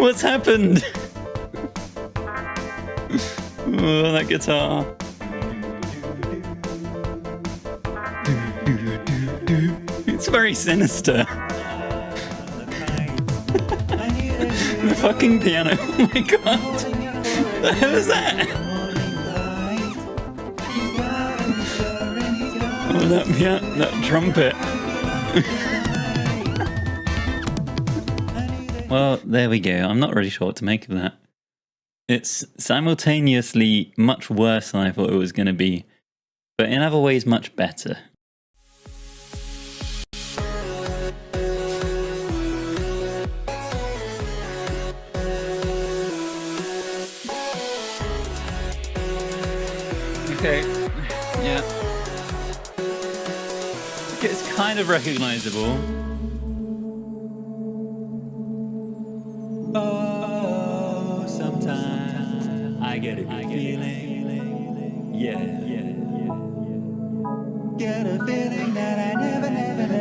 What's happened? Oh, that guitar. It's very sinister. The fucking piano. Oh my god. What the hell is that? Oh, that trumpet. Well, there we go. I'm not really sure what to make of that. It's simultaneously much worse than I thought it was going to be, but in other ways much better. Okay, yeah. It's kind of recognizable. Oh, sometimes I get a good feeling. Yeah. Get a feeling that I never.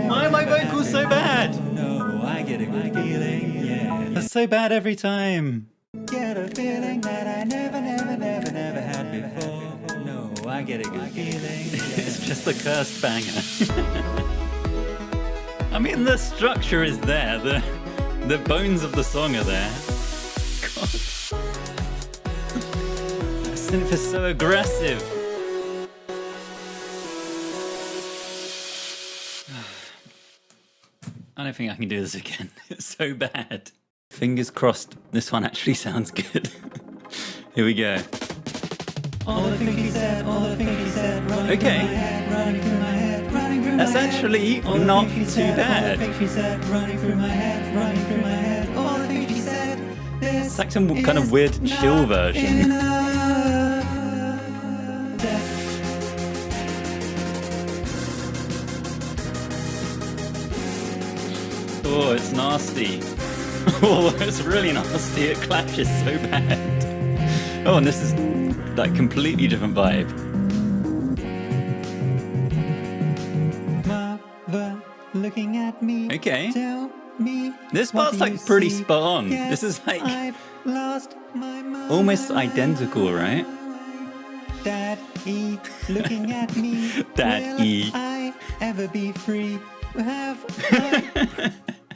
Why are my vocals so bad? No, I get a good feeling. Yeah. That's so bad every time. Get a feeling that I never had before. No, I get a good feeling. It's just a cursed banger. I mean, the structure is there. The bones of the song are there. God. That synth is so aggressive. I don't think I can do this again. It's so bad. Fingers crossed this one actually sounds good. Here we go. All the things he said, all the things he said, running through my head, running through my head, running through my head. That's actually not too bad. All the things he said, running through my head, running through my head, all the things he said. It's like some kind of weird chill version. Oh, it's nasty. Oh, it's really nasty. It clashes so bad. Oh, and this is like completely different vibe. Mother, looking at me. Okay. Tell me, this part's like pretty spot on. This is like almost identical, right? Daddy, looking at me. Daddy. Will I ever be free?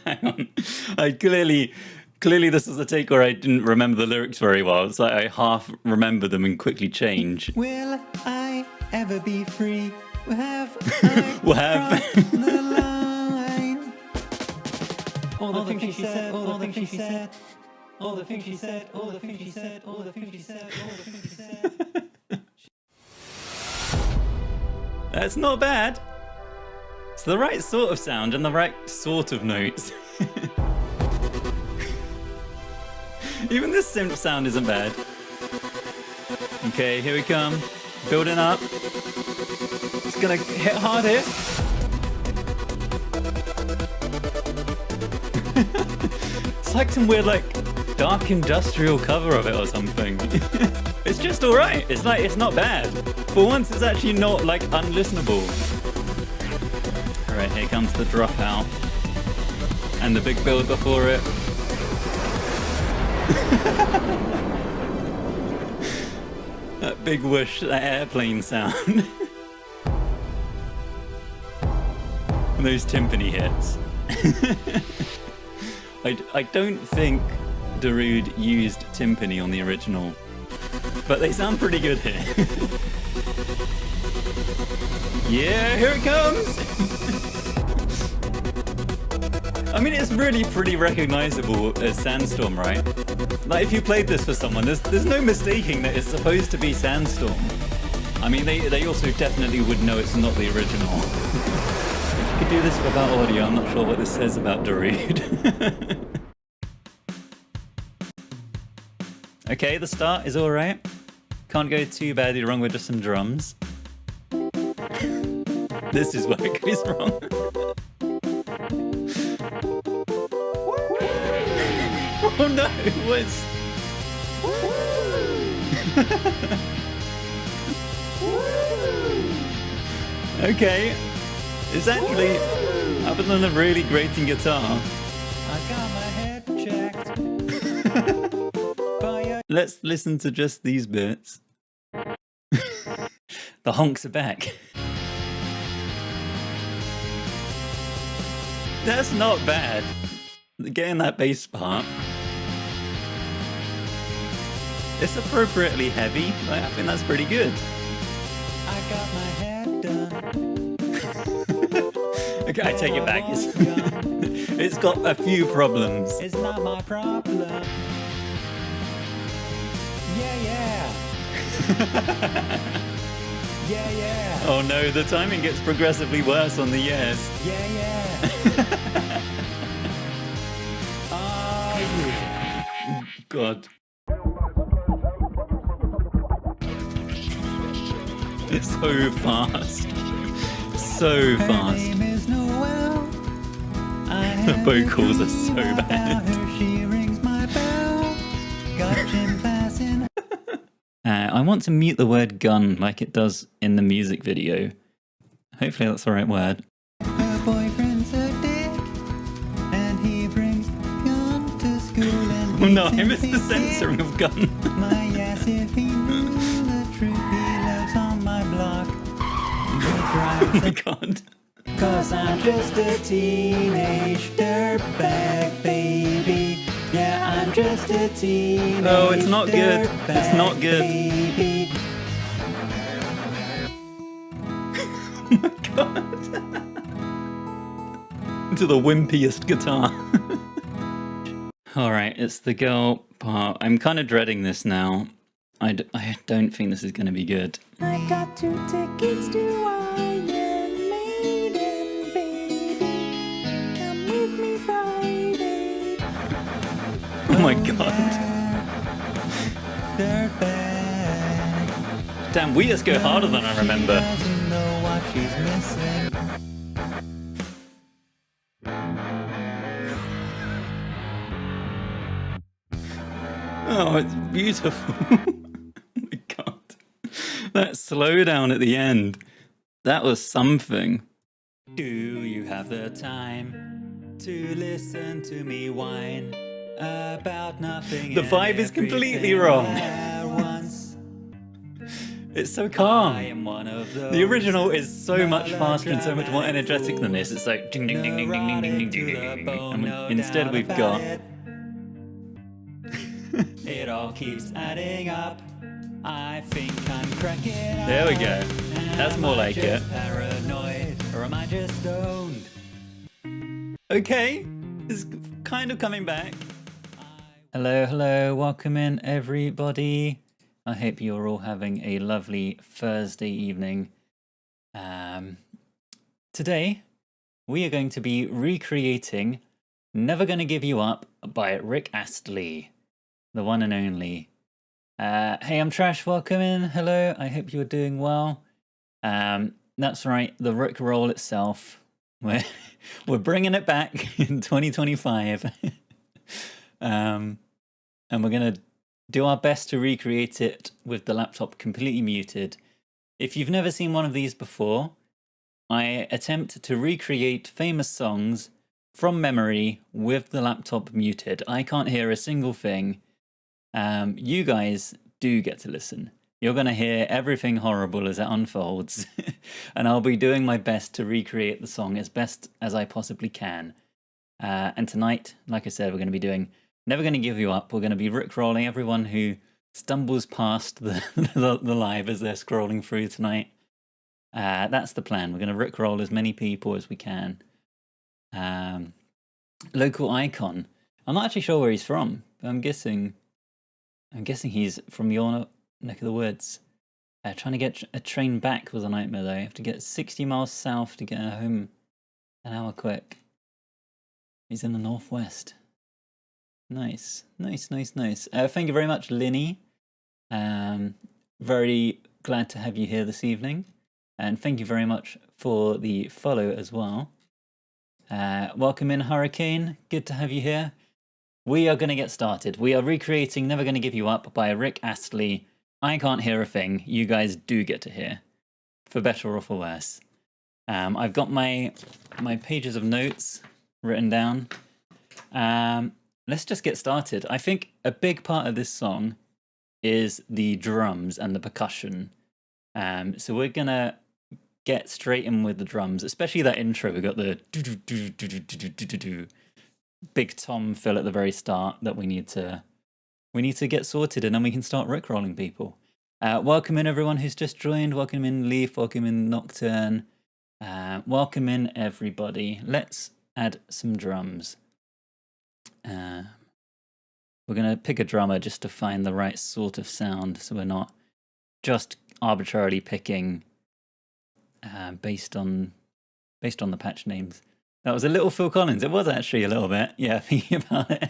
Hang on. Clearly this is a take where I didn't remember the lyrics very well. It's like I half remember them and quickly change. Will I ever be free? We'll have the line. All the things she said, all the things she said, all the things she said, all the things she said, all the things she said, all the things she said. That's not bad. It's the right sort of sound and the right sort of notes. Even this synth sound isn't bad. Okay, here we come. Building up. It's gonna hit hard here. It's like some weird, like, dark industrial cover of it or something. It's just alright. It's like, it's not bad. For once, it's actually not, like, unlistenable. Alright, here comes the dropout. And the big build before it. That big whoosh, that airplane sound. And those timpani hits. I don't think Darude used timpani on the original, but they sound pretty good here. Yeah, here it comes! I mean, it's really pretty recognizable as Sandstorm, right? Like, if you played this for someone, there's no mistaking that it's supposed to be Sandstorm. I mean, they also definitely would know it's not the original. If you could do this without audio, I'm not sure what this says about Darude. Okay, the start is alright. Can't go too badly wrong with just some drums. This is where it goes wrong. Oh no, it was... Okay, it's actually, other than a really grating guitar, I got my head checked. Let's listen to just these bits. The honks are back. That's not bad. Getting that bass part. It's appropriately heavy. I think that's pretty good. I got my hair done. Okay, I take it back. It's got a few problems. It's not my problem. Yeah. Yeah. Oh no, the timing gets progressively worse on the yes. Yeah. Oh, God. It's so fast. So fast. The vocals are so bad. I want to mute the word gun like it does in the music video. Hopefully that's the right word. Her boyfriend's a dick, and he brings gun to school and oh no, I missed the censoring of gun. My ass if he knew the truth, he lives on my block. Oh my God. 'Cause I'm just a teenage dirtbag baby. Yeah, I'm just a teenage oh, it's not good. It's not good. Baby. Oh my God. To the wimpiest guitar. Alright, it's the girl part. I'm kind of dreading this now. I don't think this is going to be good. I've got 2 tickets to Iron Maiden, baby. Come with me Friday. Oh my God. Damn, we just go harder than I remember. Oh, it's beautiful. Oh my God. That slowdown at the end. That was something. Do you have the time to listen to me whine about nothing? The vibe is completely wrong. It's so calm. The original is so much faster and so much more energetic than this. It's like ding ding ding ding ding ding ding ding ding ding. Instead we've got it all keeps adding up. I think I'm cracking up. There we go. That's more like it. Paranoid, or am I just stoned? Okay, it's kind of coming back. Hello, welcome in everybody. I hope you're all having a lovely Thursday evening. Today, we are going to be recreating Never Gonna Give You Up by Rick Astley, the one and only. Hey, I'm Trash, welcome in. Hello, I hope you're doing well. That's right, the Rick roll itself. We're bringing it back in 2025. And we're going to do our best to recreate it with the laptop completely muted. If you've never seen one of these before, I attempt to recreate famous songs from memory with the laptop muted. I can't hear a single thing. You guys do get to listen. You're going to hear everything horrible as it unfolds. And I'll be doing my best to recreate the song as best as I possibly can. And tonight, like I said, we're going to be doing Never Gonna Give You Up. We're going to be rickrolling everyone who stumbles past the live as they're scrolling through tonight. That's the plan. We're going to rickroll as many people as we can. Local icon. I'm not actually sure where he's from, but I'm guessing he's from your neck of the woods. Trying to get a train back was a nightmare though. You have to get 60 miles south to get home an hour quick. He's in the northwest. Nice. Thank you very much, Linny. Very glad to have you here this evening. And thank you very much for the follow as well. Welcome in, Hurricane. Good to have you here. We are going to get started. We are recreating Never Gonna Give You Up by Rick Astley. I can't hear a thing. You guys do get to hear. For better or for worse. I've got my pages of notes written down. let's just get started. I think a big part of this song is the drums and the percussion. So we're gonna get straight in with the drums, especially that intro. We got the big tom fill at the very start that we need to get sorted, and then we can start rickrolling people. Welcome in everyone who's just joined. Welcome in Leaf. Welcome in Nocturne. Welcome in everybody. Let's add some drums. We're going to pick a drummer just to find the right sort of sound, so we're not just arbitrarily picking based on the patch names. That was a little Phil Collins. It was actually a little bit. Yeah, thinking about it.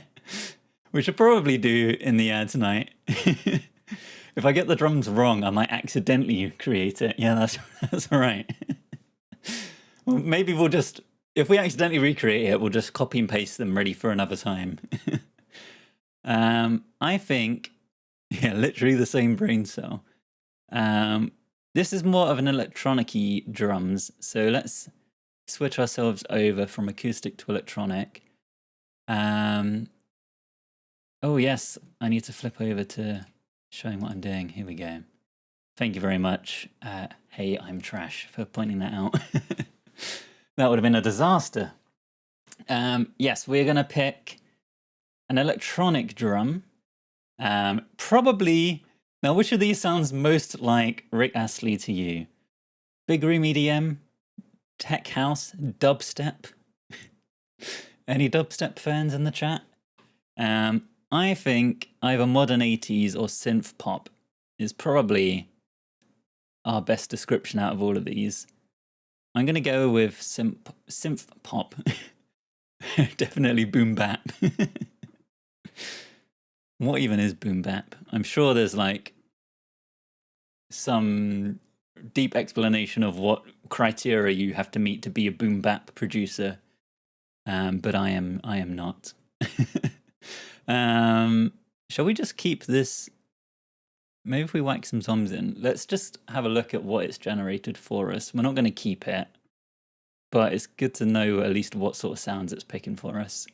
We should probably do in the air tonight. If I get the drums wrong, I might accidentally create it. Yeah, that's all right. Well, maybe we'll just, if we accidentally recreate it, we'll just copy and paste them ready for another time. I think, yeah, literally the same brain cell. This is more of an electronic-y drums, so let's switch ourselves over from acoustic to electronic. Oh yes, I need to flip over to showing what I'm doing. Here we go. Thank you very much. Hey, I'm trash, for pointing that out. That would have been a disaster. Yes, we're going to pick an electronic drum. Probably, now which of these sounds most like Rick Astley to you? Big room EDM, tech house, dubstep? Any dubstep fans in the chat? I think either modern 80s or synth pop is probably our best description out of all of these. I'm going to go with synth pop. Definitely boom bap. What even is boom bap? I'm sure there's like some deep explanation of what criteria you have to meet to be a boom bap producer. But I am not. Shall we just keep this? Maybe if we whack some toms in, let's just have a look at what it's generated for us. We're not going to keep it, but it's good to know at least what sort of sounds it's picking for us.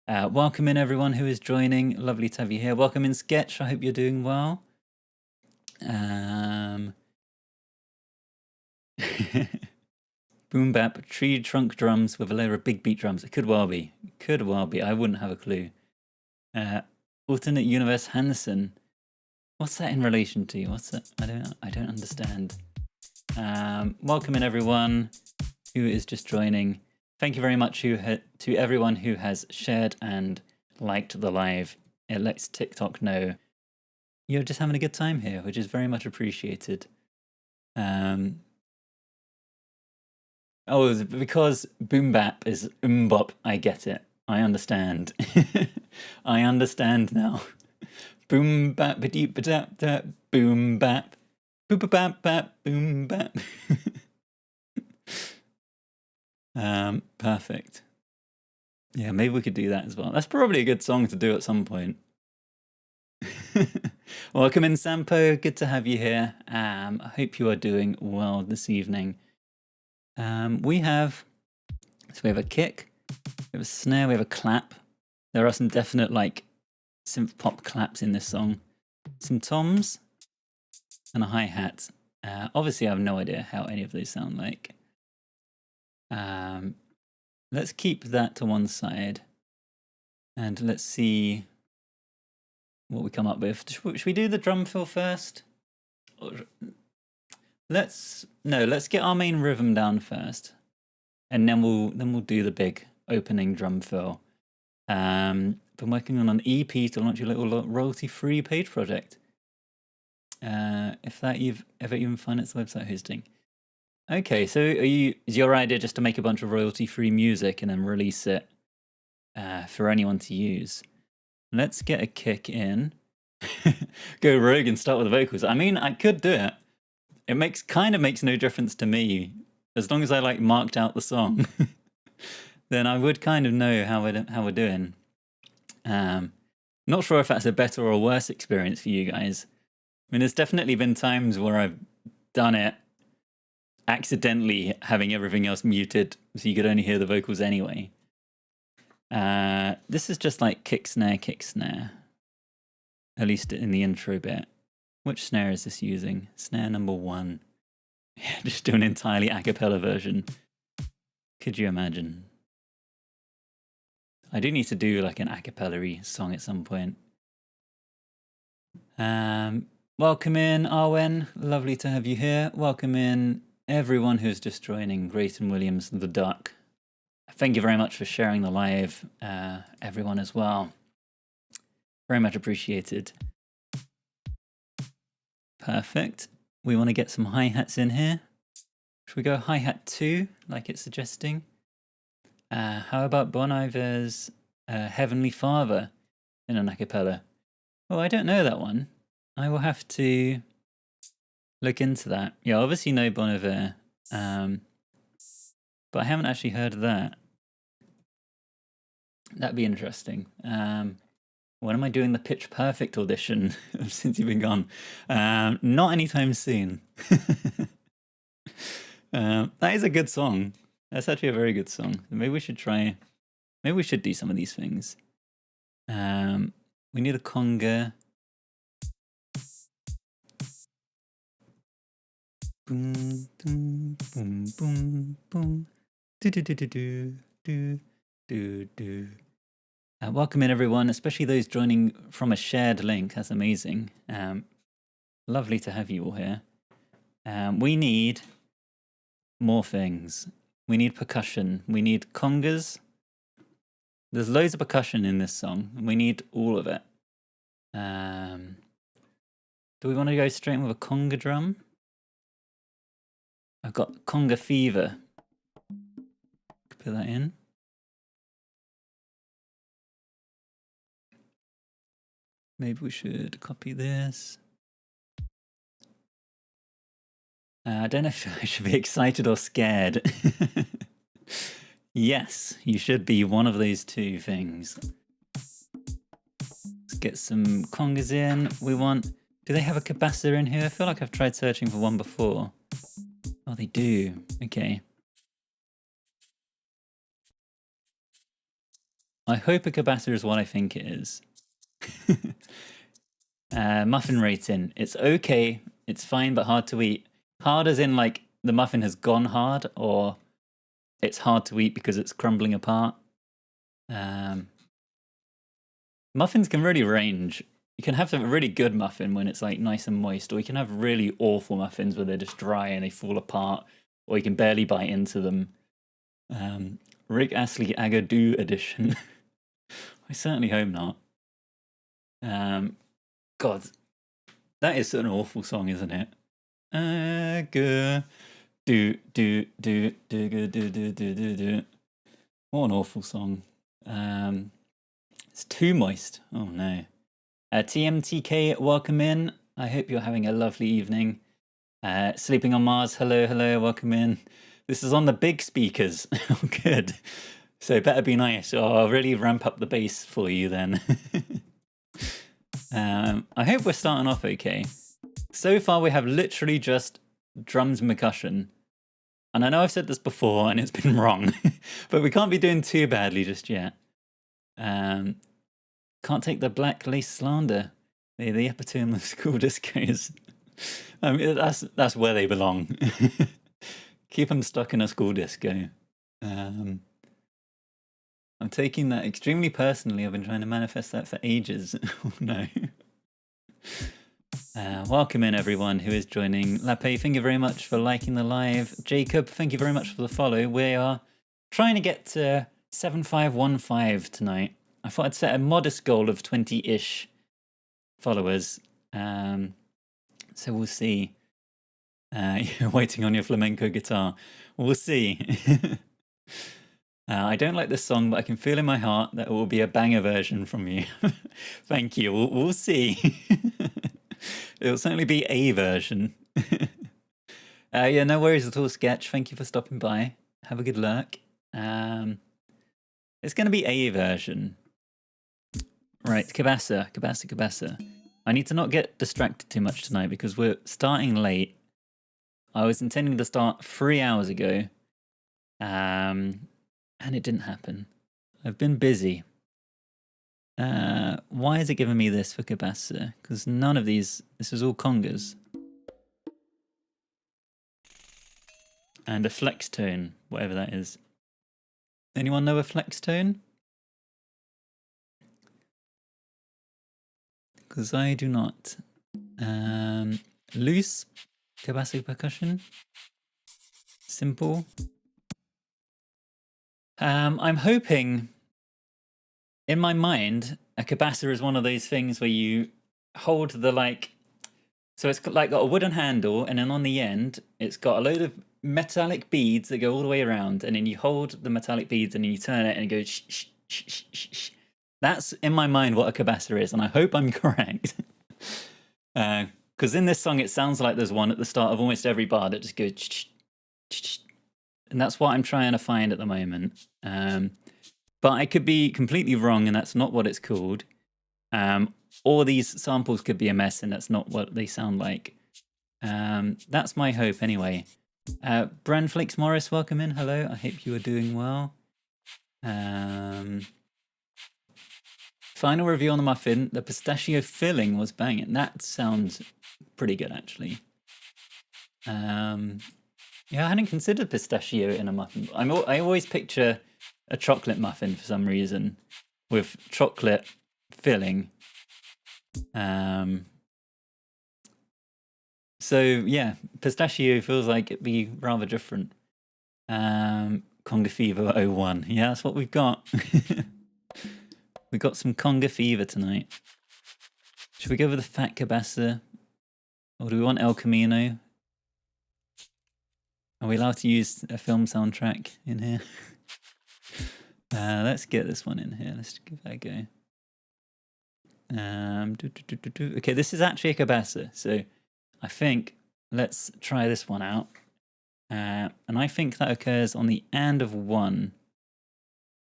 Welcome in everyone who is joining. Lovely to have you here. Welcome in Sketch. I hope you're doing well. Boom bap, tree trunk drums with a layer of big beat drums. It could well be. Could well be. I wouldn't have a clue. Alternate universe Hansen. What's that in relation to? What's that? I don't understand. Welcome in everyone who is just joining. Thank you very much to everyone who has shared and liked the live. It lets TikTok know you're just having a good time here, which is very much appreciated. Oh, because boom bap is bop. I get it. I understand. I understand now. Boom bap ba deep ba dap dap boom bap boop bap bap boom bap. Perfect. Yeah, maybe we could do that as well. That's probably a good song to do at some point. Welcome in, Sampo. Good to have you here. I hope you are doing well this evening. We have a kick, we have a snare, we have a clap. There are some definite like synth pop claps in this song. Some toms and a hi-hat. Obviously I have no idea how any of those sound like. Let's keep that to one side and let's see what we come up with. Should we do the drum fill first? Let's get our main rhythm down first, and then we'll do the big opening drum fill. Been working on an EP to launch a little royalty-free page project. If that you've ever even financed the website hosting. Okay, so is your idea just to make a bunch of royalty-free music and then release it for anyone to use? Let's get a kick in. Go rogue and start with the vocals. I mean, I could do it. It kind of makes no difference to me. As long as I like marked out the song, then I would kind of know how we're doing. Not sure if that's a better or a worse experience for you guys. I mean, there's definitely been times where I've done it accidentally having everything else muted so you could only hear the vocals anyway. This is just like kick, snare. At least in the intro bit. Which snare is this using? Snare number 1. Yeah, just do an entirely a cappella version. Could you imagine? I do need to do like an a cappella-y song at some point. Welcome in, Arwen. Lovely to have you here. Welcome in everyone who's just joining. Grayson Williams, the Duck. Thank you very much for sharing the live, everyone as well. Very much appreciated. Perfect. We want to get some hi-hats in here. Should we go hi-hat 2, like it's suggesting? How about Bon Iver's Heavenly Father in an a cappella? Oh, I don't know that one. I will have to look into that. Yeah, obviously know Bon Iver, but I haven't actually heard of that. That'd be interesting. When am I doing the Pitch Perfect audition since you've been gone? Not anytime soon. That is a good song. That's actually a very good song. Maybe we should try. Maybe we should do some of these things. We need a conga. Boom, boom, boom, boom, boom. Do do do do do do do do. Welcome in everyone, especially those joining from a shared link. That's amazing. Lovely to have you all here. We need more things. We need percussion. We need congas. There's loads of percussion in this song, and we need all of it. Do we want to go straight in with a conga drum? I've got conga fever. Put that in. Maybe we should copy this. I don't know if I should be excited or scared. Yes, you should be one of those two things. Let's get some congas in. We want... Do they have a capacitor in here? I feel like I've tried searching for one before. Oh, they do. Okay. I hope a capacitor is what I think it is. Muffin rating. It's okay. It's fine, but hard to eat. Hard as in like the muffin has gone hard, or it's hard to eat because it's crumbling apart. Muffins can really range. You can have a really good muffin when it's like nice and moist, or you can have really awful muffins where they're just dry and they fall apart, or you can barely bite into them. Rick Astley Agadoo edition. I certainly hope not. God, that is an awful song, isn't it? Do. What an awful song. It's too moist. Oh no. TMTK, welcome in. I hope you're having a lovely evening. Sleeping on Mars, hello, welcome in. This is on the big speakers. Oh, good. So better be nice, or I'll really ramp up the bass for you then. I hope we're starting off okay. So far we have literally just drums and percussion. And I know I've said this before and it's been wrong, but we can't be doing too badly just yet. Can't take the black lace slander. They're the epitome of school discos. I mean, that's where they belong. Keep them stuck in a school disco. I'm taking that extremely personally. I've been trying to manifest that for ages. Oh no. Welcome in everyone who is joining. Lape, thank you very much for liking the live. Jacob, thank you very much for the follow. We are trying to get to 7515 tonight. I thought I'd set a modest goal of 20-ish followers. So we'll see. You're waiting on your flamenco guitar. We'll see. I don't like this song, but I can feel in my heart that it will be a banger version from you. Thank you. We'll see. It'll certainly be a version. Yeah, no worries at all, Sketch. Thank you for stopping by. Have a good lurk. It's going to be a version. Right, Cabasa. I need to not get distracted too much tonight because we're starting late. I was intending to start 3 hours ago. And it didn't happen. I've been busy. Why is it giving me this for capacitor? Because none of these, this is all congas. And a flex tone, whatever that is. Anyone know a flex tone? Because I do not. Loose capacitor percussion. Simple. I'm hoping, in my mind, a capacitor is one of those things where you hold the so it's like got a wooden handle, and then on the end, it's got a load of metallic beads that go all the way around, and then you hold the metallic beads and then you turn it and it goes shh, shh, shh, shh, shh, shh. That's in my mind what a capacitor is, and I hope I'm correct. Because in this song, it sounds like there's one at the start of almost every bar that just goes shh, shh, shh, shh. And that's what I'm trying to find at the moment. But I could be completely wrong, and that's not what it's called. Or these samples could be a mess, and that's not what they sound like. That's my hope anyway. Bran Flakes Morris, welcome in. Hello, I hope you are doing well. Final review on the muffin. The pistachio filling was banging. That sounds pretty good, actually. Yeah, I hadn't considered pistachio in a muffin. I always picture a chocolate muffin for some reason with chocolate filling. So yeah, pistachio feels like it'd be rather different. Conga Fever 01. Yeah, that's what we've got. We got some Conga Fever tonight. Should we go with the Fat Cabasa? Or do we want El Camino? Are we allowed to use a film soundtrack in here? Let's get this one in here. Let's give that a go. Okay, this is actually a cabasa, so I think let's try this one out. And I think that occurs on the and of 1,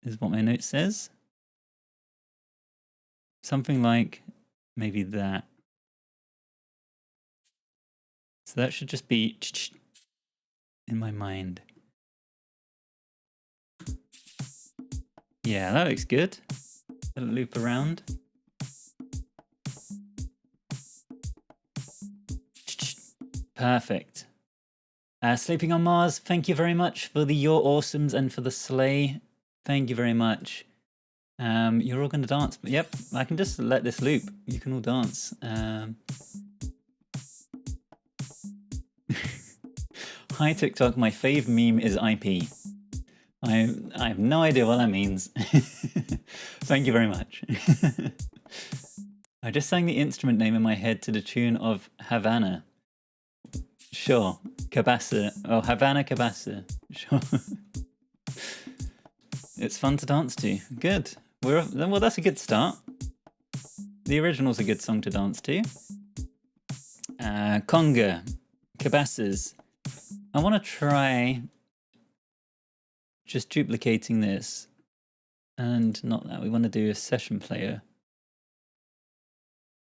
is what my note says. Something like maybe that. So that should just be in my mind. Yeah, that looks good. Let it loop around. Perfect. Sleeping on Mars, thank you very much for the You're Awesomes and for the sleigh. Thank you very much. You're all going to dance. But yep, I can just let this loop. You can all dance. Hi TikTok, my fave meme is IP. I have no idea what that means. Thank you very much. I just sang the instrument name in my head to the tune of Havana. Sure. Cabasa. Oh, Havana Cabasa. Sure. It's fun to dance to. Good. Well, that's a good start. The original's a good song to dance to. Conga. Cabasas. I want to try just duplicating this. And not that. We want to do a session player.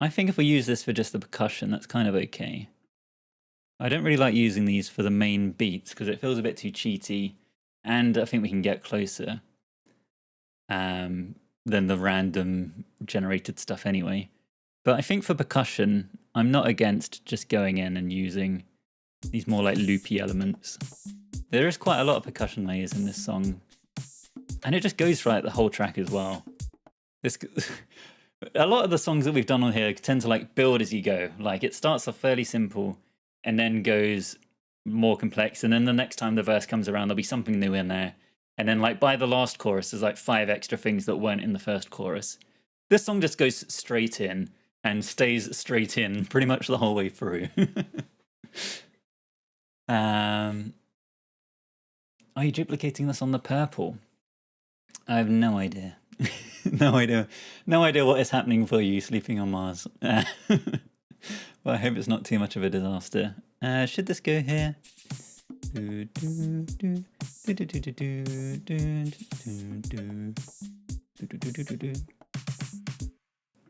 I think if we use this for just the percussion, that's kind of okay. I don't really like using these for the main beats because it feels a bit too cheaty, and I think we can get closer than the random generated stuff anyway. But I think for percussion, I'm not against just going in and using these more like loopy elements. There is quite a lot of percussion layers in this song, and it just goes throughout the whole track as well. A lot of the songs that we've done on here tend to like build as you go. Like it starts off fairly simple and then goes more complex, and then the next time the verse comes around there'll be something new in there, and then like by the last chorus there's like 5 extra things that weren't in the first chorus. This song just goes straight in and stays straight in pretty much the whole way through. Are you duplicating this on the purple? I have no idea. No idea what is happening for you sleeping on Mars. Well, I hope it's not too much of a disaster. Should this go here?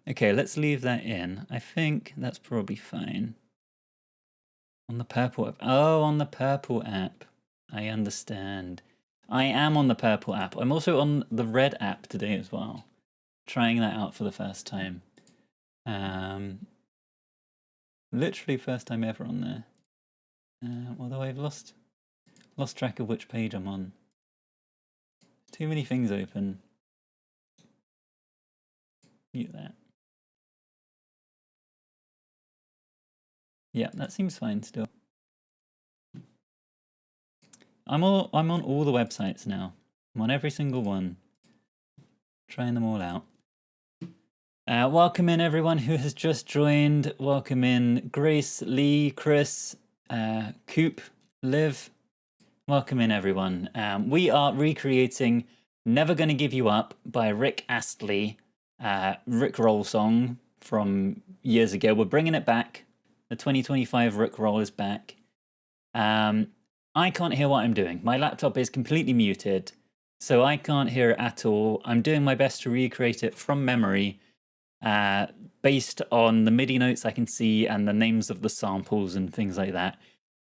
Okay, let's leave that in. I think that's probably fine. On the purple app. Oh, on the purple app. I understand. I am on the purple app. I'm also on the red app today as well. Trying that out for the first time. Literally first time ever on there. Although I've lost track of which page I'm on. Too many things open. Mute that. Yeah, that seems fine still. I'm on all the websites now. I'm on every single one. Trying them all out. Welcome in everyone who has just joined. Welcome in Grace, Lee, Chris, Coop, Liv. Welcome in everyone. We are recreating Never Gonna Give You Up by Rick Astley, Rickroll song from years ago. We're bringing it back. The 2025 Rickroll is back. I can't hear what I'm doing. My laptop is completely muted, so I can't hear it at all. I'm doing my best to recreate it from memory, based on the MIDI notes I can see and the names of the samples and things like that.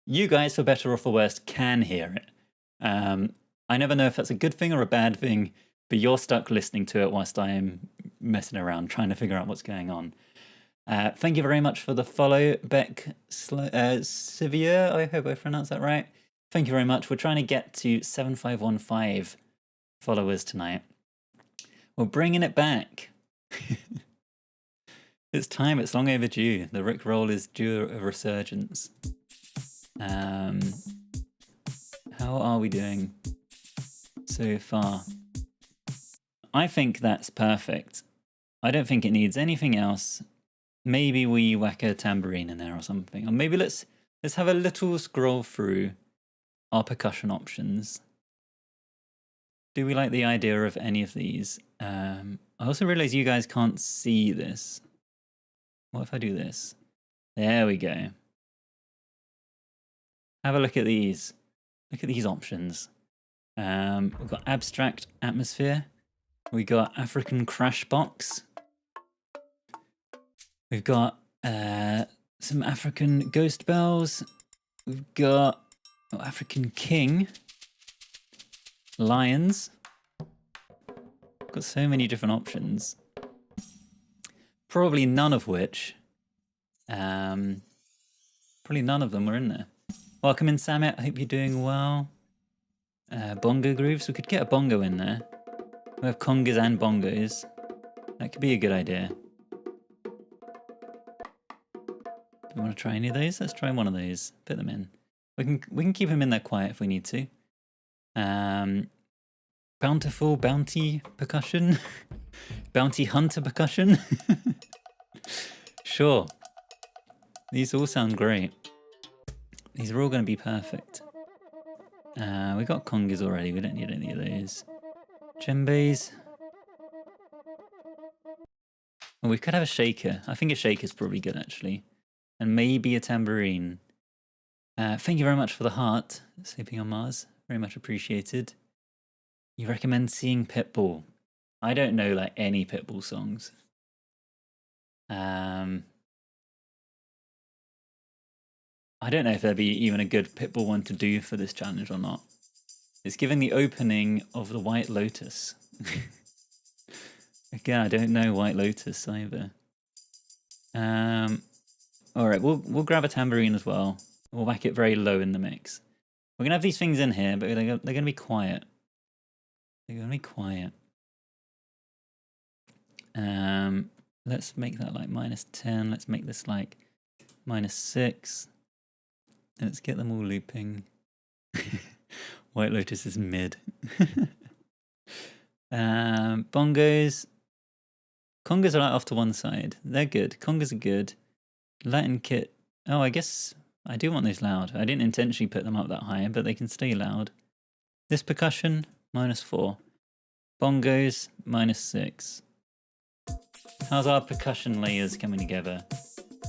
You guys, for better or for worse, can hear it. I never know if that's a good thing or a bad thing, but you're stuck listening to it whilst I am messing around trying to figure out what's going on. Thank you very much for the follow, Beck Sivier. I hope I pronounced that right. Thank you very much. We're trying to get to 7515 followers tonight. We're bringing it back. It's time. It's long overdue. The Rickroll is due a resurgence. How are we doing so far? I think that's perfect. I don't think it needs anything else. Maybe we whack a tambourine in there or something. Or maybe let's have a little scroll through our percussion options. Do we like the idea of any of these? I also realize you guys can't see this. What if I do this? There we go. Have a look at these. Look at these options. We've got abstract atmosphere. We got African crash box. We've got some African ghost bells. We've got African king. Lions. Got so many different options. Probably none of which. Probably none of them were in there. Welcome in, Samit. I hope you're doing well. Bongo grooves. We could get a bongo in there. We have congas and bongos. That could be a good idea. Do we want to try any of those? Let's try one of those. Put them in. We can keep them in there quiet if we need to. Bountiful bounty percussion. Bounty hunter percussion. Sure. These all sound great. These are all going to be perfect. We got congas already. We don't need any of those. Djembes. Well, we could have a shaker. I think a shaker's probably good, actually. And maybe a tambourine. Thank you very much for the heart, Sleeping on Mars. Very much appreciated. You recommend seeing Pitbull? I don't know like any Pitbull songs. I don't know if there'd be even a good Pitbull one to do for this challenge or not. It's given the opening of the White Lotus. Again, I don't know White Lotus either. All right, we'll grab a tambourine as well. We'll whack it very low in the mix. We're gonna have these things in here, but they're gonna be quiet. They're gonna be quiet. Let's make that like -10. Let's make this like -6. Let's get them all looping. White Lotus is mid. Bongos. Congas are like off to one side. They're good. Congas are good. Latin kit. Oh, I guess I do want those loud. I didn't intentionally put them up that high, but they can stay loud. This percussion, -4. Bongos, -6. How's our percussion layers coming together?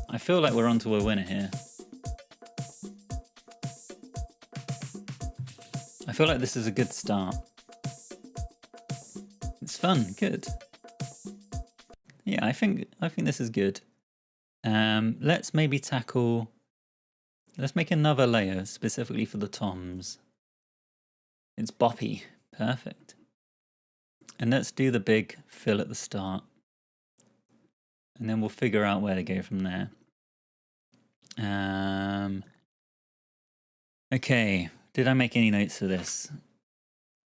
I feel like we're onto a winner here. I feel like this is a good start. It's fun, good. Yeah, I think this is good. Let's maybe tackle. Let's make another layer specifically for the toms. It's boppy. Perfect. And let's do the big fill at the start. And then we'll figure out where to go from there. Okay, did I make any notes for this?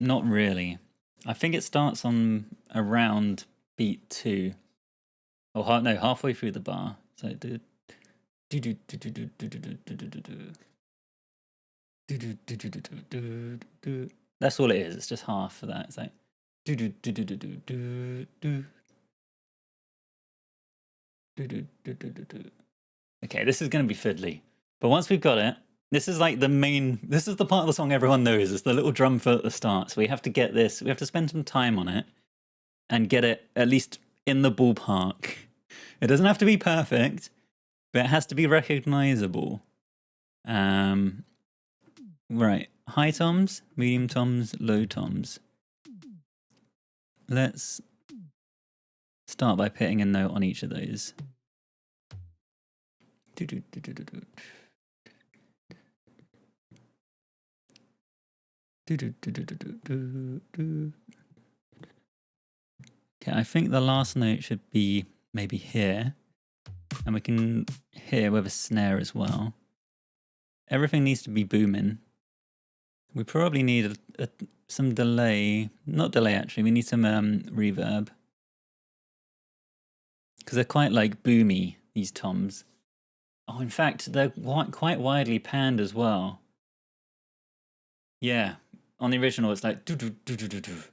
Not really. I think it starts on around beat 2. Or no, halfway through the bar. So do. That's all it is. It's just half of that. It's like okay, this is going to be fiddly. But once we've got it, this is like the main, this is the part of the song everyone knows. It's the little drum fill at the start. So we have to get this, we have to spend some time on it and get it at least in the ballpark. It doesn't have to be perfect, but it has to be recognizable. Right, high toms, medium toms, low toms. Let's start by putting a note on each of those. Okay, I think the last note should be maybe here. And we can hear with a snare as well. Everything needs to be booming. We probably need some delay. Not delay, actually. We need some reverb. Because they're quite like boomy, these toms. Oh, in fact, they're quite widely panned as well. Yeah, on the original, it's like do-do-do-do-do-do.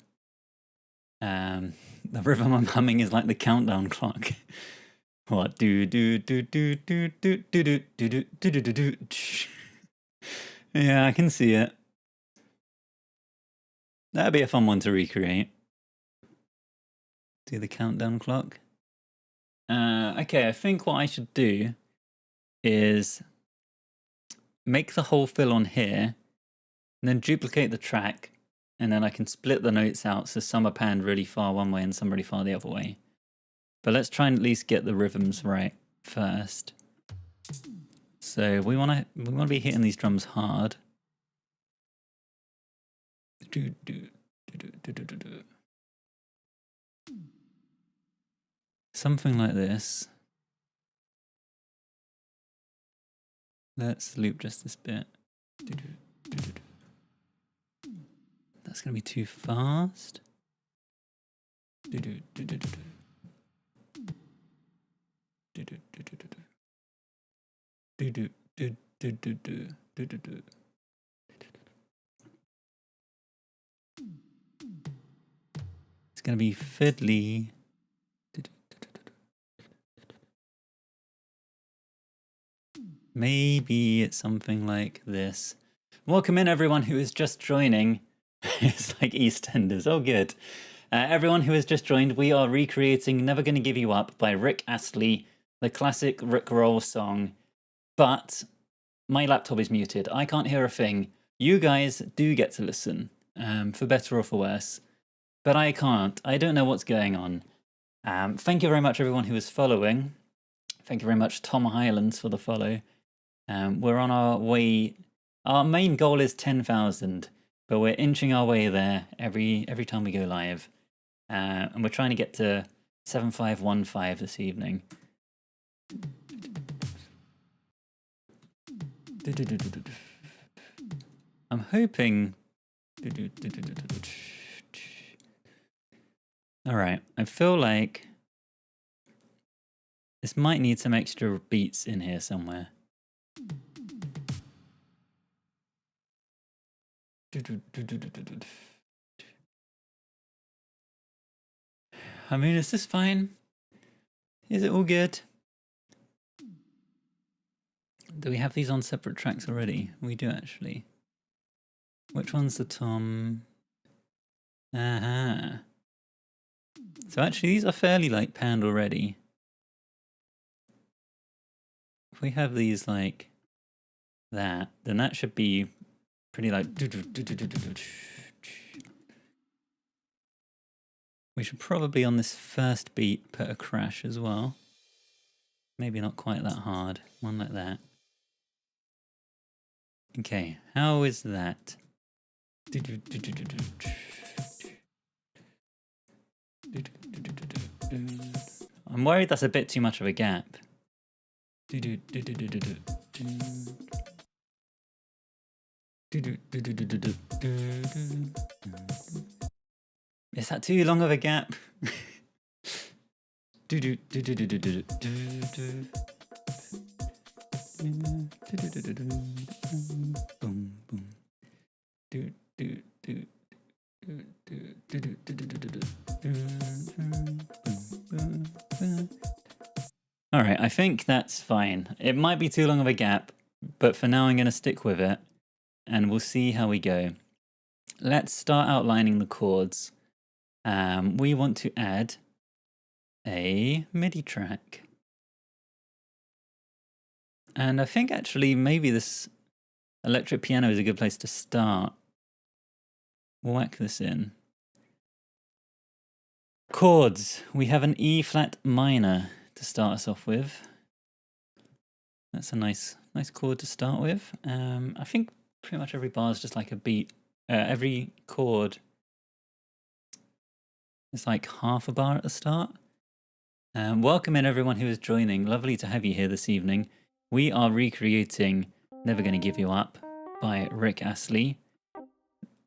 The rhythm I'm humming is like the countdown clock. What? Do-do-do-do-do-do-do-do-do-do-do-do-do. Yeah, I can see it. That'd be a fun one to recreate. Do the countdown clock. Okay, I think what I should do is make the whole fill on here, and then duplicate the track, and then I can split the notes out so some are panned really far one way and some really far the other way. But let's try and at least get the rhythms right first. So we want to be hitting these drums hard. Something like this. Let's loop just this bit. That's going to be too fast. It's going to be fiddly. Maybe it's something like this. Welcome in everyone who is just joining. It's like EastEnders. Oh, good. Everyone who has just joined, we are recreating Never Gonna Give You Up by Rick Astley, the classic Rick Roll song. But my laptop is muted. I can't hear a thing. You guys do get to listen, for better or for worse. But I can't. I don't know what's going on. Thank you very much, everyone who is following. Thank you very much, Tom Highlands, for the follow. We're on our way. Our main goal is 10,000, but we're inching our way there every time we go live. And we're trying to get to 7515 this evening. I'm hoping. All right, I feel like this might need some extra beats in here somewhere. I mean, is this fine? Is it all good? Do we have these on separate tracks already? We do actually. Which one's the tom? Aha. So actually these are fairly like panned already. If we have these like that, then that should be pretty like. We should probably on this first beat put a crash as well. Maybe not quite that hard. One like that. Okay, how is that? I'm worried that's a bit too much of a gap. Is that too long of a gap? All right, I think that's fine. It might be too long of a gap, but for now I'm going to stick with it, and we'll see how we go. Let's start outlining the chords. We want to add a MIDI track. And I think actually maybe this electric piano is a good place to start. We'll whack this in. Chords. We have an E flat minor to start us off with. That's a nice chord to start with. I think pretty much every bar is just like a beat. Every chord is like half a bar at the start. Welcome in everyone who is joining. Lovely to have you here this evening. We are recreating Never Gonna Give You Up by Rick Astley.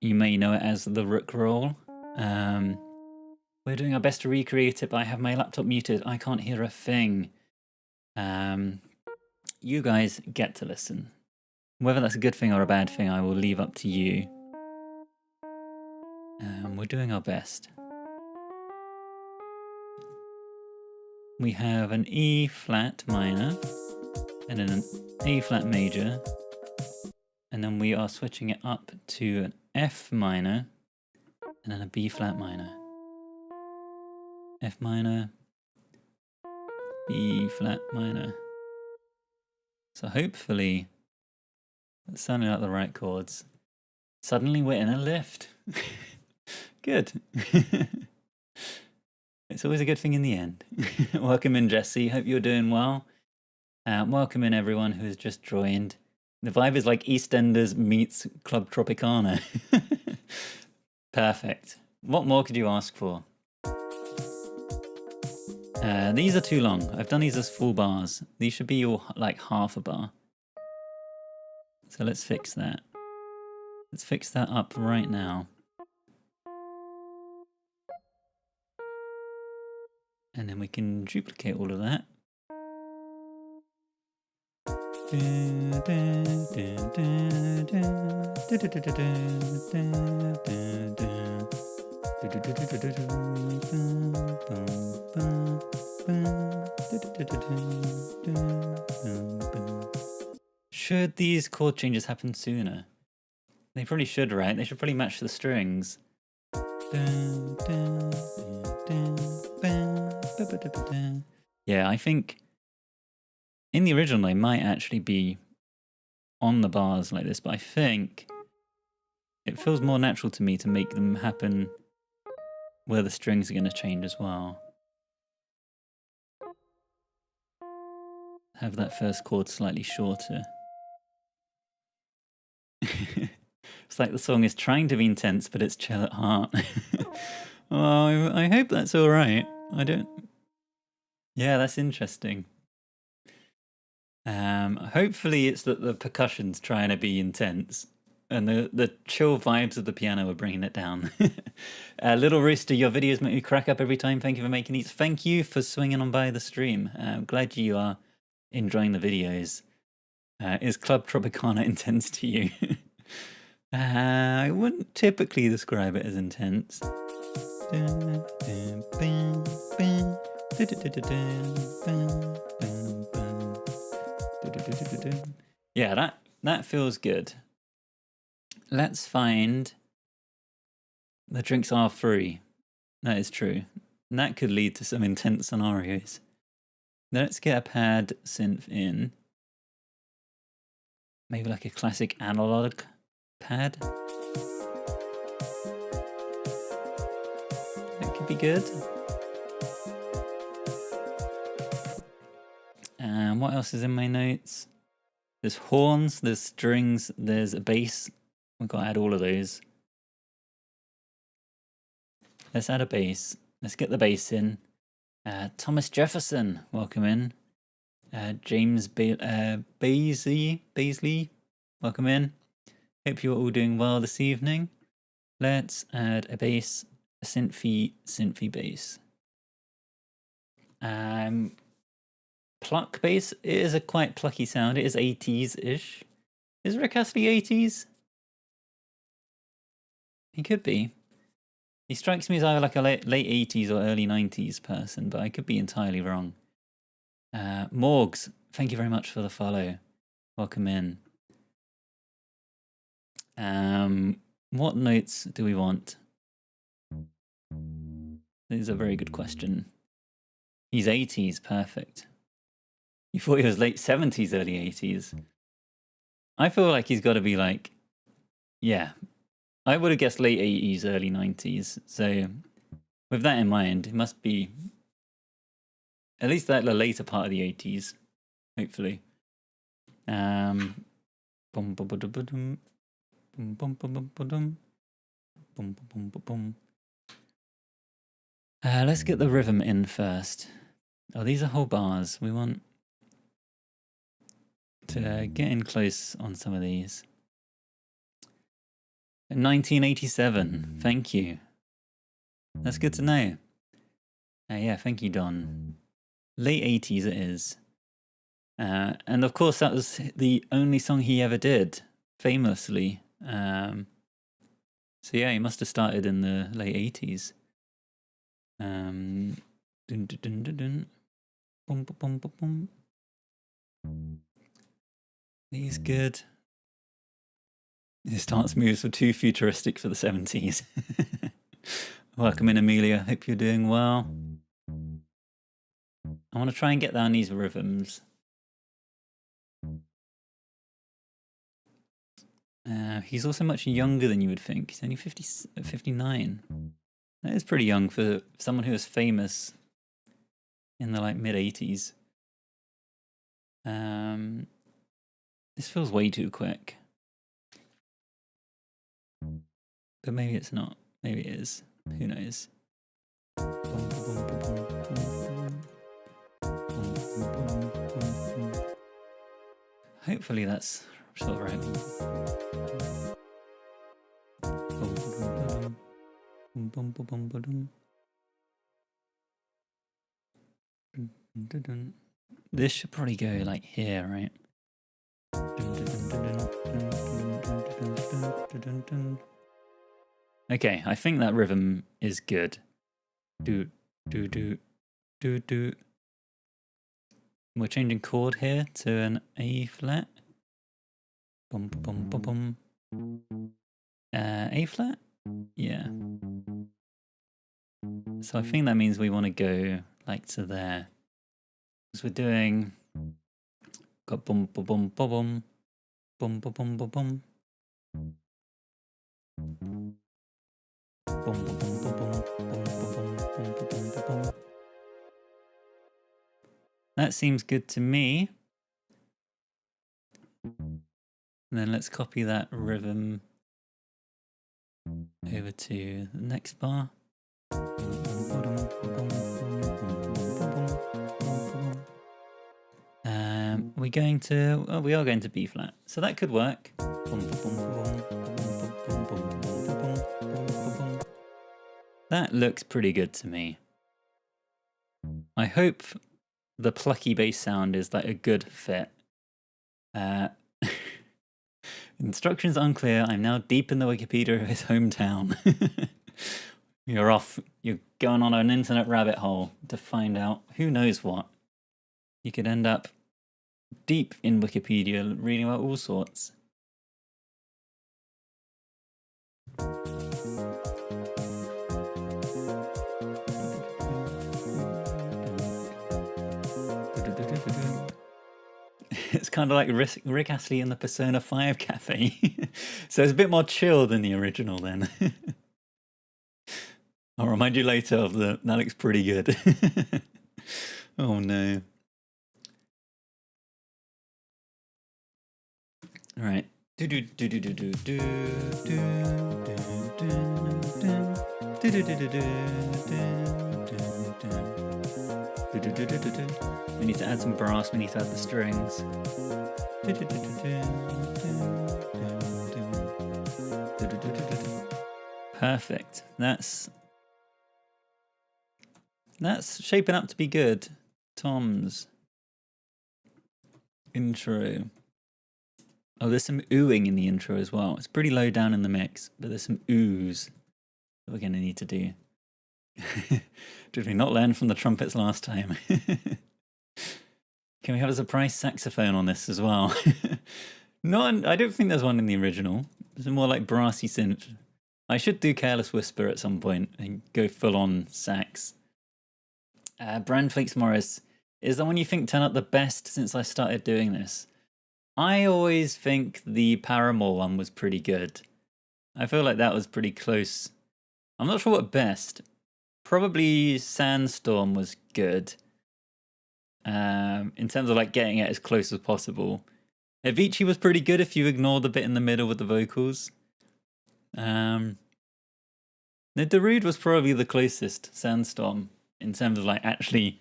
You may know it as the Rook Roll. We're doing our best to recreate it, but I have my laptop muted. I can't hear a thing. You guys get to listen. Whether that's a good thing or a bad thing, I will leave up to you. We're doing our best. We have an E flat minor, and then an A flat major, and then we are switching it up to an F minor, and then a B flat minor. F minor, B flat minor. So hopefully that's sounding like the right chords. Suddenly we're in a lift. Good. It's always a good thing in the end. Welcome in, Jesse. Hope you're doing well. Welcome in everyone who has just joined. The vibe is like EastEnders meets Club Tropicana. Perfect. What more could you ask for? These are too long. I've done these as full bars. These should be all like half a bar. So let's fix that. Let's fix that up right now. And then we can duplicate all of that. Should these chord changes happen sooner? They probably should, right? They should probably match the strings. Yeah, I think in the original they might actually be on the bars like this, but I think it feels more natural to me to make them happen where the strings are going to change as well. Have that first chord slightly shorter. It's like the song is trying to be intense, but it's chill at heart. Oh, I hope that's all right. I don't... Yeah, that's interesting. Hopefully it's that the percussion's trying to be intense and the chill vibes of the piano are bringing it down. Little Rooster, your videos make me crack up every time. Thank you for making these. Thank you for swinging on by the stream. I'm glad you are enjoying the videos. Is Club Tropicana intense to you? I wouldn't typically describe it as intense. Yeah, that feels good. Let's find the drinks are free. That is true. And that could lead to some intense scenarios. Let's get a pad synth in. Maybe like a classic analog pad. That could be good. And what else is in my notes? There's horns, there's strings, there's a bass. We've got to add all of those. Let's add a bass. Let's get the bass in. Thomas Jefferson, welcome in. James Baisley, welcome in. Hope you're all doing well this evening. Let's add a bass, a synthy bass. Pluck bass. It is a quite plucky sound. It is 80s-ish. Is Rick Astley 80s? He could be. He strikes me as either like a late 80s or early 90s person, but I could be entirely wrong. Morgs, thank you very much for the follow. Welcome in. What notes do we want? This is a very good question. He's 80s, perfect. You thought he was late 70s, early 80s. I feel like he's got to be like, yeah, I would have guessed late 80s, early 90s. So with that in mind, it must be at least that the later part of the 80s, hopefully. Let's get the rhythm in first. Oh, these are whole bars. We want to get in close on some of these. 1987. Thank you. That's good to know. Yeah, thank you, Don. Late 80s it is. And of course, that was the only song he ever did, famously. So yeah, he must have started in the late 80s. Dun, dun, dun, dun, dun. Boom, boom, boom, boom. He's good. His dance moves were too futuristic for the 70s. Welcome in, Amelia. Hope you're doing well. I want to try and get down these rhythms. He's also much younger than you would think. He's only 59. That is pretty young for someone who was famous in the like mid-80s. This feels way too quick. But maybe it's not. Maybe it is. Who knows? Hopefully that's sort of right. This should probably go like here, right? Okay, I think that rhythm is good. Do, do, do, do, do. We're changing chord here to an A flat. Bum, bum, bum, bum. A flat? Yeah. So I think that means we want to go like to there. Because we're doing... Got bum, bum, bum, bum, bum. Bum, bum, bum, bum, bum. Bum, bum, bum, bum, bum. Bum, bum, bum, bum, bum, bum, bum. That seems good to me. And then let's copy that rhythm over to the next bar. We're going to, oh, we are going to B flat, so that could work. That looks pretty good to me. I hope the plucky bass sound is like a good fit. Instructions unclear. I'm now deep in the Wikipedia of his hometown. You're off. You're going on an internet rabbit hole to find out who knows what. You could end up deep in Wikipedia reading about all sorts. It's kind of like Rick Astley in the Persona 5 cafe. So it's a bit more chill than the original then. I'll remind you later of that looks pretty good. Oh no. All right. Do do do do do do do do do do We need to add some brass, we need to add the strings. Perfect. That's shaping up to be good. Tom's intro. Oh, there's some oohing in the intro as well. It's pretty low down in the mix, but there's some oohs that we're going to need to do. Did we not learn from the trumpets last time? Can we have a surprise saxophone on this as well? I don't think there's one in the original. It's more like brassy synth. I should do Careless Whisper at some point and go full on sax. Brand Flakes Morris, is the one you think turned out the best since I started doing this? I always think the Paramore one was pretty good. I feel like that was pretty close. I'm not sure what best. Probably Sandstorm was good. In terms of like getting it as close as possible. Avicii was pretty good if you ignore the bit in the middle with the vocals. The Darude was probably the closest Sandstorm in terms of like actually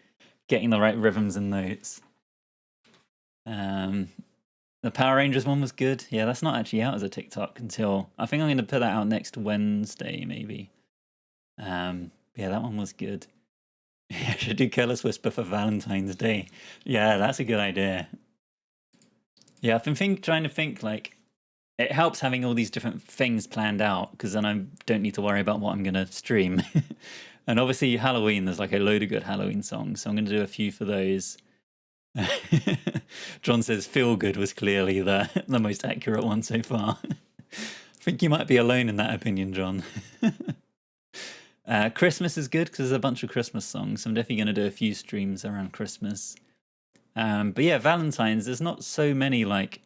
getting the right rhythms and notes. The Power Rangers one was good. Yeah, that's not actually out as a TikTok until I think I'm going to put that out next Wednesday, maybe. Yeah, that one was good. I should do Careless Whisper for Valentine's Day. Yeah, that's a good idea. Yeah, I've been trying to think like it helps having all these different things planned out because then I don't need to worry about what I'm going to stream. And obviously Halloween, there's like a load of good Halloween songs, so I'm going to do a few for those. John says Feel Good was clearly the most accurate one so far. I think you might be alone in that opinion, John. Christmas is good because there's a bunch of Christmas songs. So I'm definitely going to do a few streams around Christmas. But yeah, Valentine's, there's not so many like,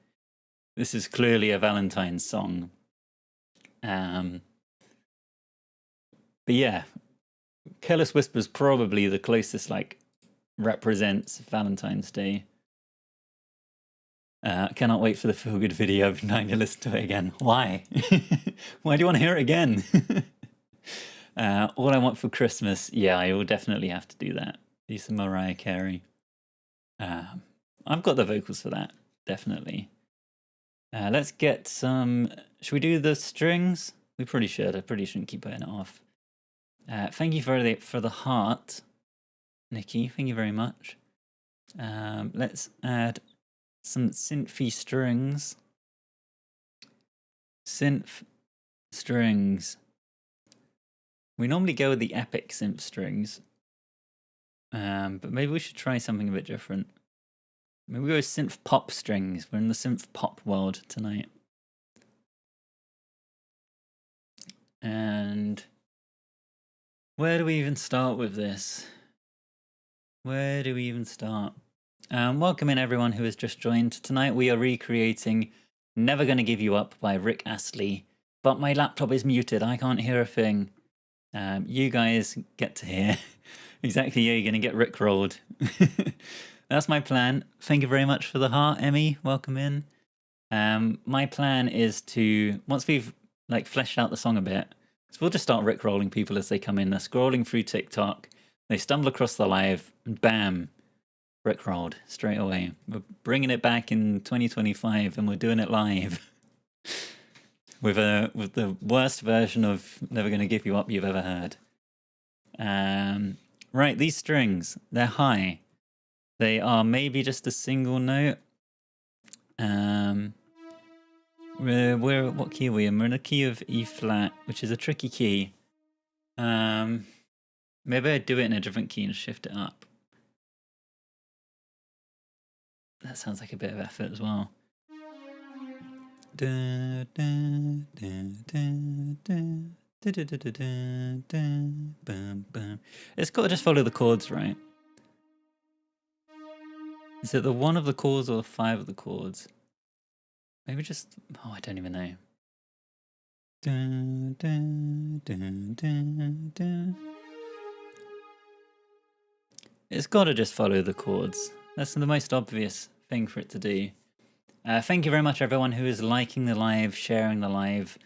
this is clearly a Valentine's song. But yeah, Careless Whisper's probably the closest like represents Valentine's Day. Cannot wait for the Feel Good video. I've been trying to listen to it again. Why? Why do you want to hear it again? All I Want for Christmas. Yeah, I will definitely have to do that. Do some Mariah Carey. I've got the vocals for that, definitely. Let's get some... Should we do the strings? We probably should. I probably shouldn't keep putting it off. Thank you for the heart, Nikki. Thank you very much. Let's add some synthy strings. Synth strings. We normally go with the epic synth strings. But maybe we should try something a bit different. Maybe we go with synth pop strings. We're in the synth pop world tonight. And where do we even start with this? Where do we even start? Welcome in everyone who has just joined. Tonight we are recreating Never Gonna Give You Up by Rick Astley. But my laptop is muted. I can't hear a thing. You guys get to hear. Exactly, yeah, you're going to get rickrolled. That's my plan. Thank you very much for the heart, Emmy. Welcome in. My plan is to, once we've like fleshed out the song a bit, so we'll just start rickrolling people as they come in. They're scrolling through TikTok. They stumble across the live, and bam, rickrolled straight away. We're bringing it back in 2025, and we're doing it live. with the worst version of Never Gonna Give You Up you've ever heard. Right, these strings, they're high. They are maybe just a single note. What key are we in? We're in the key of E flat, which is a tricky key. Maybe I'd do it in a different key and shift it up. That sounds like a bit of effort as well. It's got to just follow the chords, right? Is it the one of the chords or the five of the chords? Maybe just... Oh, I don't even know. It's got to just follow the chords. That's the most obvious thing for it to do. Thank you very much, everyone who is liking the live, sharing the live,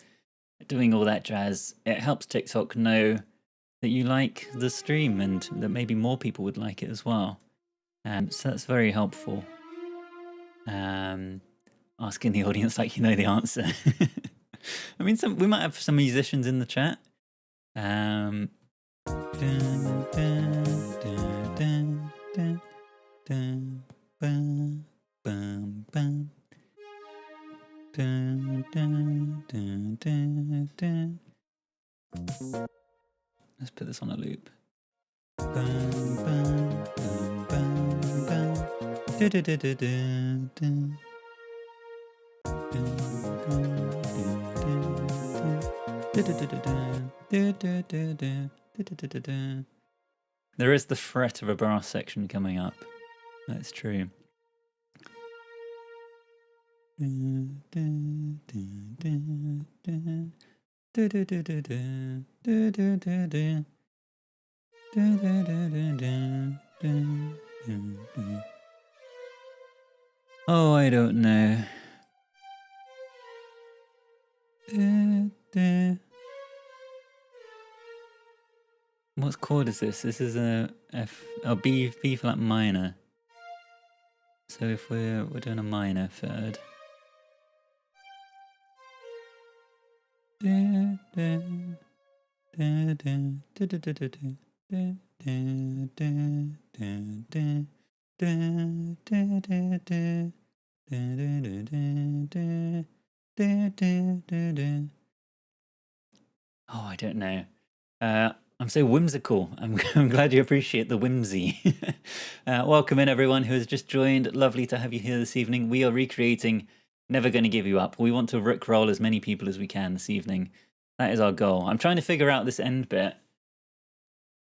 doing all that jazz. It helps TikTok know that you like the stream and that maybe more people would like it as well. So that's very helpful. Asking the audience like you know the answer. I mean, we might have some musicians in the chat. Dun, dun, dun, dun, dun, dun, bum, bum, bum. Dun, dun, dun, dun, dun. Let's put this on a loop. Bum, bum, bum, bum, bum. Du, du, du, du, du, du. There is the fret of a brass section coming up. That's true. Oh, I don't know. What chord is this? This is a B flat minor. So if we're doing a minor third. Oh, I don't know. I'm so whimsical. I'm glad you appreciate the whimsy. Welcome in everyone who has just joined. Lovely to have you here this evening. We are recreating Never Gonna Give You Up. We want to rickroll as many people as we can this evening. That is our goal. I'm trying to figure out this end bit.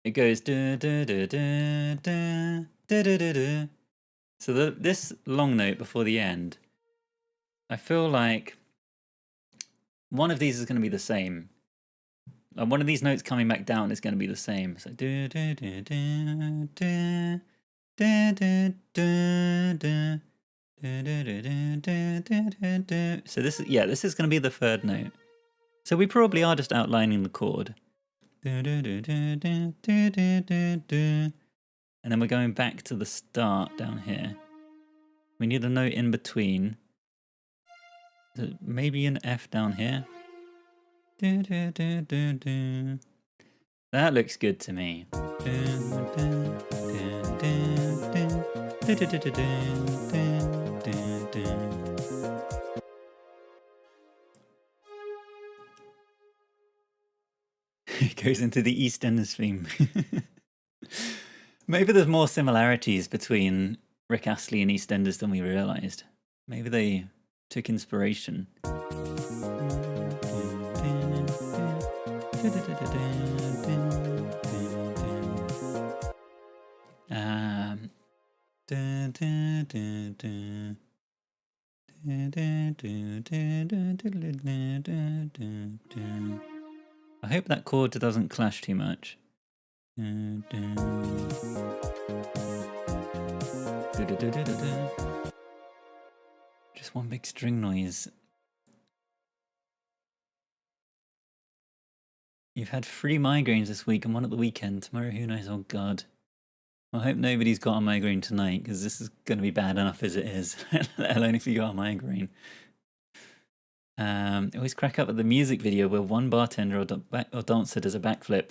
It goes da da da da da da da da da. So this long note before the end, I feel like one of these is going to be the same. One of these notes coming back down is going to be the same. So da da da da da da da da da. So this is going to be the third note. So we probably are just outlining the chord. And then we're going back to the start down here. We need a note in between. So maybe an F down here. That looks good to me. It goes into the EastEnders theme. Maybe there's more similarities between Rick Astley and EastEnders than we realised. Maybe they took inspiration. I hope that chord doesn't clash too much. Just one big string noise. You've had 3 migraines this week and 1 at the weekend. Tomorrow, who knows? Oh God. I hope nobody's got a migraine tonight, because this is going to be bad enough as it is, let alone if you got a migraine. I always crack up at the music video where one bartender or dancer does a backflip.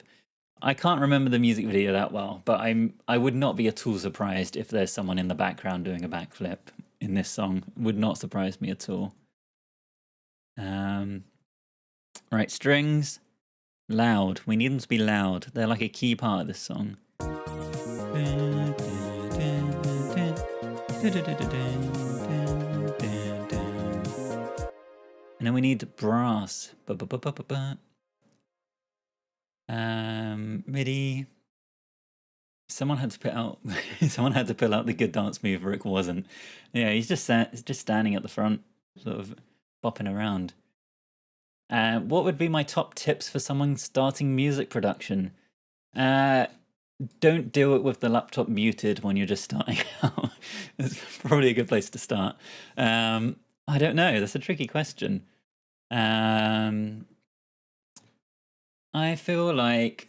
I can't remember the music video that well, but I would not be at all surprised if there's someone in the background doing a backflip in this song. Would not surprise me at all. Right, strings, loud. We need them to be loud. They're like a key part of this song. And then we need brass. MIDI. Someone had to put out. Someone had to pull out the good dance move. Rick wasn't. Yeah, he's just standing at the front, sort of bopping around. What would be my top tips for someone starting music production? Don't do it with the laptop muted when you're just starting out. It's probably a good place to start. I don't know. That's a tricky question. I feel like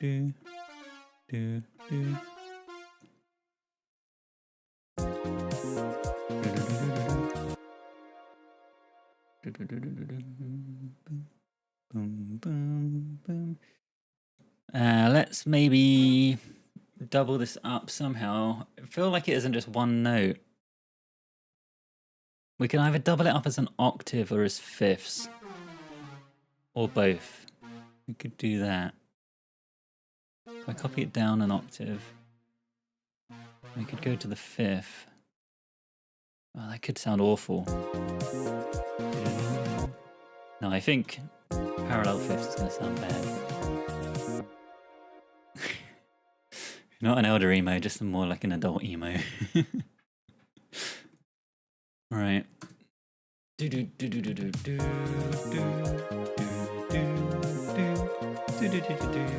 do, do, do. Boom, boom, boom. Let's maybe double this up somehow. I feel like it isn't just one note. We can either double it up as an octave or as fifths. Or both. We could do that. If I copy it down an octave, we could go to the fifth. Oh, that could sound awful. No, I think parallel fifths is going to sound bad. Not an elder emo, just more like an adult emo. Right. Do do do do do do do do do do do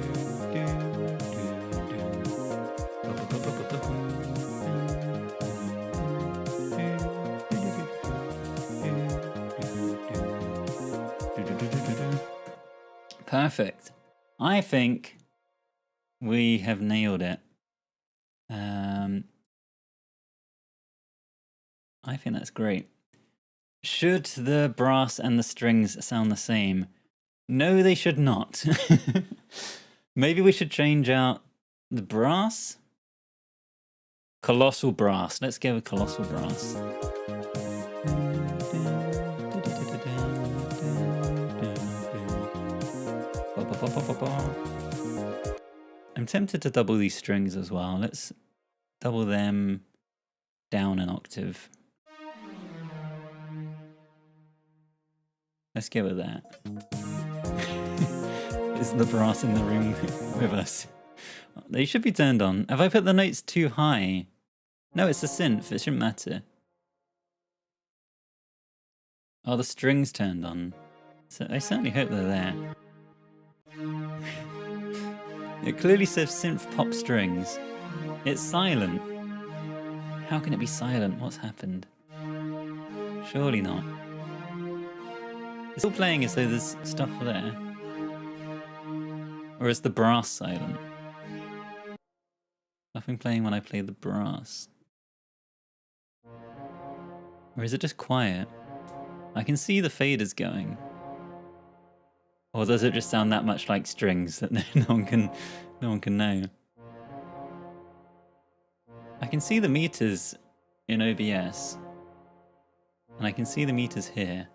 Perfect. I think we have nailed it. I think that's great. Should the brass and the strings sound the same? No, they should not. Maybe we should change out the brass. Colossal brass. Let's go with colossal brass. I'm tempted to double these strings as well. Let's double them down an octave. Let's go with that. Is the brass in the room with us? They should be turned on. Have I put the notes too high? No, it's a synth. It shouldn't matter. Oh, the strings turned on. So I certainly hope they're there. It clearly says synth pop strings. It's silent. How can it be silent? What's happened? Surely not. It's still playing as though there's stuff there. Or is the brass silent? Nothing playing when I play the brass. Or is it just quiet? I can see the faders going. Or does it just sound that much like strings that no one can know? I can see the meters in OBS. And I can see the meters here.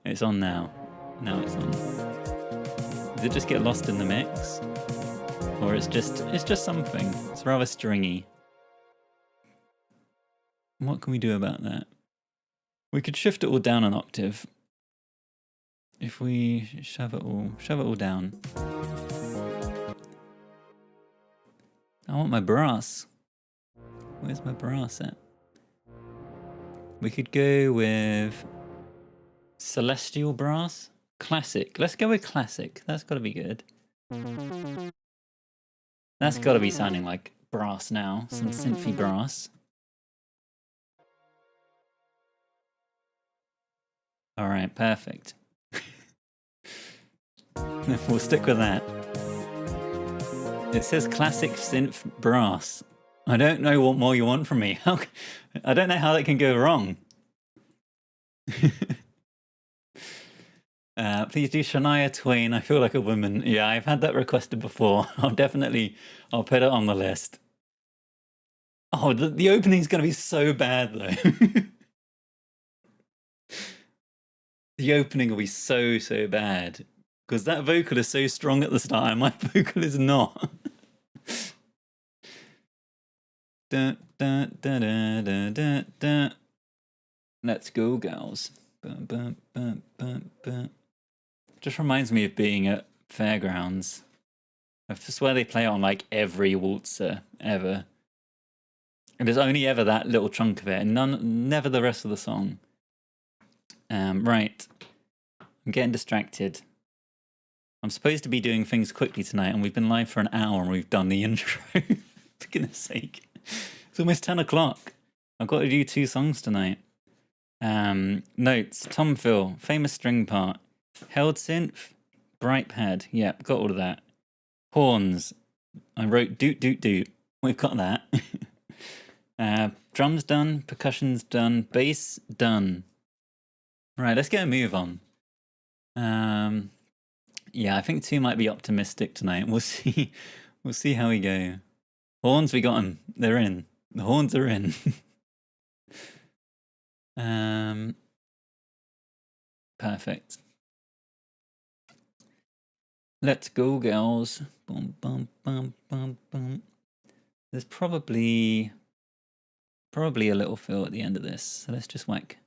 It's on now. Now it's on. Does it just get lost in the mix? Or it's just something. It's rather stringy. What can we do about that? We could shift it all down an octave. If we shove it all down. I want my brass. Where's my brass at? We could go with celestial brass. Classic. Let's go with classic. That's got to be good. That's got to be sounding like brass now. Some synthy brass. All right, perfect. We'll stick with that. It says classic synth brass. I don't know what more you want from me. I don't know how that can go wrong. Please do Shania Twain. I feel like a woman. Yeah, I've had that requested before. I'll put it on the list. Oh, the opening's going to be so bad though. The opening will be so bad. Because that vocal is so strong at the start and my vocal is not. Dun, dun, dun, dun, dun, dun, dun. Let's go, gals. Bum, bum, bum, bum, bum. Just reminds me of being at fairgrounds. I swear they play it on like every waltzer ever. And there's only ever that little chunk of it and never the rest of the song. Right. I'm getting distracted. I'm supposed to be doing things quickly tonight, and we've been live for an hour and we've done the intro. For goodness sake. It's almost 10 o'clock. I've got to do 2 songs tonight. Notes. Tom Phil, famous string part. Held synth, bright pad. Yep, got all of that. Horns. I wrote doot doot doot. We've got that. Drums done, percussion's done, bass done. Right, let's get a move on. Yeah, I think 2 might be optimistic tonight. We'll see. We'll see how we go. Horns, we got them. They're in. The horns are in. Perfect. Let's go, girls. Boom, bum, bum, bum, bum. There's probably a little fill at the end of this, so let's just whack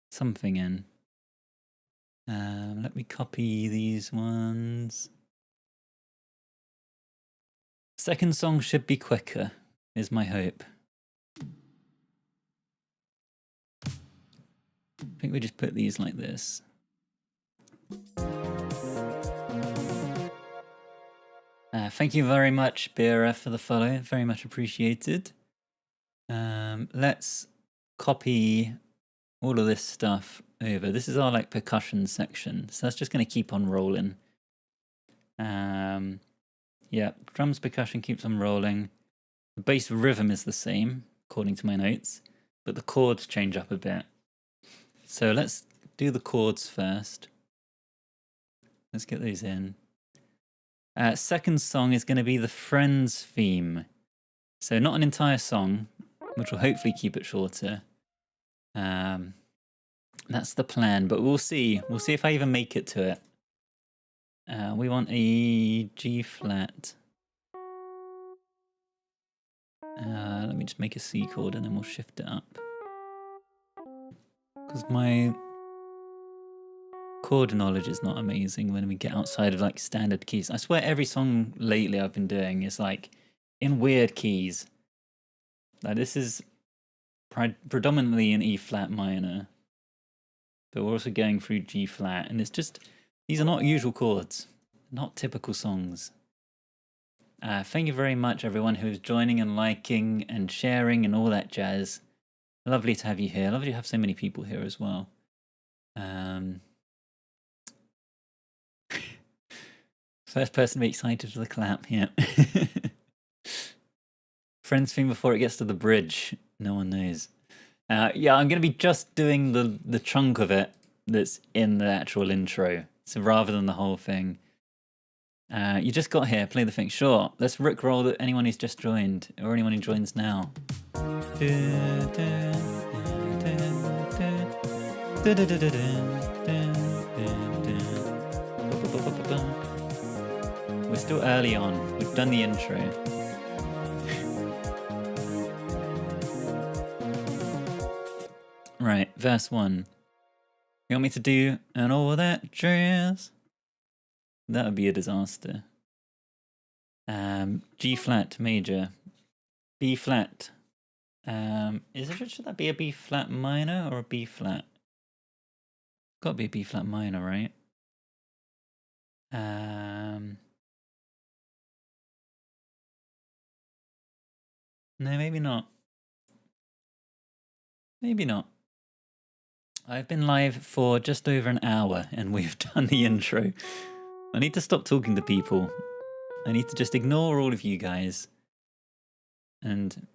something in. Let me copy these ones. Second song should be quicker, is my hope. I think we just put these like this. Thank you very much, Bera, for the follow. Very much appreciated. Let's copy all of this stuff over. This is our like percussion section, so that's just going to keep on rolling. Yeah, drums, percussion keeps on rolling. The bass rhythm is the same, according to my notes, but the chords change up a bit. So let's do the chords first. Let's get those in. Second song is going to be the Friends theme. So not an entire song, which will hopefully keep it shorter. That's the plan, but we'll see. We'll see if I even make it to it. We want a G flat. Let me just make a C chord and then we'll shift it up. Because my chord knowledge is not amazing when we get outside of like standard keys. I swear every song lately I've been doing is like in weird keys. Like this is predominantly in E flat minor, but we're also going through G flat, and it's just, these are not usual chords, not typical songs. Thank you very much everyone who's joining and liking and sharing and all that jazz. Lovely to have you here. Lovely to have so many people here as well. First person to be excited for the clap, yeah. Friends thing before it gets to the bridge. No one knows. Yeah, I'm going to be just doing the chunk of it that's in the actual intro. So rather than the whole thing. You just got here, play the thing. Sure, let's rickroll anyone who's just joined, or anyone who joins now. We're still early on. We've done the intro. Right, verse 1. You want me to do and all that jazz? That would be a disaster. G flat major. B flat. Should that be a B flat minor or a B flat? Gotta be a B flat minor, right? No, maybe not. Maybe not. I've been live for just over an hour and we've done the intro. I need to stop talking to people. I need to just ignore all of you guys and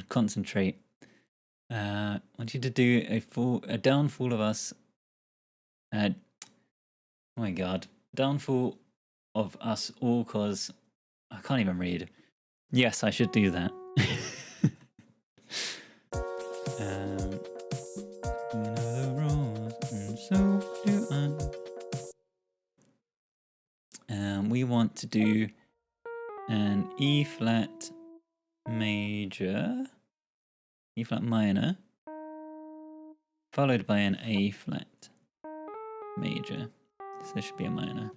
concentrate. I want you to do a downfall of us. Oh my god. Downfall of us all, cause I can't even read. Yes, I should do that. You know the rules, and so do I. We want to do an E flat major, E flat minor, followed by an A flat major. So this should be a minor.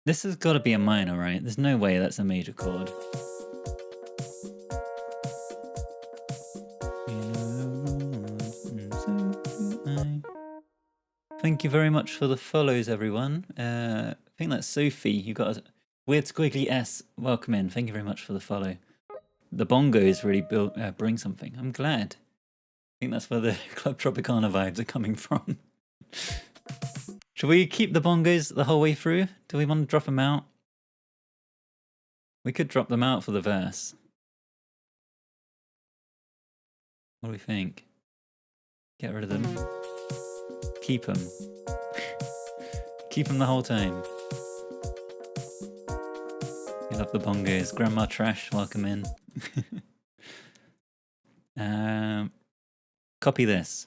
This has got to be a minor, right? There's no way that's a major chord. Thank you very much for the follows, everyone. I think that's Sophie. You got a weird squiggly S. Welcome in. Thank you very much for the follow. The bongos really bring something. I'm glad. I think that's where the Club Tropicana vibes are coming from. Should we keep the bongos the whole way through? Do we want to drop them out? We could drop them out for the verse. What do we think? Get rid of them. Keep them. Keep them the whole time. We love the bongos. Grandma Trash, welcome in. Copy this.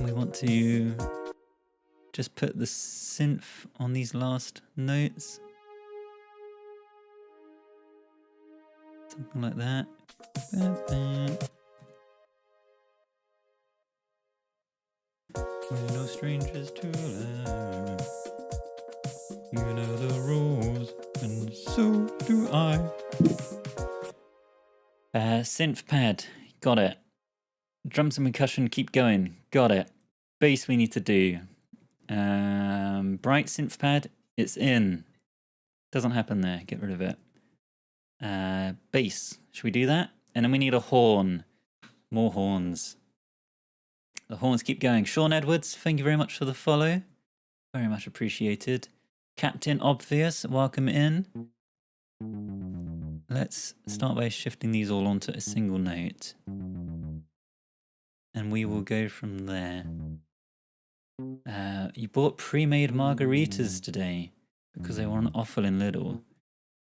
We want to just put the synth on these last notes. Something like that. We're no strangers to love. You know the rules, and so do I. Synth pad, got it. Drums and percussion, keep going, got it. Bass we need to do. Bright synth pad, it's in. Doesn't happen there, get rid of it. Bass, should we do that? And then we need a horn. More horns. The horns keep going. Sean Edwards, thank you very much for the follow. Very much appreciated. Captain Obvious, welcome in. Let's start by shifting these all onto a single note. And we will go from there. You bought pre-made margaritas today because they were on offer in Lidl.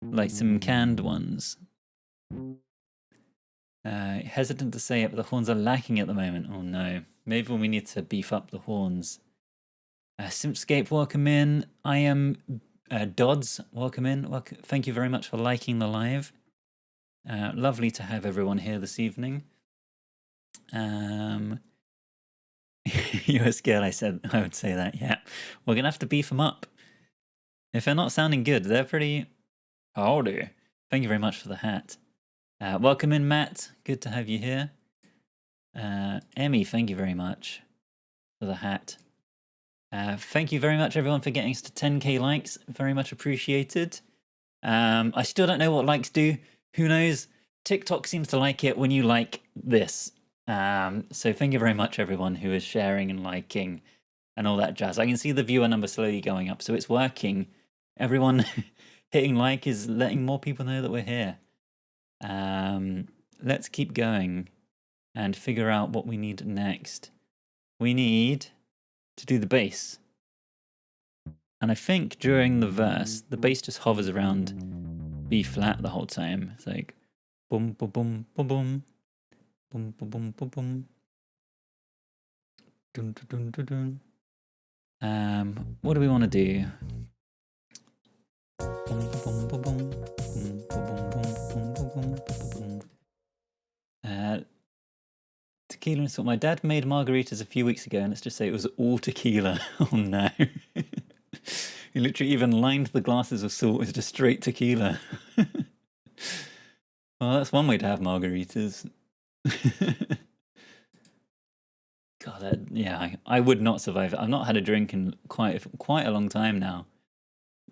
Like some canned ones. Hesitant to say it, but the horns are lacking at the moment. Oh no. Maybe we need to beef up the horns. Simpscape, welcome in. I am Dodds, welcome in. Thank you very much for liking the live. Lovely to have everyone here this evening. You're a scared, I would say that, yeah. We're going to have to beef them up. If they're not sounding good, they're pretty... Howdy. Thank you very much for the hat. Welcome in, Matt. Good to have you here. Emmy, thank you very much for the hat. Thank you very much, everyone, for getting us to 10k likes. Very much appreciated. I still don't know what likes do. Who knows? TikTok seems to like it when you like this. So thank you very much, everyone who is sharing and liking and all that jazz. I can see the viewer number slowly going up, so it's working. Everyone hitting like is letting more people know that we're here. Let's keep going and figure out what we need next. We need to do the bass. And I think during the verse, the bass just hovers around B flat the whole time. It's like boom, boom, boom, boom, boom, boom, boom, boom, boom, boom. Dun, dun, dun, dun, dun. What do we want to do? Boom, boom, boom, boom, boom, boom, boom, boom, boom, boom, boom. Tequila and salt. My dad made margaritas a few weeks ago, and let's just say it was all tequila. Oh no. He literally even lined the glasses of salt with just straight tequila. Well, that's one way to have margaritas. God, yeah, I would not survive it. I've not had a drink in quite a long time now.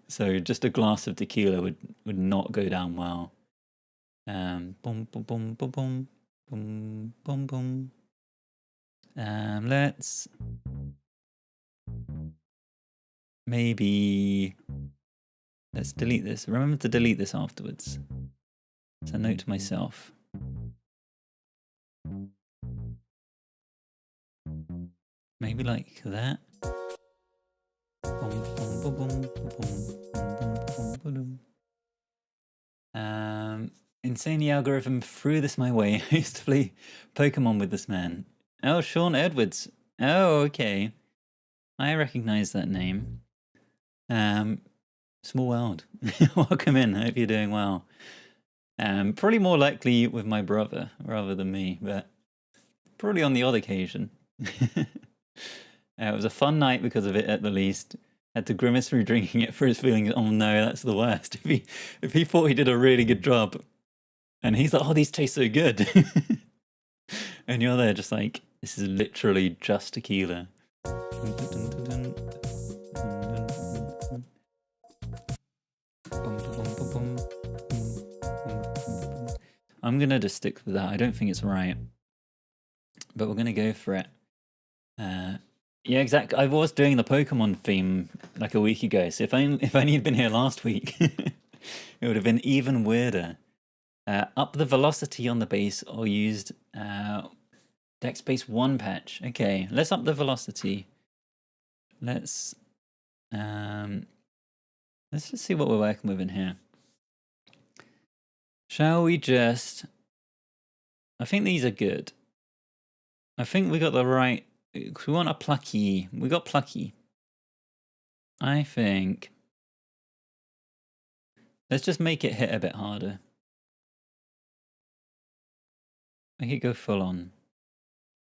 So just a glass of tequila would not go down well. Boom, boom, boom, boom, boom. Boom, boom, boom. Let's delete this. Remember to delete this afterwards. It's a note to myself. Maybe like that. Boom, boom, boom, boom, boom, boom, boom. Insane the algorithm threw this my way. I used to play Pokemon with this man. Oh, Sean Edwards. Oh, okay. I recognize that name. Small world. Welcome in. Hope you're doing well. Probably more likely with my brother rather than me, but probably on the odd occasion. It was a fun night because of it, at the least. Had to grimace through drinking it for his feelings. Oh no, that's the worst. If he thought he did a really good job, and he's like, "Oh, these taste so good," and you're there just like, "This is literally just tequila." I'm gonna just stick with that. I don't think it's right. but we're gonna go for it. Yeah, exactly. I was doing the Pokemon theme like a week ago, so if only you'd been here last week, it would have been even weirder. Up the velocity on the base or used Dex Base 1 patch. Okay, let's up the velocity. Let's just see what we're working with in here. Shall we just... I think these are good. I think we got the right... We want a plucky. We got plucky. I think... Let's just make it hit a bit harder. Make it go full on.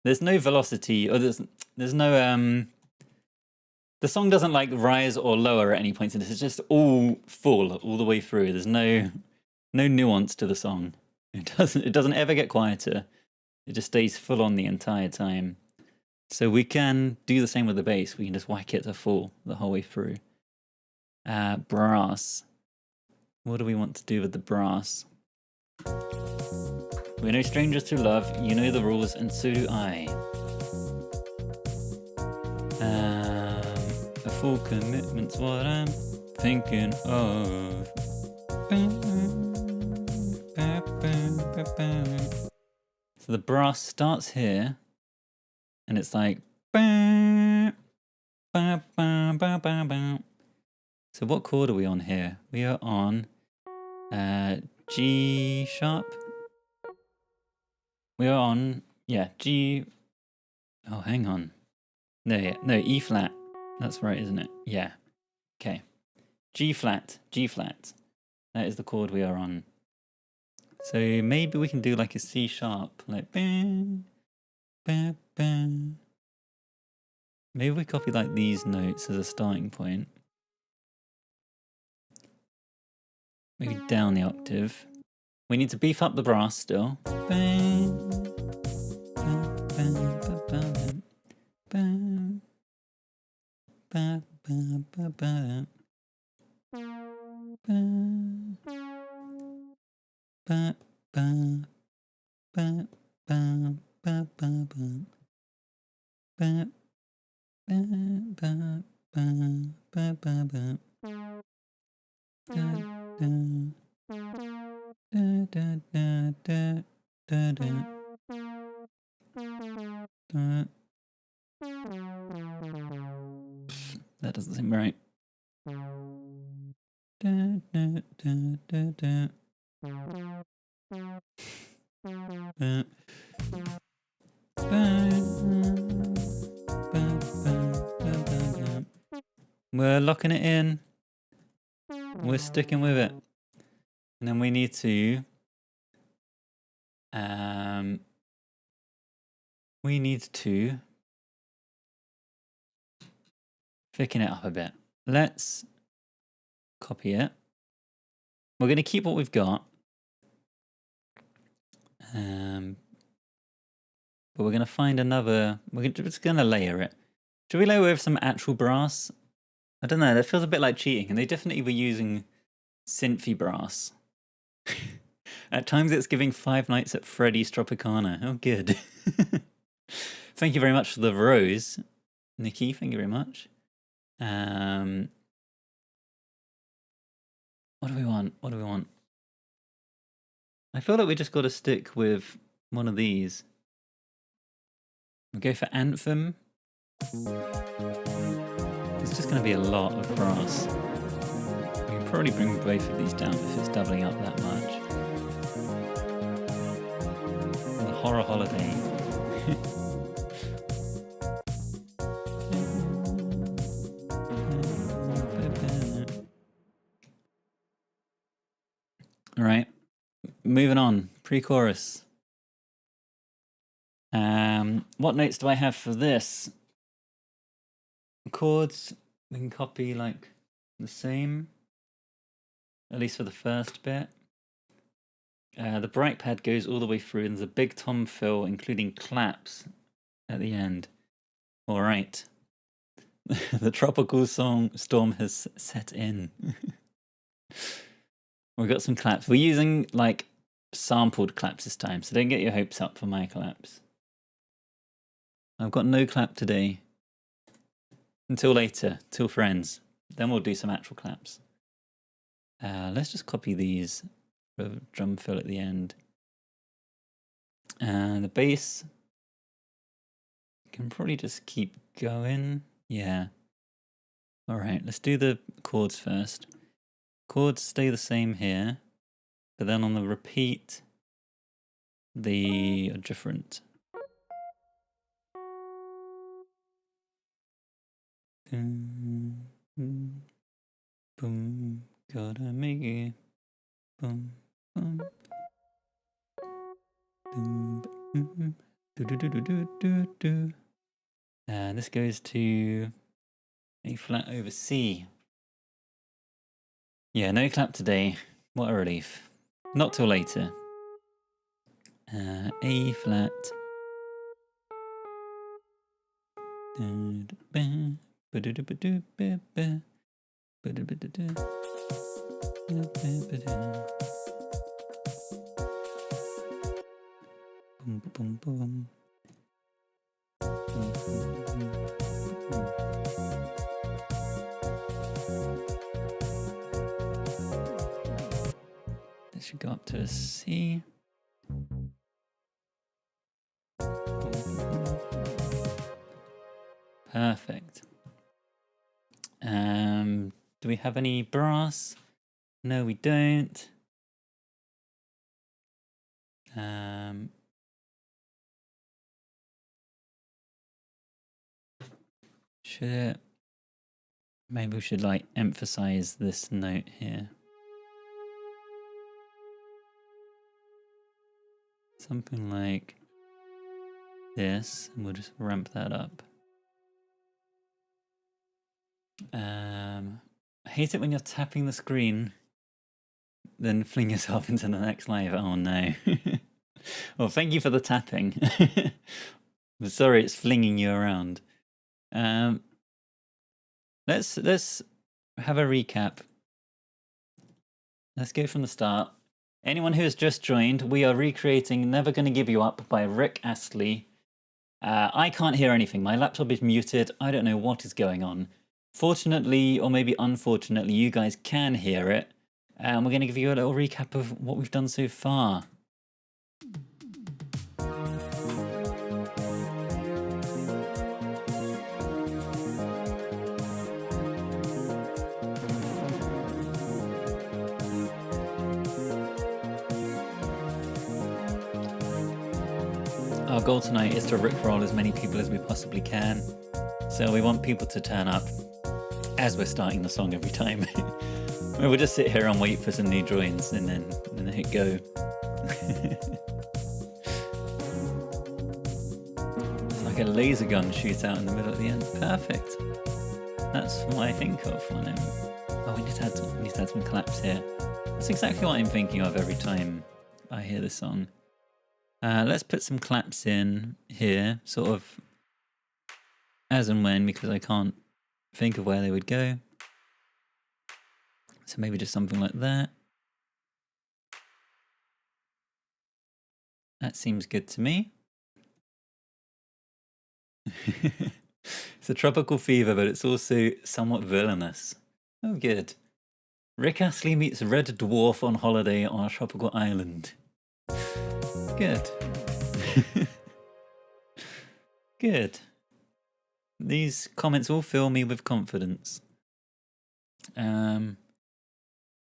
There's no velocity, or there's no the song doesn't like rise or lower at any point in this. It's just all full all the way through. There's no nuance to the song. It doesn't ever get quieter. It just stays full on the entire time. So we can do the same with the bass. We can just whack it to full the whole way through. Brass. What do we want to do with the brass? We're no strangers to love, you know the rules, and so do I. A full commitment's what I'm thinking of. So the brass starts here, and it's like... So what chord are we on here? We are on G sharp. We are on, yeah, G... Oh, hang on. No, E flat. That's right, isn't it? Yeah. Okay. G flat, G flat. That is the chord we are on. So maybe we can do like a C sharp, like... Maybe we copy like these notes as a starting point. Maybe down the octave. We need to beef up the brass still. That doesn't seem right. We're locking it in. We're sticking with it. And then we need to thicken it up a bit. Let's copy it. We're going to keep what we've got. But we're going to find another... We're just going to layer it. Should we layer with some actual brass? I don't know, that feels a bit like cheating. And they definitely were using synthy brass. At times it's giving Five Nights at Freddy's Tropicana. Oh, good. Thank you very much for the rose, Nikki. Thank you very much. What do we want? What do we want? I feel like we just got to stick with one of these. We'll go for Anthem. It's just going to be a lot of brass. We can probably bring both of these down if it's doubling up that much. The Horror Holiday. All right, moving on. Pre-chorus. What notes do I have for this? Chords, we can copy like the same, at least for the first bit. The bright pad goes all the way through, and there's a big tom fill, including claps at the end. All right. The tropical storm has set in. We've got some claps. We're using like sampled claps this time, so don't get your hopes up for my claps. I've got no clap today. Until later, till friends. Then we'll do some actual claps. Let's just copy these for drum fill at the end. And the bass can probably just keep going. Yeah. All right, let's do the chords first. Chords stay the same here, but then on the repeat, they are different. Boom, boom, gotta make it. Boom, boom. Boom, boom, do do do do do do do. And this goes to A flat over C. Yeah, no clap today. What a relief. Not till later. A flat. Boom, boom, boom. This should go up to a C. Perfect. Do we have any brass? No, we don't. Should it? Maybe we should like emphasize this note here. Something like this, and we'll just ramp that up. I hate it when you're tapping the screen, then fling yourself into the next live. Oh no. Well, thank you for the tapping. I'm sorry it's flinging you around. Let's have a recap. Let's go from the start. Anyone who has just joined, we are recreating Never Gonna Give You Up by Rick Astley. I can't hear anything. My laptop is muted. I don't know what is going on. Fortunately, or maybe unfortunately, you guys can hear it. And we're going to give you a little recap of what we've done so far. Our goal tonight is to rickroll as many people as we possibly can. So we want people to turn up as we're starting the song every time. We'll just sit here and wait for some new joins and then hit go. It's like a laser gun shootout in the middle at the end. Perfect. That's what I think of when I'm... Oh, we need to add some claps here. That's exactly what I'm thinking of every time I hear this song. Let's put some claps in here, sort of as and when, because I can't think of where they would go. So maybe just something like that. That seems good to me. It's a tropical fever, but it's also somewhat villainous. Oh, good. Rick Astley meets Red Dwarf on holiday on a tropical island. Good. Good. These comments all fill me with confidence.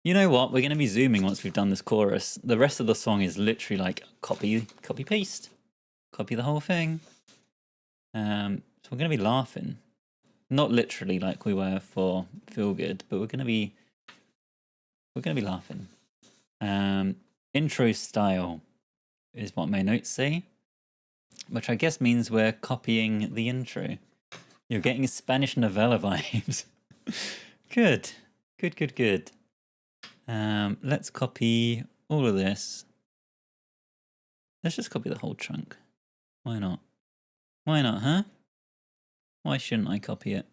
You know what? We're going to be zooming once we've done this chorus. The rest of the song is literally like copy, paste. Copy the whole thing. So we're going to be laughing. Not literally like we were for Feel Good, but we're going to be laughing. Intro style is what my notes say, which I guess means we're copying the intro. You're getting Spanish novella vibes. Good. Let's copy all of this. Let's just copy the whole chunk. Why not? Why not, huh? Why shouldn't I copy it?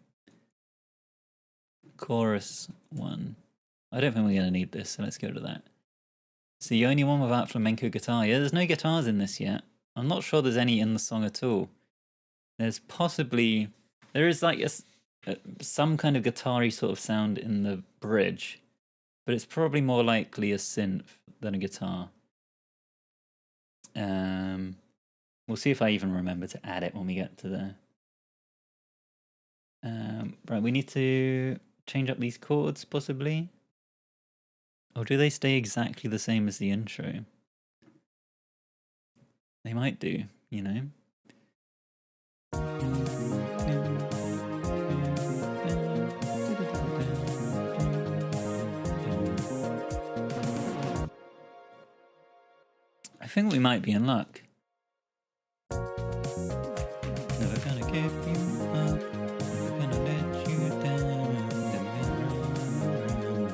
Chorus 1. I don't think we're going to need this, so let's go to that. It's the only one without flamenco guitar. Yeah, there's no guitars in this yet. I'm not sure there's any in the song at all. There's possibly, there is like some kind of guitar-y sort of sound in the bridge, but it's probably more likely a synth than a guitar. We'll see if I even remember to add it when we get to there. Right, we need to change up these chords possibly. Or do they stay exactly the same as the intro? They might do, you know? I think we might be in luck. Never gonna give you up, never gonna let you down, never gonna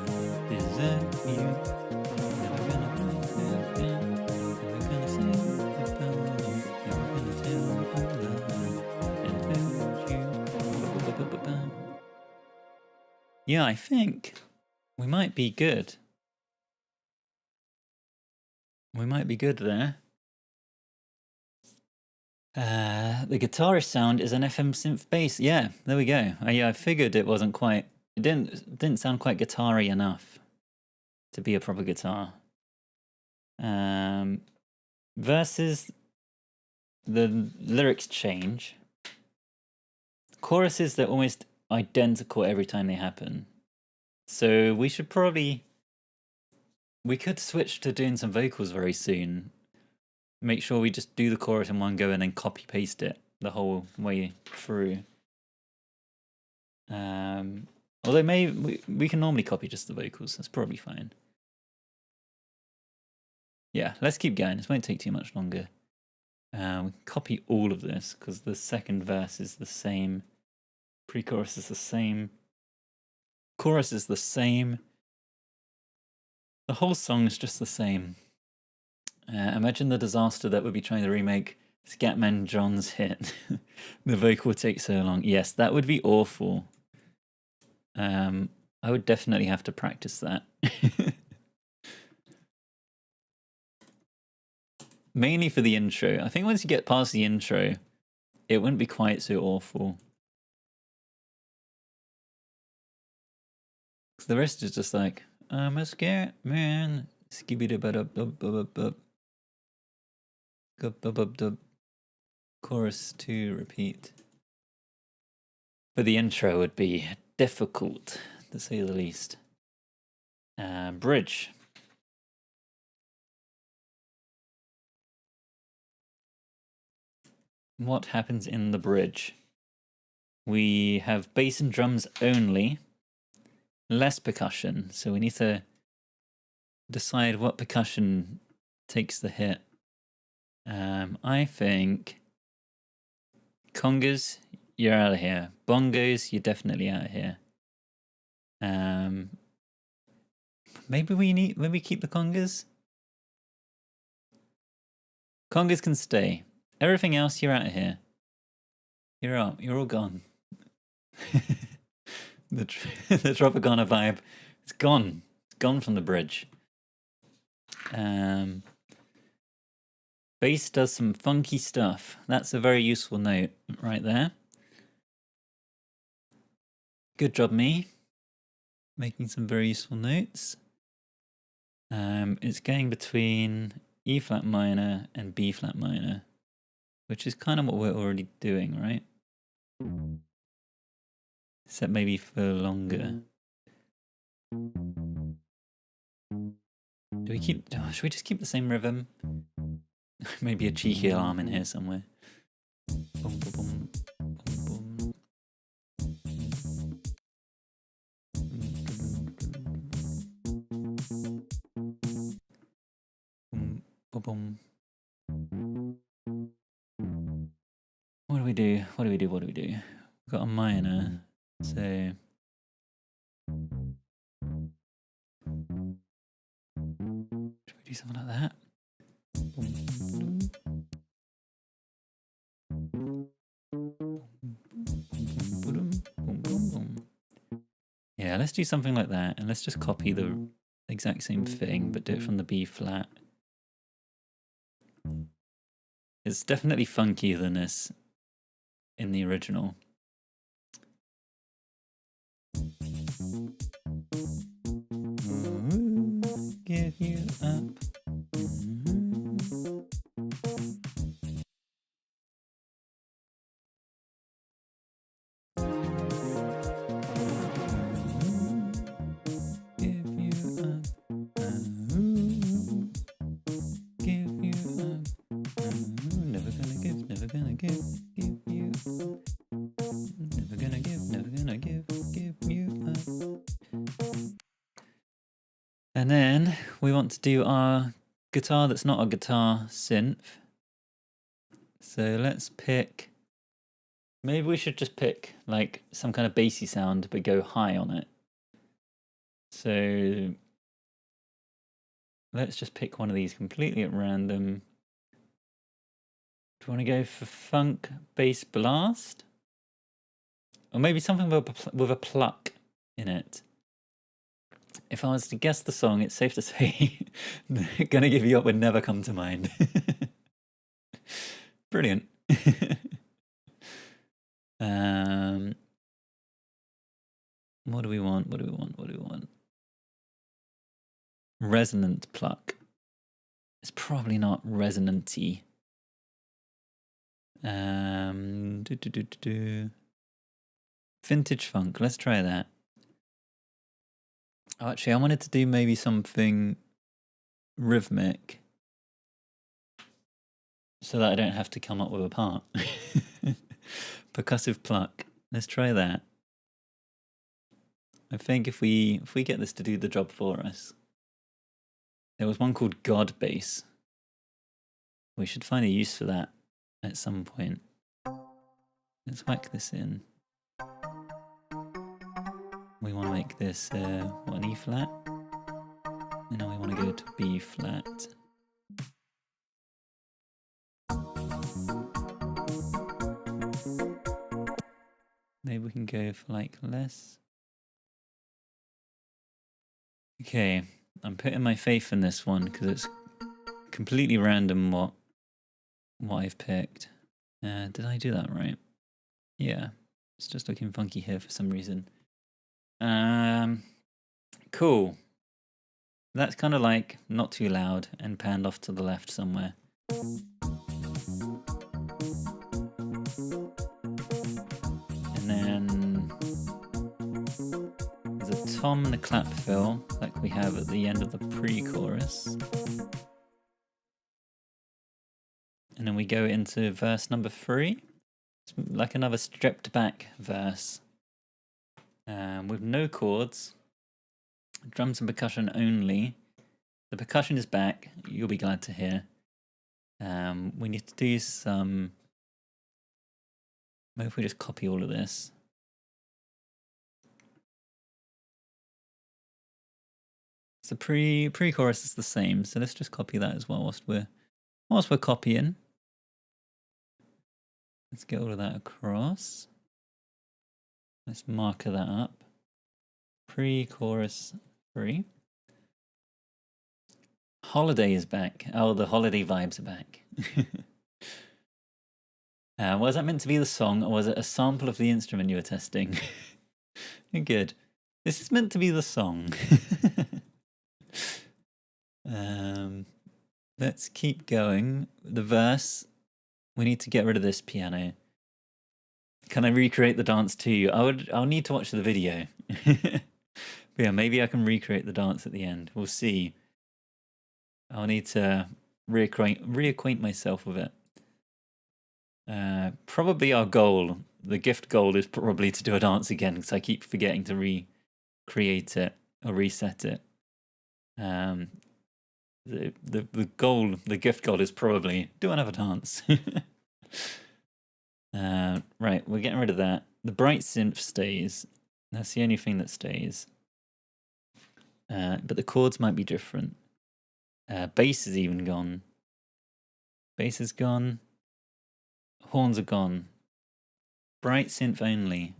desert you, never gonna break that down, never gonna say goodbye, never gonna tell a lie and hurt you. Yeah, I think we might be good. We might be good there. The guitarist sound is an FM synth bass. Yeah, there we go. I figured it wasn't quite. It didn't sound quite guitar-y enough to be a proper guitar. Versus the lyrics change. Choruses, they're almost identical every time they happen. So we should probably. We could switch to doing some vocals very soon. Make sure we just do the chorus in one go and then copy paste it the whole way through. Although we can normally copy just the vocals. That's probably fine. Yeah, let's keep going. This won't take too much longer. We can copy all of this because the second verse is the same. Pre-chorus is the same. Chorus is the same. The whole song is just the same. Imagine the disaster that would be trying to remake Scatman John's hit. The vocal would take so long. Yes, that would be awful. I would definitely have to practice that. Mainly for the intro. I think once you get past the intro, it wouldn't be quite so awful. The rest is just like, I'm a scared man. Skibidi-ba-dub-dub-dub-dub. Dub-dub-dub-dub. Chorus to repeat. But the intro would be difficult, to say the least. Bridge. What happens in the bridge? We have bass and drums only. Less percussion, so we need to decide what percussion takes the hit. I think congas, you're out of here. Bongos, you're definitely out of here. Maybe we keep the congas. Congas can stay. Everything else, you're out of here. You're out. You're all gone. The Tropicana vibe, it's gone. It's gone from the bridge. Bass does some funky stuff. That's a very useful note right there. Good job, me. Making some very useful notes. It's going between E flat minor and B flat minor, which is kind of what we're already doing, right? Except maybe for longer. Do we keep? Oh, should we just keep the same rhythm? Maybe a cheeky alarm in here somewhere. Boom, boom, boom, boom, boom. Boom, boom. What do we do? What do we do? What do we do? We've got a minor, so. Should we do something like that? Yeah, let's do something like that, and let's just copy the exact same thing, but do it from the B flat. It's definitely funkier than this. in the original. Give you up. And then we want to do our guitar that's not a guitar synth. So let's pick, maybe we should just pick like some kind of bassy sound but go high on it. So let's just pick one of these completely at random. Do you want to go for funk bass blast? Or maybe something with a pluck in it. If I was to guess the song, it's safe to say Gonna Give You Up would never come to mind. Brilliant. What do we want? What do we want? What do we want? Resonant pluck. It's probably not resonanty. Vintage funk. Let's try that. Oh, actually, I wanted to do maybe something rhythmic so that I don't have to come up with a part. Percussive pluck. Let's try that. I think if we get this to do the job for us. There was one called God Bass. We should find a use for that at some point. Let's whack this in. We want to make this an E flat. And now we want to go to B flat. Maybe we can go for like less. Okay, I'm putting my faith in this one because it's completely random what I've picked. Did I do that right? Yeah, it's just looking funky here for some reason. Cool. That's kind of like not too loud and panned off to the left somewhere. And then there's a tom and a clap fill like we have at the end of the pre-chorus. And then we go into verse number 3. It's like another stripped back verse. With no chords. Drums and percussion only. The percussion is back, you'll be glad to hear. We need to do some... Maybe if we just copy all of this. So pre-chorus is the same, so let's just copy that as well whilst we're copying. Let's get all of that across. Let's marker that up. Pre-chorus 3. Holiday is back. Oh, the holiday vibes are back. Was that meant to be the song, or was it a sample of the instrument you were testing? Good. This is meant to be the song. Let's keep going. The verse. We need to get rid of this piano. Can I recreate the dance too? I'll need to watch the video. But yeah, maybe I can recreate the dance at the end. We'll see. I'll need to reacquaint myself with it. Probably our goal, the gift goal, is probably to do a dance again because I keep forgetting to recreate it or reset it. The goal, the gift goal, is probably do another dance. Right, we're getting rid of that. The bright synth stays. That's the only thing that stays. But the chords might be different. Bass is even gone. Bass is gone. Horns are gone. Bright synth only.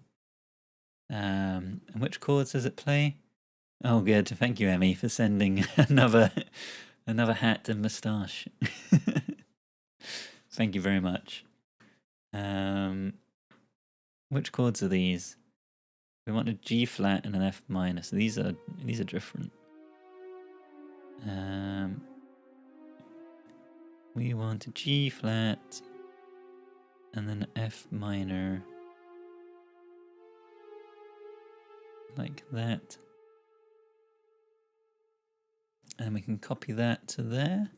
And which chords does it play? Oh, good. Thank you, Emmy, for sending another hat and moustache. Thank you very much. which chords are these? We want a G flat and an F minor, so these are different. We want a G flat and then F minor, like that. And we can copy that to there.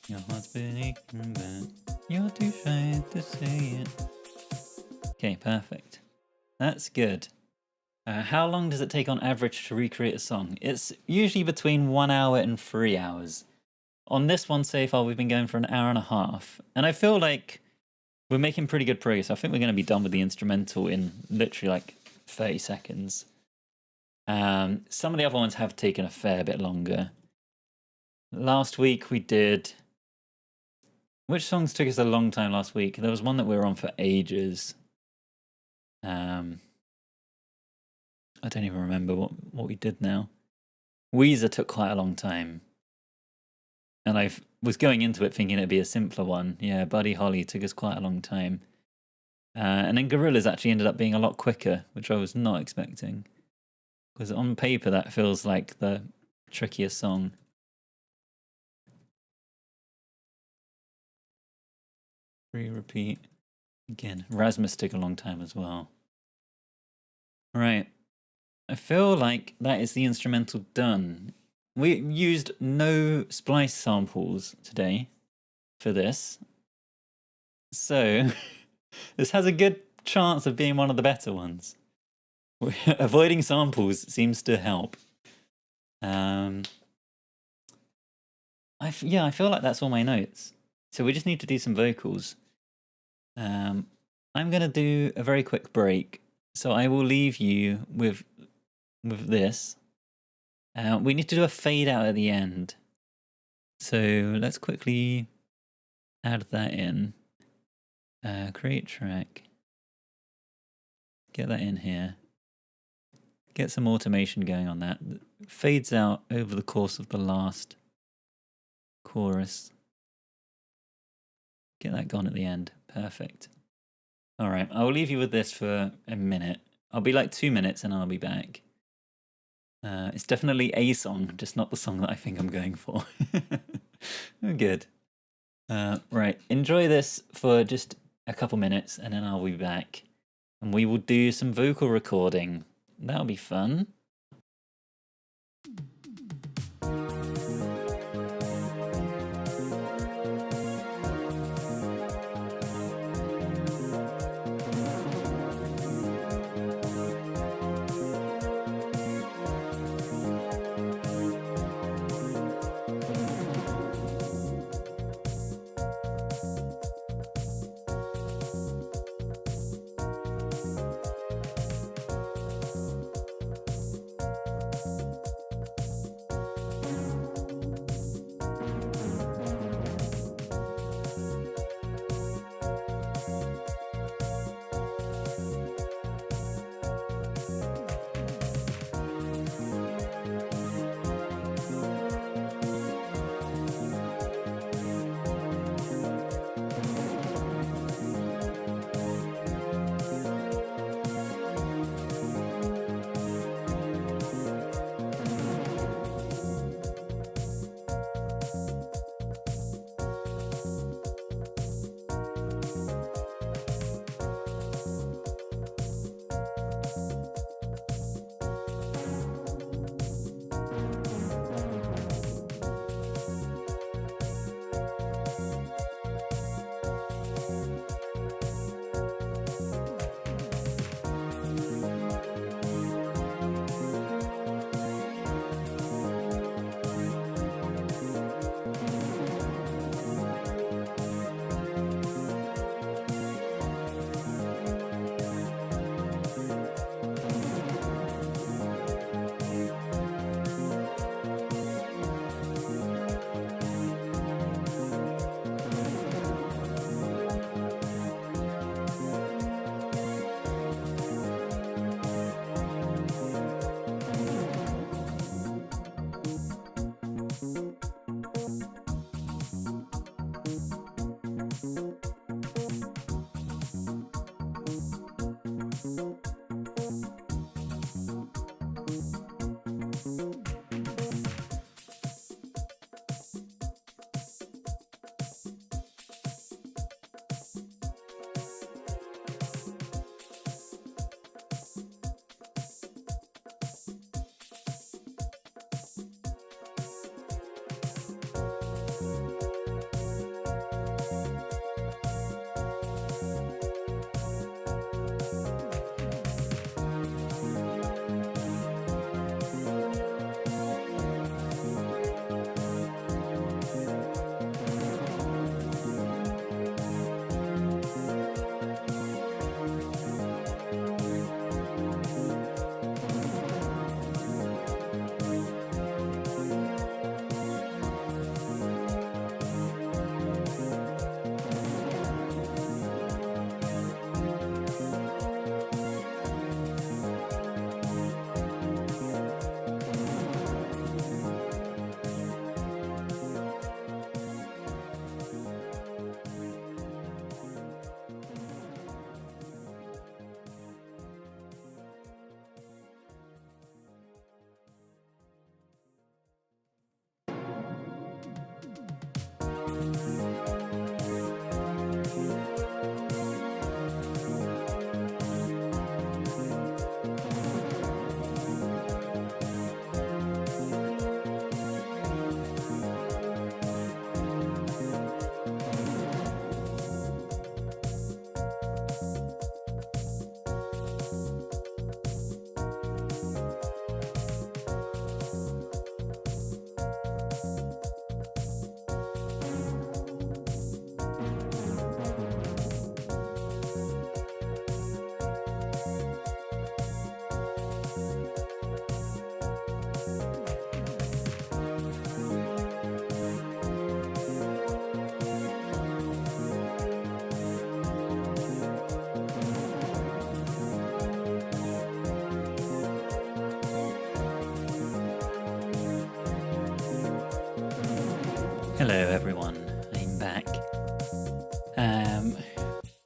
Your heart's been aching, but you're too shy to say it. Okay, perfect. That's good. How long does it take on average to recreate a song? It's usually between 1 hour and 3 hours. On this one so far, we've been going for an hour and a half. And I feel like we're making pretty good progress. I think we're going to be done with the instrumental in literally like 30 seconds. Some of the other ones have taken a fair bit longer. Last week we did... Which songs took us a long time last week? There was one that we were on for ages. I don't even remember what we did now. Weezer took quite a long time. And I was going into it thinking it'd be a simpler one. Yeah, Buddy Holly took us quite a long time. And then Gorillaz actually ended up being a lot quicker, which I was not expecting. Because on paper that feels like the trickiest song. Repeat. Again, Rasmus took a long time as well. Right. I feel like that is the instrumental done. We used no splice samples today for this. So this has a good chance of being one of the better ones. Avoiding samples seems to help. I feel like that's all my notes. So we just need to do some vocals. I'm going to do a very quick break. So I will leave you with this. We need to do a fade out at the end. So let's quickly add that in. Create track. Get that in here. Get some automation going on that. Fades out over the course of the last chorus. Get that gone at the end. Perfect. All right, I'll leave you with this for a minute. I'll be like 2 minutes and I'll be back. It's definitely a song, just not the song that I think I'm going for. Good. Right, enjoy this for just a couple minutes and then I'll be back. And we will do some vocal recording. That'll be fun. Hello everyone, I'm back.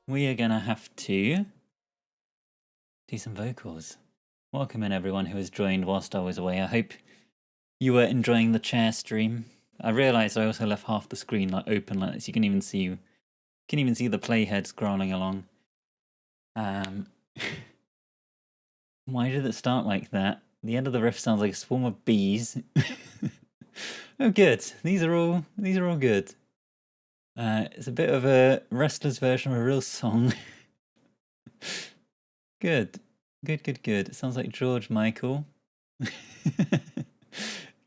We are gonna have to do some vocals. Welcome in everyone who has joined whilst I was away. I hope you were enjoying the chair stream. I realised I also left half the screen open like this. You can even see the playhead scrolling along. Why did it start like that? The end of the riff sounds like a swarm of bees. Oh, good. These are all good. It's a bit of a Wrestler's version of a real song. Good. It sounds like George Michael.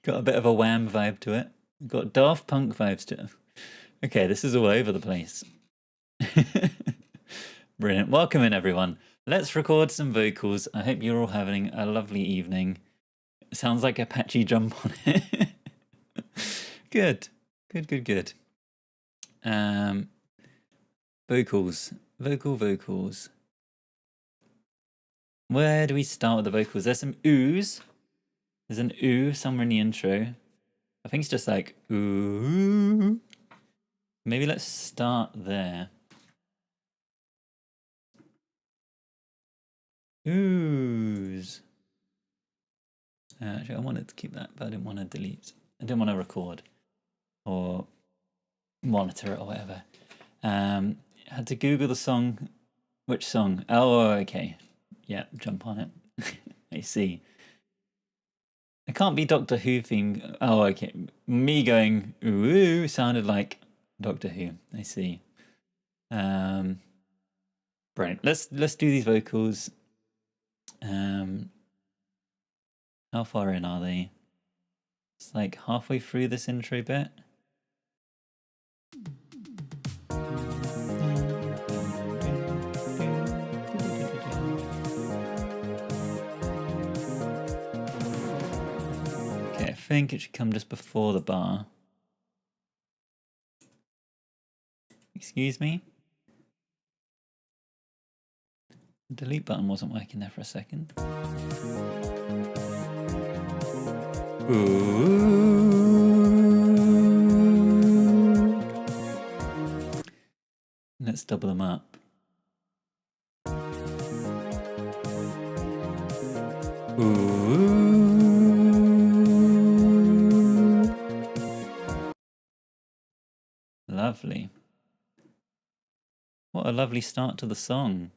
Got a bit of a Wham vibe to it. Got Daft Punk vibes to it. Okay, this is all over the place. Brilliant. Welcome in, everyone. Let's record some vocals. I hope you're all having a lovely evening. It sounds like a patchy jump on it. Good. Vocals. Where do we start with the vocals? There's some oohs. There's an ooh somewhere in the intro. I think it's just like ooh. Maybe let's start there. Oohs. Actually, I wanted to keep that, but I didn't want to delete. I didn't want to record or monitor it or whatever. Had to Google the song. Which song? Oh, okay. Yeah, jump on it. I see. It can't be Doctor Who theme. Oh, okay. Me going ooh sounded like Doctor Who. I see. Brilliant. Let's do these vocals. How far in are they? It's like halfway through this intro bit. Okay, I think it should come just before the bar. Excuse me? The delete button wasn't working there for a second. Ooh. Let's double them up. Ooh. Lovely. What a lovely start to the song.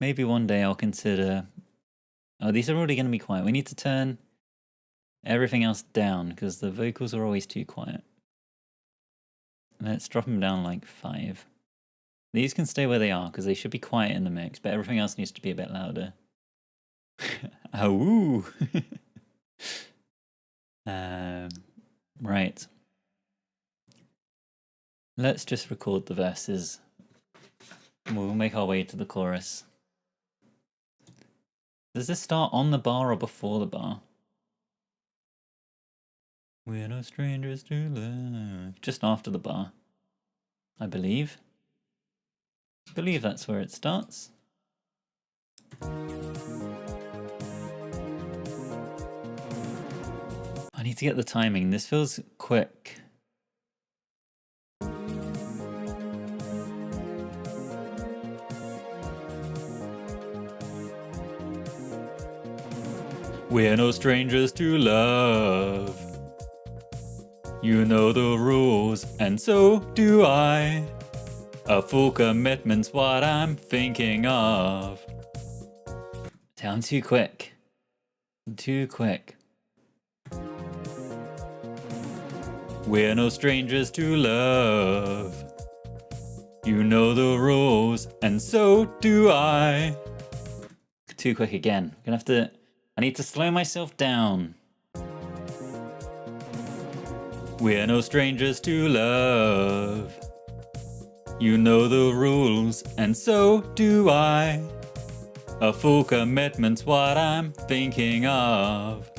Maybe one day I'll consider... Oh, these are already going to be quiet. We need to turn everything else down because the vocals are always too quiet. Let's drop them down like 5. These can stay where they are because they should be quiet in the mix, but everything else needs to be a bit louder. Oh, right. Let's just record the verses. We'll make our way to the chorus. Does this start on the bar or before the bar? We're no strangers to love. Just after the bar, I believe. I believe that's where it starts. I need to get the timing. This feels quick. We're no strangers to love. You know the rules, and so do I. A full commitment's what I'm thinking of. Sound too quick. Too quick. We're no strangers to love. You know the rules, and so do I. Too quick again. I need to slow myself down. We're no strangers to love. You know the rules, and so do I. A full commitment's what I'm thinking of.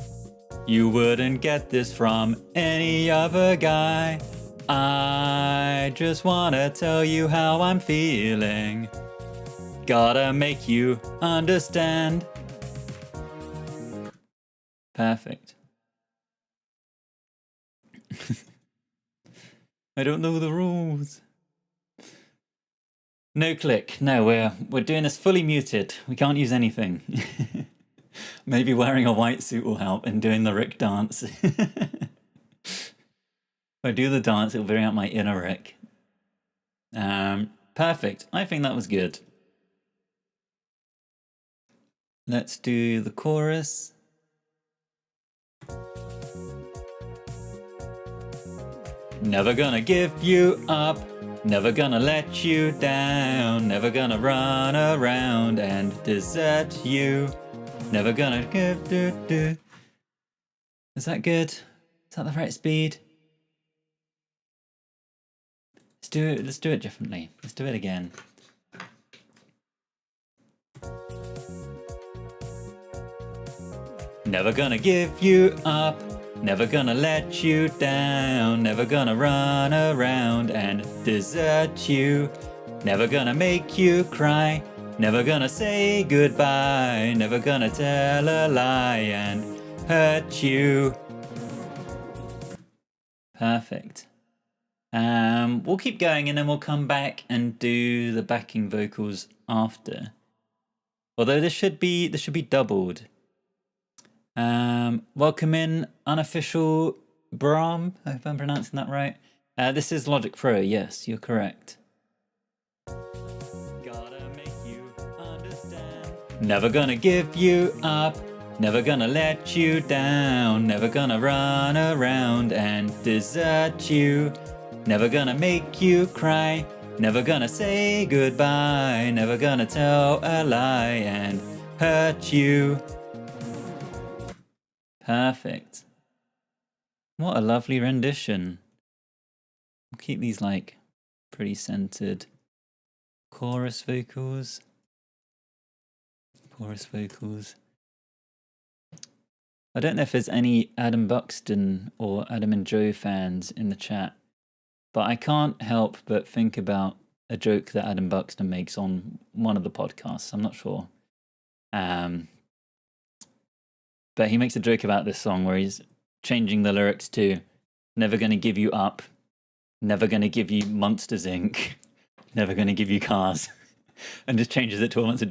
You wouldn't get this from any other guy. I just wanna tell you how I'm feeling. Gotta make you understand. Perfect. I don't know the rules. No click. No, we're doing this fully muted. We can't use anything. Maybe wearing a white suit will help and doing the Rick dance. If I do the dance, it'll bring out my inner Rick. Perfect. I think that was good. Let's do the chorus. Never gonna give you up, never gonna let you down, never gonna run around and desert you, never gonna give do. Is that good? Is that the right speed? Let's do it differently. Let's do it again. Never gonna give you up, never gonna let you down, never gonna run around and desert you, never gonna make you cry, never gonna say goodbye, never gonna tell a lie and hurt you. Perfect. We'll keep going and then we'll come back and do the backing vocals after. Although this should be doubled. Welcome in, unofficial Brahm. I hope I'm pronouncing that right. This is Logic Pro. Yes, you're correct. Gotta make you understand. Never gonna give you up. Never gonna let you down. Never gonna run around and desert you. Never gonna make you cry. Never gonna say goodbye. Never gonna tell a lie and hurt you. Perfect. What a lovely rendition. We'll keep these like pretty centered. Chorus vocals. Chorus vocals. I don't know if there's any Adam Buxton or Adam and Joe fans in the chat, but I can't help but think about a joke that Adam Buxton makes on one of the podcasts. I'm not sure. But he makes a joke about this song where he's changing the lyrics to never gonna give you up, never gonna give you Monsters Inc., never gonna give you cars, and just changes it to a bunch of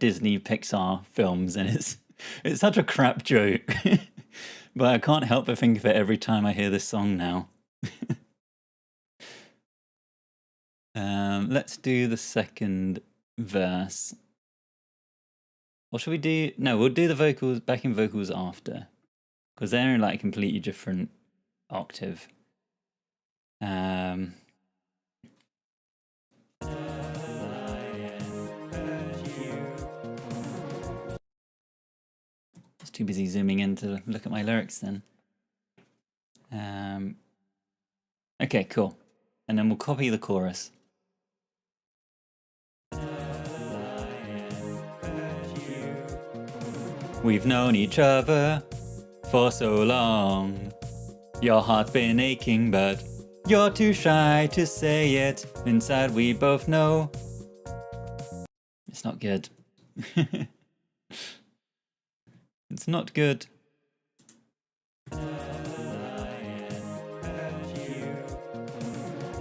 Disney Pixar films, and it's such a crap joke. But I can't help but think of it every time I hear this song now. Let's do the second verse. Or should we do... No, we'll do the vocals, backing vocals after. Because they're in like a completely different octave. I was too busy zooming in to look at my lyrics then. Okay, cool. And then we'll copy the chorus. We've known each other for so long. Your heart's been aching, but you're too shy to say it. Inside we both know it's not good. It's not good.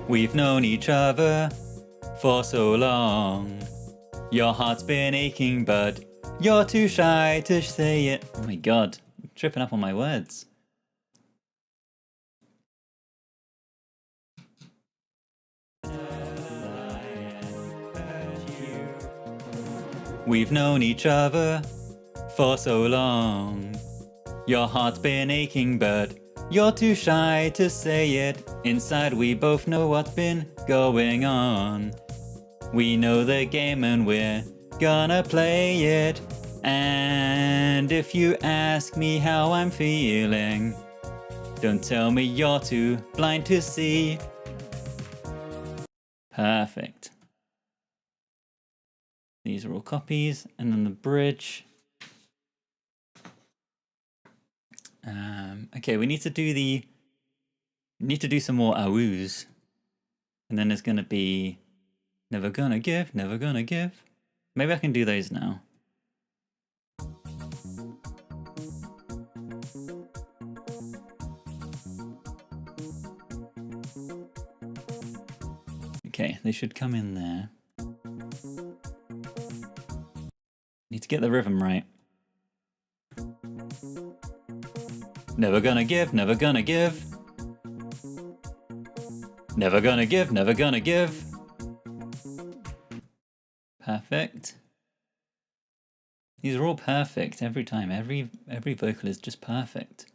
We've known each other for so long. Your heart's been aching, but you're too shy to say it. Oh my god, I'm tripping up on my words. We've known each other for so long. Your heart's been aching, but you're too shy to say it. Inside we both know what's been going on. We know the game and we're gonna play it. And if you ask me how I'm feeling, don't tell me you're too blind to see. Perfect. These are all copies, and then the bridge. Okay, we need to do some more awoos. And then there's gonna be never gonna give, never gonna give. Maybe I can do those now. they should come in there. Need to get the rhythm right. Never gonna give, never gonna give. Never gonna give, never gonna give. Perfect. These are all perfect every time. Every vocal is just perfect.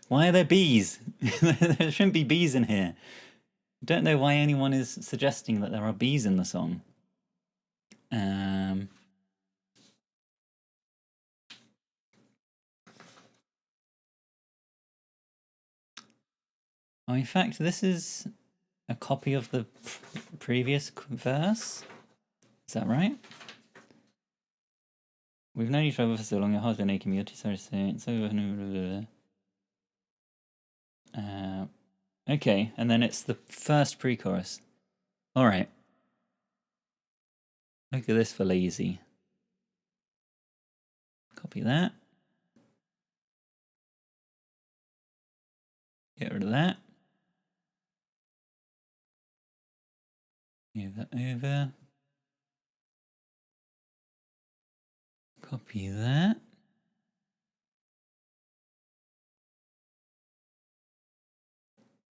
Why are there bees? There shouldn't be bees in here. I don't know why anyone is suggesting that there are bees in the song. Oh, in fact, this is a copy of the previous verse. Is that right? We've known each other for so long, your heart's been aching me, you're too sorry to say it. So, okay, and then it's the first pre-chorus. Alright. Look at this for lazy. Copy that. Get rid of that. Move that over. Copy that.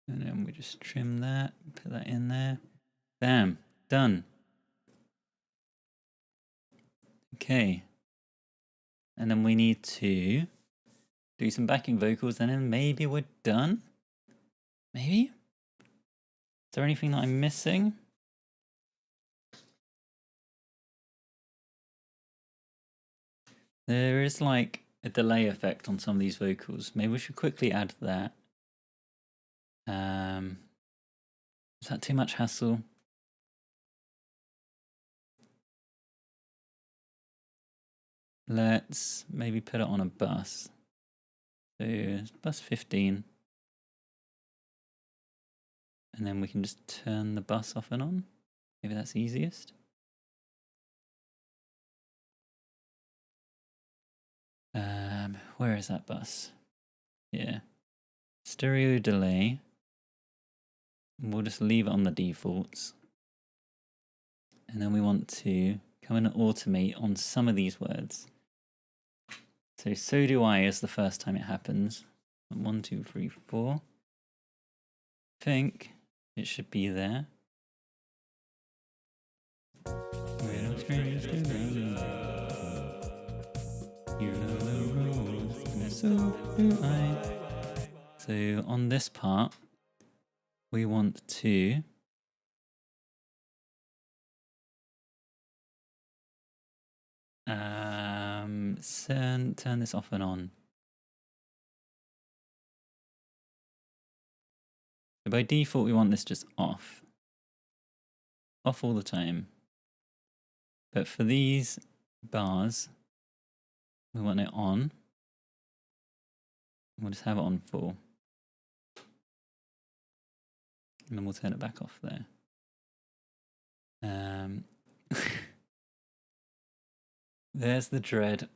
And then we just trim that, put that in there. Bam, done. Okay. And then we need to do some backing vocals and then maybe we're done? Maybe? Is there anything that I'm missing? There is like a delay effect on some of these vocals. Maybe we should quickly add that. Is that too much hassle? Let's maybe put it on a bus. So bus 15. And then we can just turn the bus off and on. Maybe that's easiest. Where is that bus? Yeah. Stereo delay. We'll just leave it on the defaults. And then we want to come in and automate on some of these words. So do I is the first time it happens. 1, 2, 3, 4. I think it should be there. We're no strangers to love. You know the rules, and so do I. So on this part, we want to turn this off and on. So by default, we want this just off. Off all the time. But for these bars, we want it on. We'll just have it on full. And then we'll turn it back off there. There's the dread.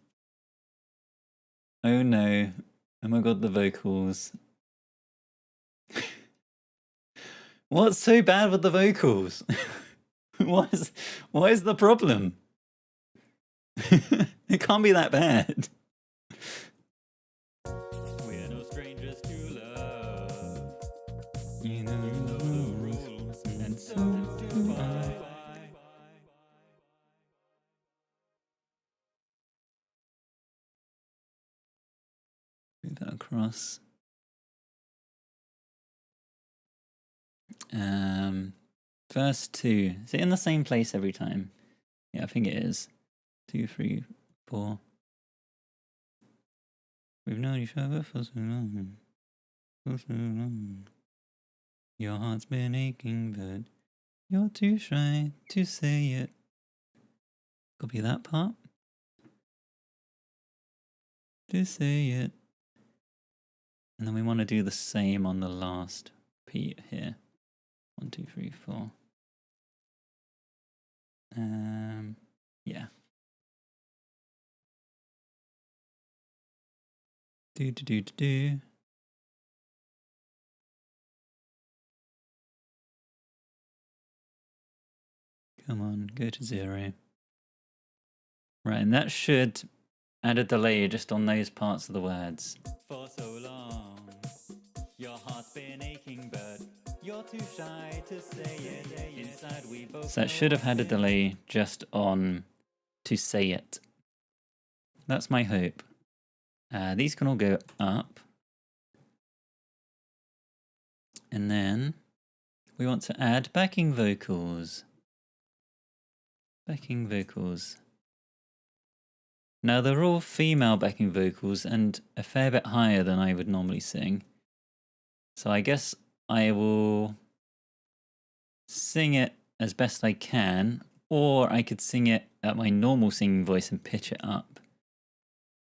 Oh no. Oh my god, the vocals. What's so bad with the vocals? What is the problem? It can't be that bad. We're no strangers to love. You know the rules, and so do I. Move that across. Verse 2. Is it in the same place every time? Yeah, I think it is. 2, 3, 4. We've known each other for so long. For so long. Your heart's been aching, but you're too shy to say it. Copy that part. To say it. And then we want to do the same on the last P here. 1, 2, 3, 4. Yeah. Do. Come on, go to 0. Right, and that should add a delay just on those parts of the words. For so long, your heart's been aching, but you're too shy to say it. Inside we both. So that should have had a delay just on to say it. That's my hope. These can all go up. And then we want to add backing vocals. Backing vocals. Now they're all female backing vocals and a fair bit higher than I would normally sing. So I guess I will sing it as best I can, or I could sing it at my normal singing voice and pitch it up,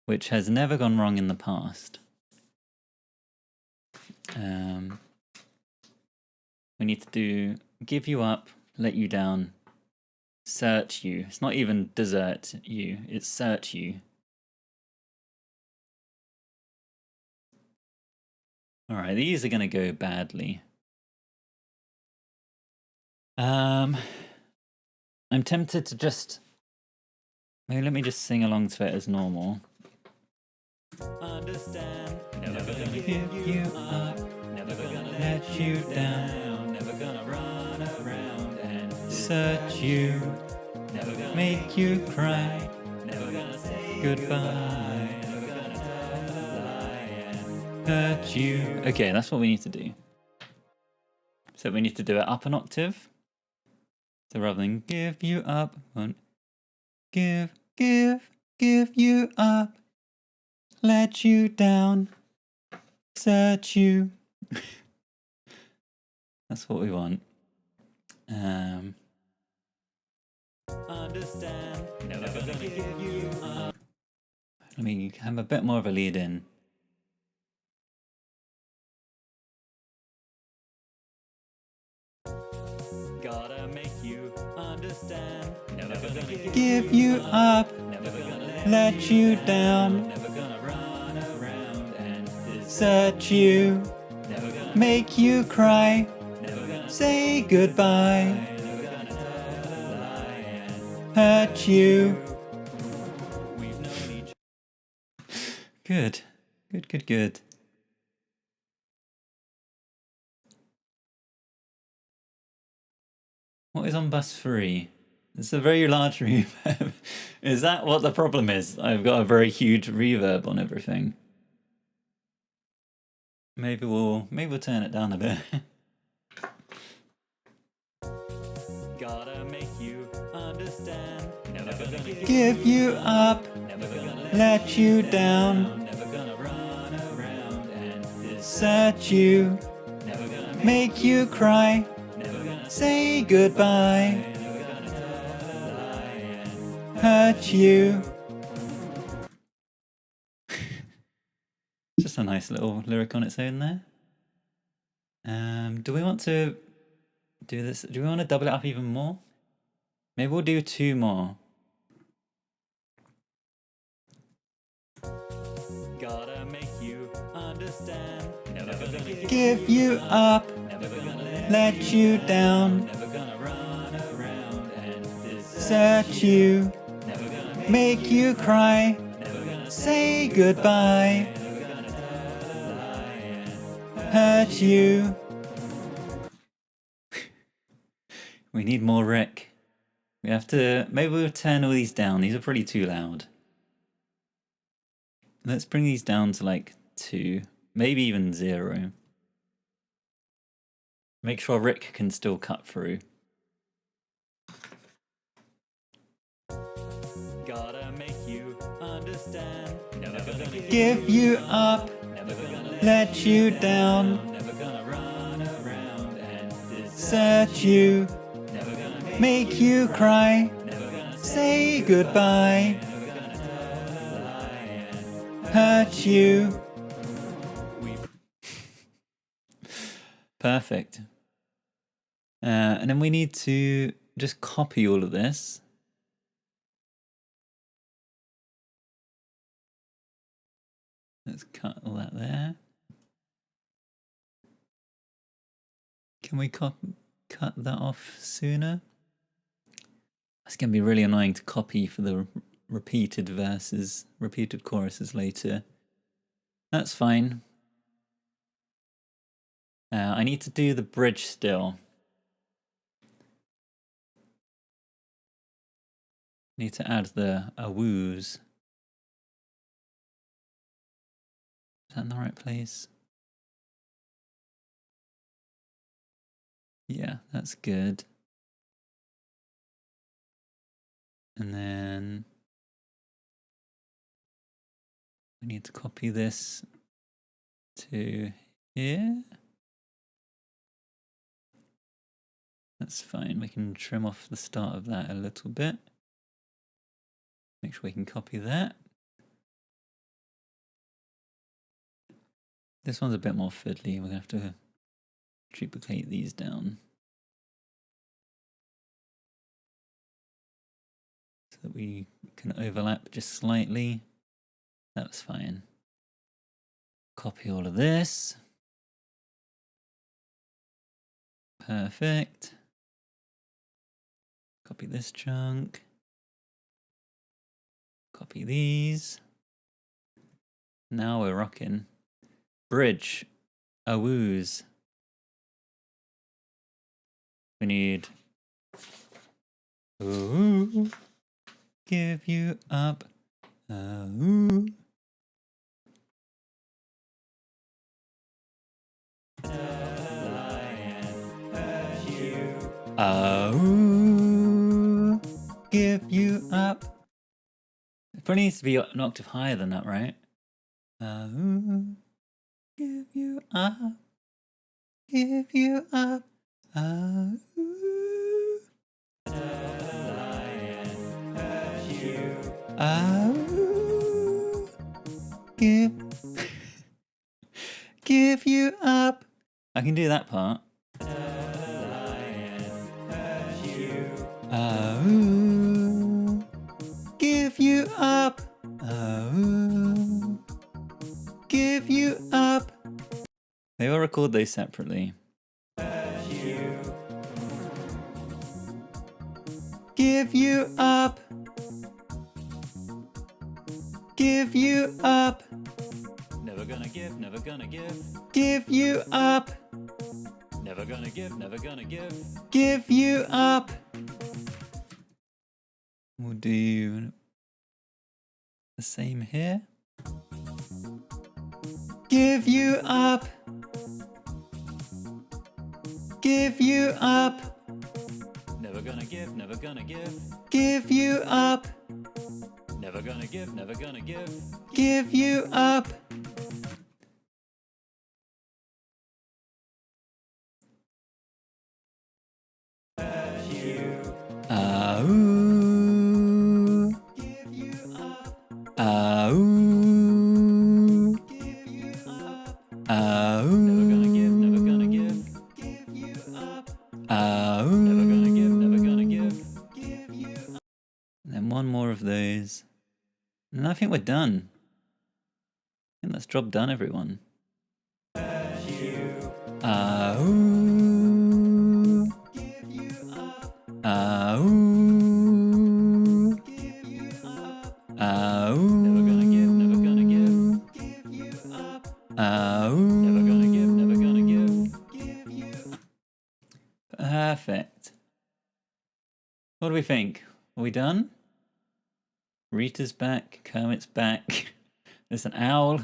which has never gone wrong in the past. We need to do give you up, let you down, search you. It's not even desert you, it's search you. Alright, these are going to go badly. I'm tempted to just... Maybe let me just sing along to it as normal. Understand, never gonna give you up, never gonna let you down, never gonna run around and search you, never gonna make you cry, never gonna say goodbye, never gonna tell a lie and hurt you. Okay, that's what we need to do. So we need to do it up an octave. So rather than give you up, won't give you up, let you down, search you. That's what we want. Understand, never gonna give you up. Let me have a bit more of a lead in. Gotta make you understand, never gonna give you up, never gonna let you down, never gonna run around and search you, never gonna make you cry, never gonna say goodbye, never gonna tell a lie and hurt you. We've known each other. Good. What is on bus 3? It's a very large reverb. Is that what the problem is? I've got a very huge reverb on everything. Maybe we'll turn it down a bit. Gotta make you understand. Never gonna give you up. Never gonna let you down. Never gonna run around and search you. Never gonna make you cry. Never gonna say goodbye. Never gonna tell a lie and hurt you. Just a nice little lyric on its own there. Do we want to do this? Do we want to double it up even more? Maybe we'll do 2 more. Gotta make you understand. Never gonna give you up. Never gonna let you down. Never gonna run around and search you. Never gonna make you cry. Never gonna say goodbye. Never gonna tell a lie and hurt you. We need more Rick. We have to... Maybe we'll turn all these down. These are pretty too loud. Let's bring these down to like 2. Maybe even 0. Make sure Rick can still cut through. Gotta make you understand. Never gonna give you up. Never gonna let you down. Never gonna run around and search you. Never gonna make you cry. Never gonna say goodbye. Never gonna tell a lie and hurt you. Perfect. And then we need to just copy all of this. Let's cut all that there. Can we cut that off sooner? It's going to be really annoying to copy for the repeated verses, repeated choruses later. That's fine. I need to do the bridge still. Need to add the awoos. Is that in the right place? Yeah, that's good. And then we need to copy this to here. That's fine. We can trim off the start of that a little bit. Make sure we can copy that. This one's a bit more fiddly. We're going to have to duplicate these down so that we can overlap just slightly. That's fine. Copy all of this. Perfect. Copy this chunk. Copy these. Now we're rocking. Bridge. Awoos. We need. Ooh. Give you up. Ooh. Ooh. Give you up. It probably needs to be an octave higher than that, right? Ooh. Give you up. Give you up. Ooh. Give you up. I can do that part. Give you up. Give you up. Maybe I'll record those separately. Give you up. Give you up. Never gonna give, never gonna give. Give you up. Never gonna give, never gonna give. Give you up. We'll do the same here. Give you up. Give you up. Never gonna give, never gonna give. Give you up. Never gonna give, never gonna give. Give you up. Ooh. Give you up. Ooh. Give you up. Never gonna give, never gonna give. Give you up. Never gonna give, never gonna give. Give you up. And then one more of those. And I think we're done. I think that's job done, everyone. Ooh. Give you up. Ooh. Give you up. Ooh. Never gonna give, never gonna give. Give you up. Ooh. Never gonna give, never gonna give. Give you up. Perfect. What do we think? Are we done? Rita's back, Kermit's back. There's an owl.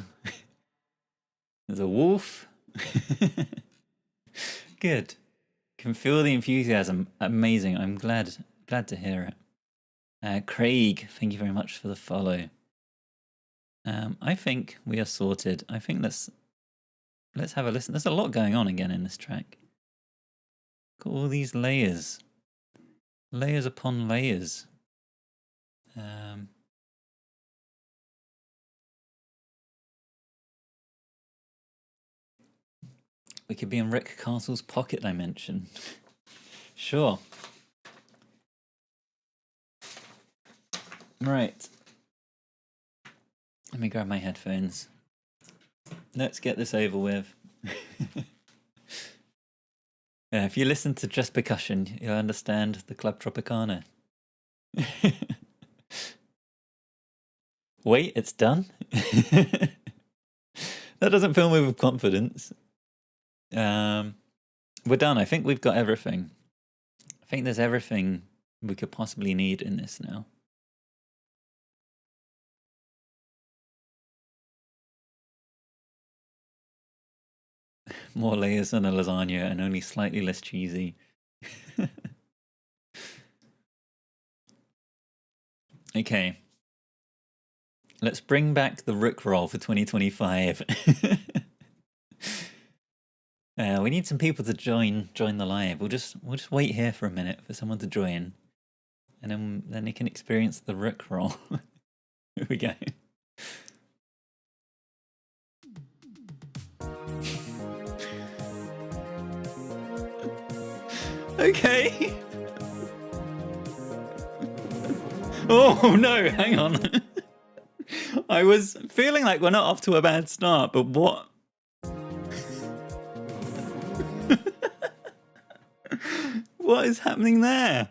There's a wolf. Good. Can feel the enthusiasm. Amazing. I'm glad to hear it. Craig, thank you very much for the follow. I think we are sorted. I think let's have a listen. There's a lot going on again in this track. Got all these layers. Layers upon layers. We could be in Rick Castle's pocket dimension. Sure. Right. Let me grab my headphones. Let's get this over with. Yeah, if you listen to just percussion, you'll understand the Club Tropicana. Wait, it's done? That doesn't fill me with confidence. We're done. I think we've got everything. I think there's everything we could possibly need in this now. More layers than a lasagna and only slightly less cheesy. Okay. Let's bring back the Rickroll for 2025. We need some people to join the live. We'll just wait here for a minute for someone to join, and then they can experience the Rickroll. Here we go. Okay. Oh no, hang on. I was feeling like we're not off to a bad start, but what? What is happening there?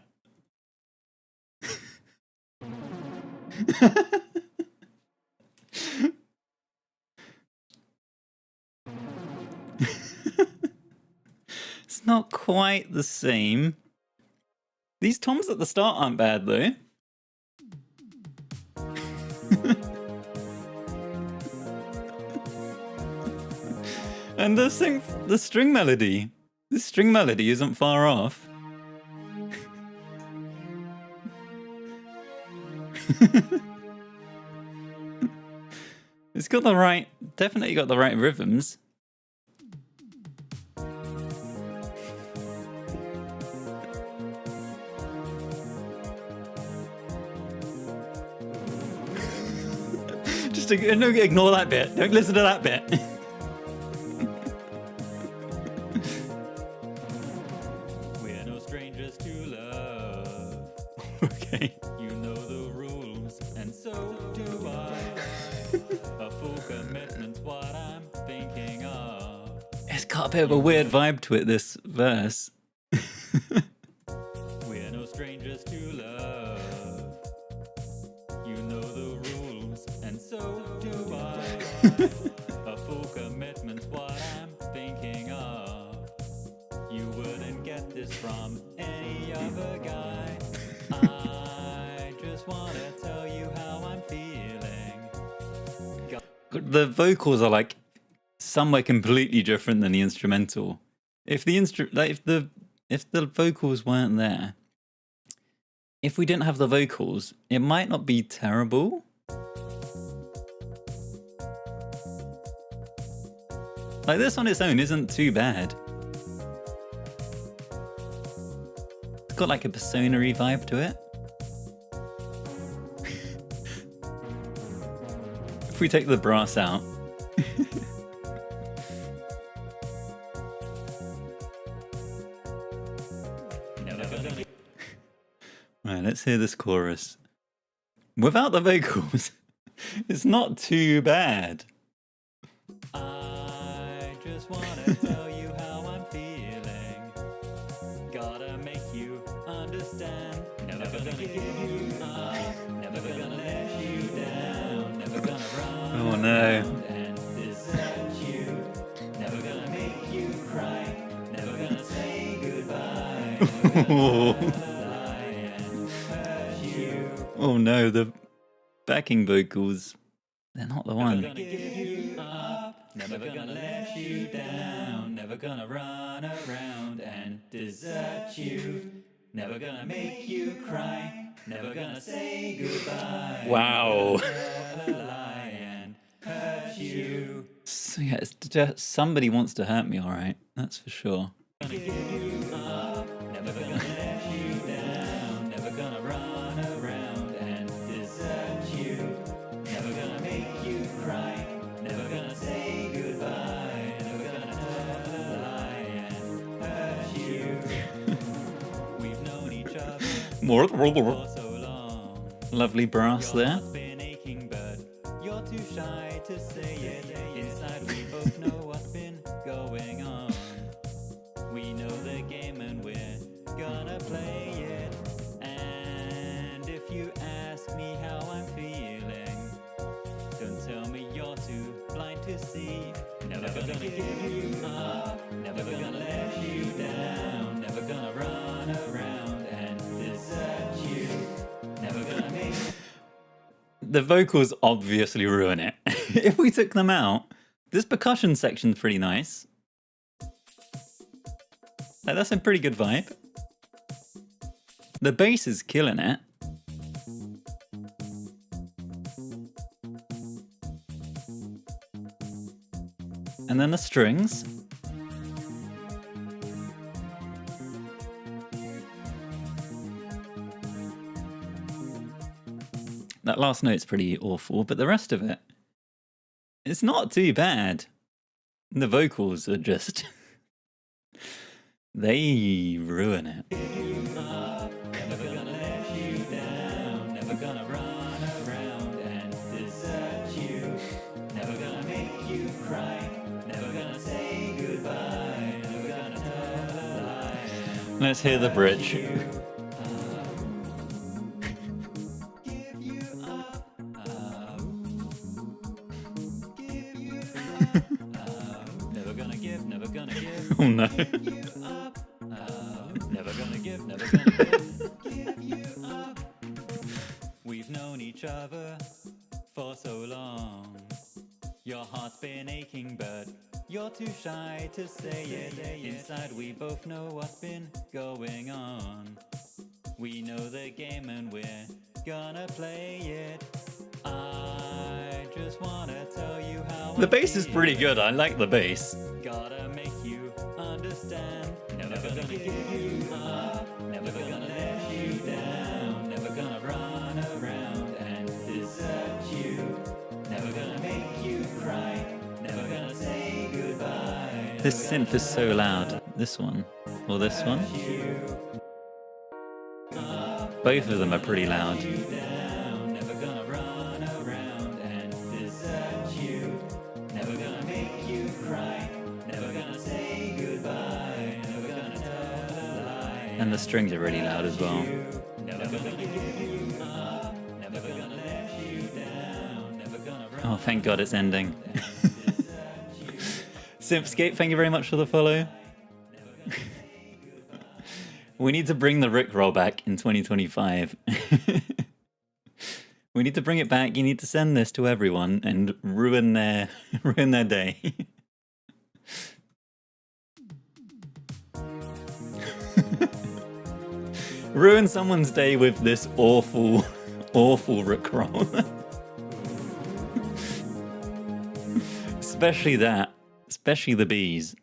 It's not quite the same. These toms at the start aren't bad though. And the string melody. The string melody isn't far off. It's got the right, definitely got the right rhythms. Just ignore that bit. Don't listen to that bit. We're no strangers to love. Okay. You know the rules, and so do I. A full commitment's what I'm thinking of. It's got a bit of a weird vibe to it, this verse. We're no strangers to love. You know the rules, and so do I. A full commitment's what I'm thinking of. You wouldn't get this from any other guy. I just want to tell you how I'm feeling. The vocals are like somewhere completely different than the instrumental. If the if the vocals weren't there, if we didn't have the vocals, it might not be terrible. Like this on its own isn't too bad. It's got like a persona-y vibe to it. If we take the brass out. Right, let's hear this chorus. Without the vocals, it's not too bad. I just want to tell you how I'm feeling. Gotta make you understand. Never gonna give you up. Never gonna let you down. Never gonna run. Oh no. And desert you. Never gonna make you cry. Never gonna say goodbye. Never gonna lie and hurt you. Oh no, the backing vocals. They're not the one. Never gonna give you up, never gonna let you down, never gonna run around and desert you, never gonna make you cry, never gonna say goodbye. Wow. Never lie and hurt you. So yeah, it's just, somebody wants to hurt me, alright, that's for sure. Never gonna give you up, never gonna let you down, never gonna run around and desert you. Never gonna make you cry, never gonna say goodbye, never gonna tell a lie and hurt you. We've known each other for so long. Lovely brass there. Been aching, but you're too shy to say it. Inside we both know what's been going on. We know the game and we're gonna play it. And if give you up, never gonna let you down, never gonna run around and desert you, never gonna make... The vocals obviously ruin it. If we took them out, this percussion section's pretty nice. Like, that's a pretty good vibe. The bass is killing it. And then the strings. That last note's pretty awful, but the rest of it, it's not too bad. The vocals are just... they ruin it. Never gonna let you down, never gonna run around and desert you, never gonna make you cry, never gonna say goodbye, never gonna tell a lie. Let's hear the bridge. Never gonna give, never gonna give. Oh no. Never gonna give, never gonna give you up. We've known each other for so long. Your heart's been aching, but you're too shy to say it. Inside we both know what's been going on. We know the game and we're gonna play it. I just wanna tell you how the bass is pretty good. I like the bass. Gotta make you understand. Never gonna give you up, never gonna let you down, never gonna run around and desert you, never gonna make you cry, never gonna say goodbye. This synth is so loud. This one or this one? Both of them are pretty loud. And the strings are really loud as well. Oh, thank God it's ending. Simpscape, thank you very much for the follow. We need to bring the Rickroll back in 2025. We need to bring it back. You need to send this to everyone and ruin their day. Ruin someone's day with this awful, awful Rickroll. Especially that. Especially the bees.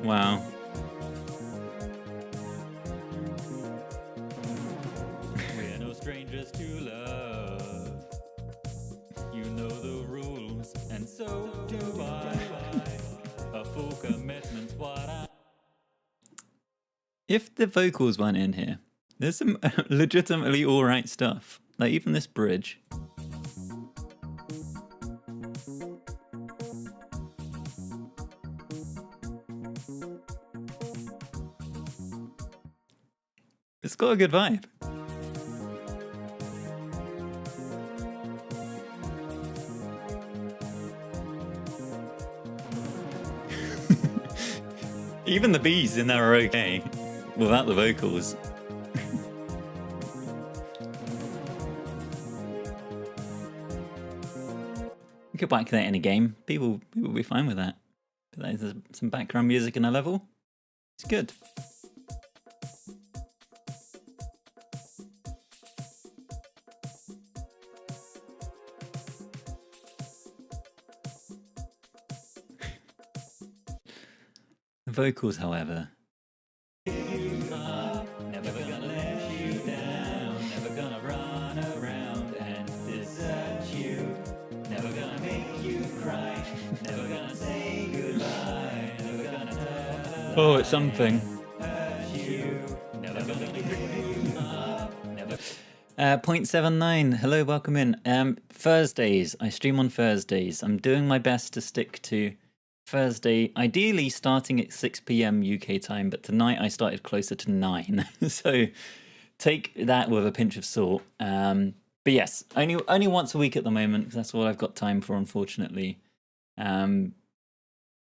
Wow. We're no strangers to love. You know the rules, and so do I. A full commitment's what I... If the vocals weren't in here, there's some legitimately alright stuff. Like even this bridge. It's got a good vibe. Even the bees in there are okay without the vocals. You could whack that in a game. People will be fine with that. There's some background music in a level. It's good. The vocals, however. Oh, it's something. 0.79. Hello, welcome in. Thursdays. I stream on Thursdays. I'm doing my best to stick to Thursday, ideally starting at 6 p.m. UK time, but tonight I started closer to 9. So take that with a pinch of salt. But But yes, only once a week at the moment, because that's all I've got time for, unfortunately. But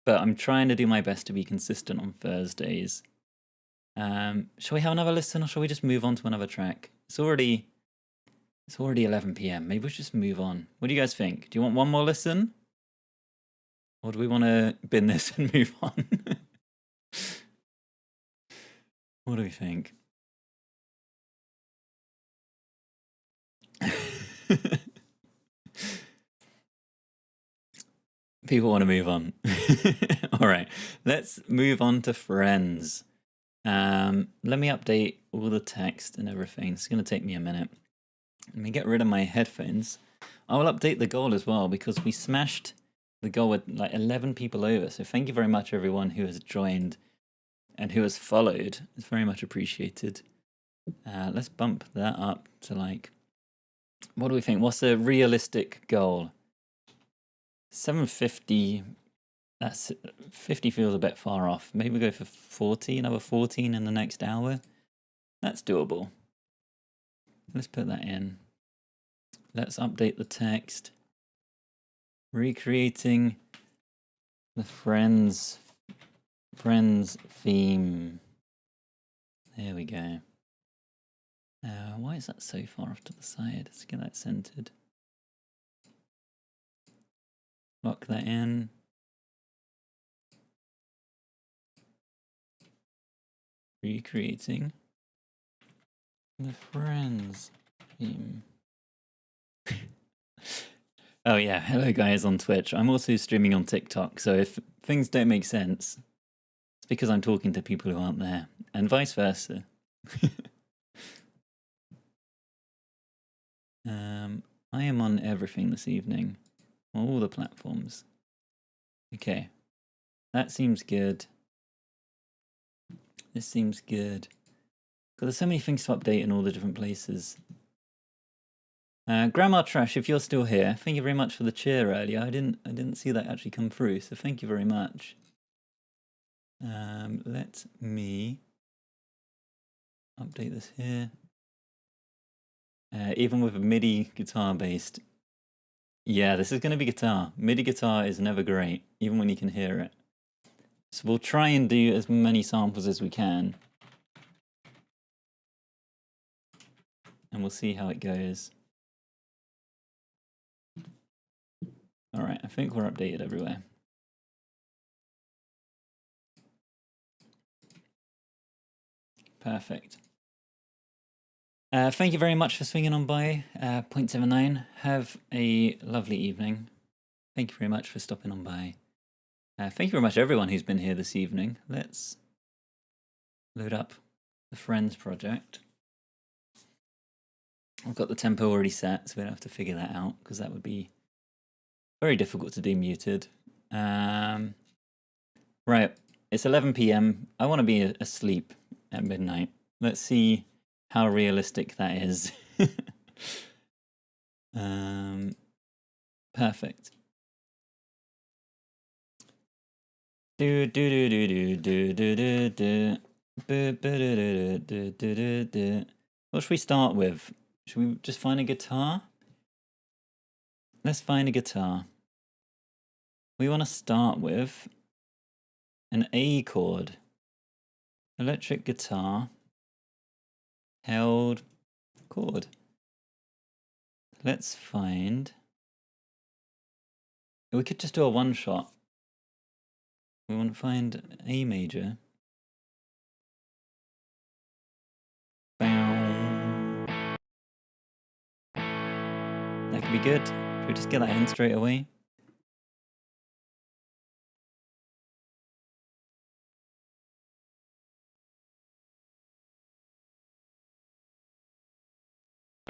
I'm trying to do my best to be consistent on Thursdays. Shall we have another listen, or shall we just move on to another track? It's already 11 p.m. Maybe we should just move on. What do you guys think? Do you want one more listen? Or do we want to bin this and move on? What do we think? People want to move on. All right, let's move on to Friends. Let me update all the text and everything. It's going to take me a minute. Let me get rid of my headphones. I will update the goal as well, because we smashed the goal with like 11 people over. So thank you very much, everyone who has joined and who has followed. It's very much appreciated. Let's bump that up to like, what do we think? What's a realistic goal? 750. That's 50 feels a bit far off. Maybe we go for 40, another 14 in the next hour. That's doable. Let's put that in. Let's update the text. Recreating the Friends theme. There we go. Why is that so far off to the side? Let's get that centered. Lock that in. Recreating the Friends theme. Oh yeah, hello guys on Twitch. I'm also streaming on TikTok, so if things don't make sense, it's because I'm talking to people who aren't there, and vice versa. I am on everything this evening, all the platforms. Okay, that seems good. This seems good. Because there's so many things to update in all the different places. Grandma Trash, if you're still here, thank you very much for the cheer earlier. I didn't see that actually come through, so thank you very much. Let me update this here. Even with a MIDI guitar based. Yeah, this is going to be guitar. MIDI guitar is never great, even when you can hear it. So we'll try and do as many samples as we can. And we'll see how it goes. All right, I think we're updated everywhere. Perfect. Thank you very much for swinging on by, 0.79. Have a lovely evening. Thank you very much for stopping on by. Thank you very much everyone who's been here this evening. Let's load up the Friends project. I've got the tempo already set, so we don't have to figure that out, because that would be very difficult to do muted. Right, it's 11 p.m. I want to be asleep at midnight. Let's see how realistic that is. Perfect. What should we start with? Should we just find a guitar? Let's find a guitar. We want to start with an A chord. Electric guitar. Held chord. Let's find... We could just do a one shot. We want to find A major. That could be good. Should we just get that in straight away?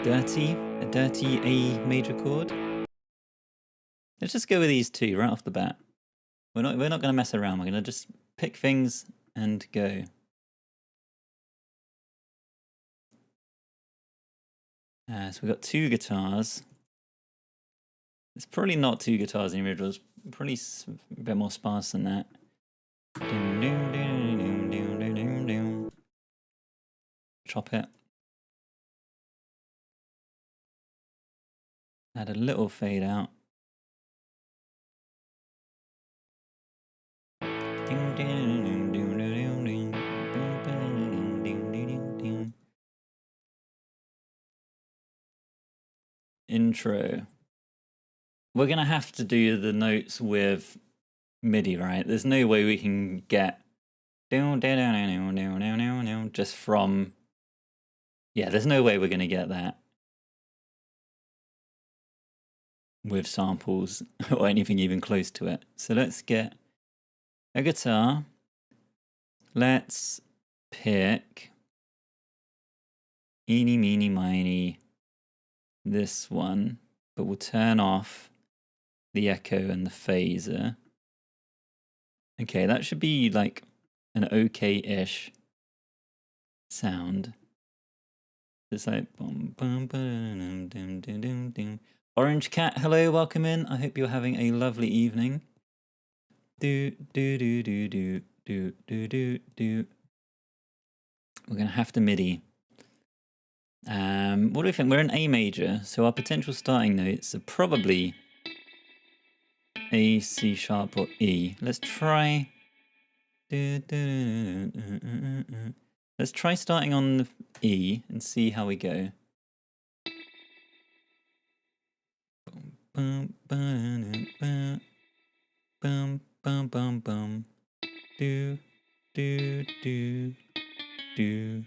A dirty A major chord. Let's just go with these two right off the bat. We're not going to mess around. We're going to just pick things and go. So we've got two guitars. It's probably not two guitars in the original. It's probably a bit more sparse than that. Chop it. Add a little fade out. Intro. We're going to have to do the notes with MIDI, right? There's no way we can get just from... Yeah, there's no way we're going to get that with samples or anything even close to it. So let's get a guitar. Let's pick eeny, meeny, miny, this one, but we'll turn off the echo and the phaser. Okay, that should be like an okay-ish sound. It's like boom, boom, boom, dum, dum, dum, dum. Orange Cat, hello, welcome in. I hope you're having a lovely evening. Do do do do do do do do do. We're gonna have to MIDI. What do we think? We're in A major, so our potential starting notes are probably A, C sharp, or E. Let's try. Let's try starting on the E and see how we go. Bum bum bum bum bum bum. Do do do do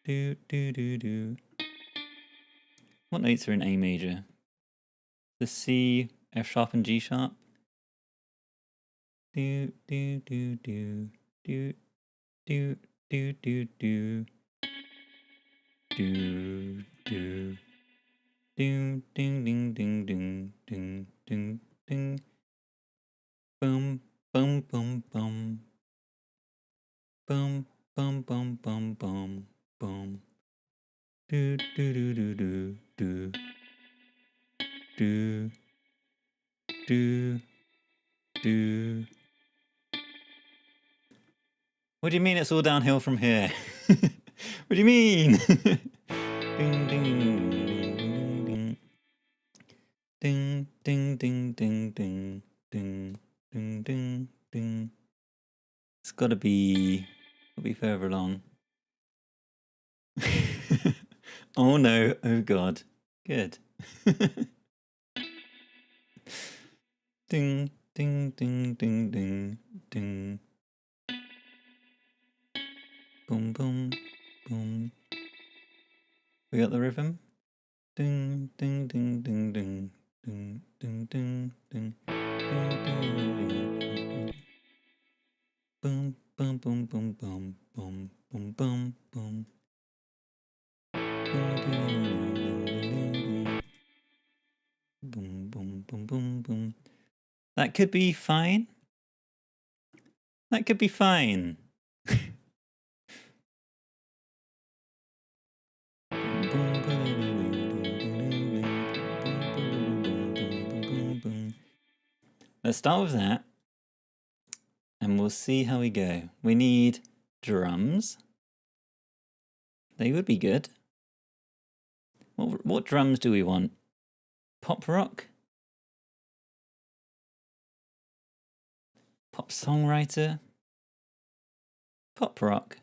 do do do do. What notes are in A major? The C, F sharp, and G sharp. Do do do do do do do do do do do. Ding ding ding ding ding ding ding ding. Boom boom boom boom. Boom boom boom boom boom boom. Do do do do do do do do do. What do you mean it's all downhill from here? What do you mean? Ding ding ding ding ding ding ding ding ding ding ding ding. It's gotta be further along. Oh no, oh god. Good. Ding ding ding ding ding ding. Boom boom boom. We got the rhythm? Ding ding ding ding ding ding ding ding ding ding ding. Boom boom boom boom boom boom boom boom boom. Boom boom boom boom boom. That could be fine. That could be fine. Let's start with that, and we'll see how we go. We need drums. They would be good. What drums do we want? Pop rock? Pop songwriter? Pop rock?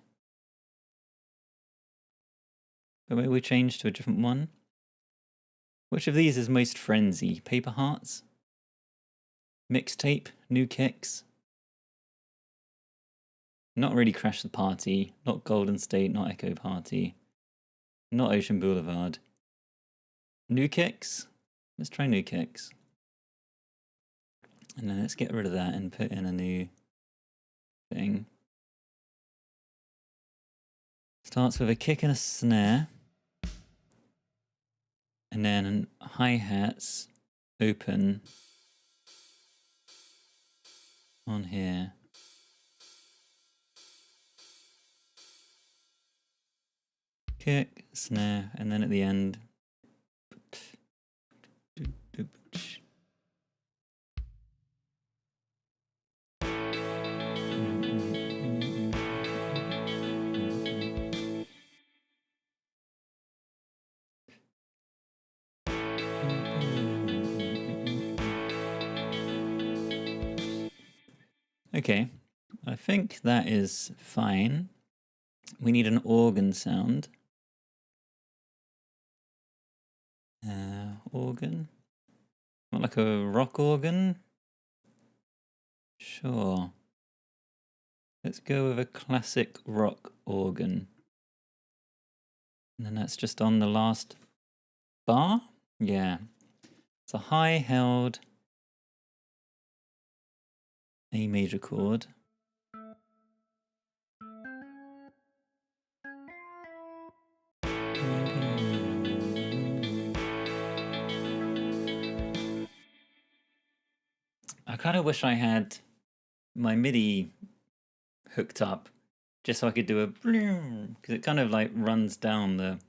But maybe we change to a different one. Which of these is most frenzy? Paper Hearts? Mixtape? New Kicks? Not really Crash the Party. Not Golden State. Not Echo Party. Not Ocean Boulevard. New Kicks? Let's try New Kicks. And then let's get rid of that and put in a new thing. Starts with a kick and a snare. And then hi-hats open on here. Kick, snare, and then at the end. Okay, I think that is fine. We need an organ sound. Organ? Not like a rock organ? Sure. Let's go with a classic rock organ. And then that's just on the last bar? Yeah. It's a high held A major chord. I kind of wish I had my MIDI hooked up just so I could do a because it kind of like runs down the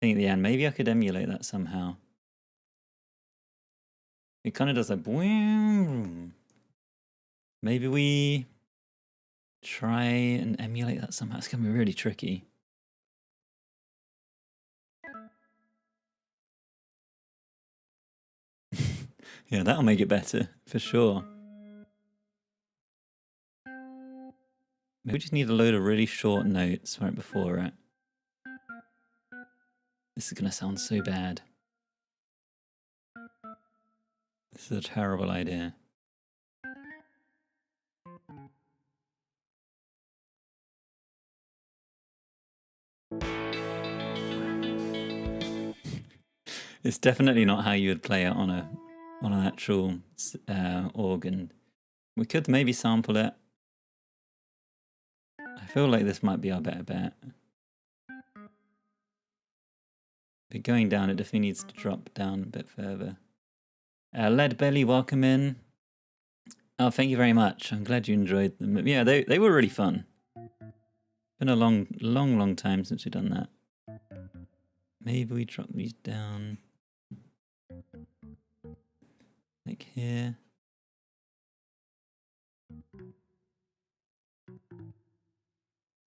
thing at the end. Maybe I could emulate that somehow. It kind of does a maybe we try and emulate that somehow. It's gonna be really tricky. Yeah, that'll make it better for sure. Maybe we just need a load of really short notes right before it. This is gonna sound so bad. This is a terrible idea. It's definitely not how you would play it on an actual organ. We could maybe sample it. I feel like this might be our better bet. But going down, it definitely needs to drop down a bit further. Lead Belly, welcome in. Oh, thank you very much. I'm glad you enjoyed them. Yeah, they were really fun. Been a long time since we've done that. Maybe we drop these down. Like here.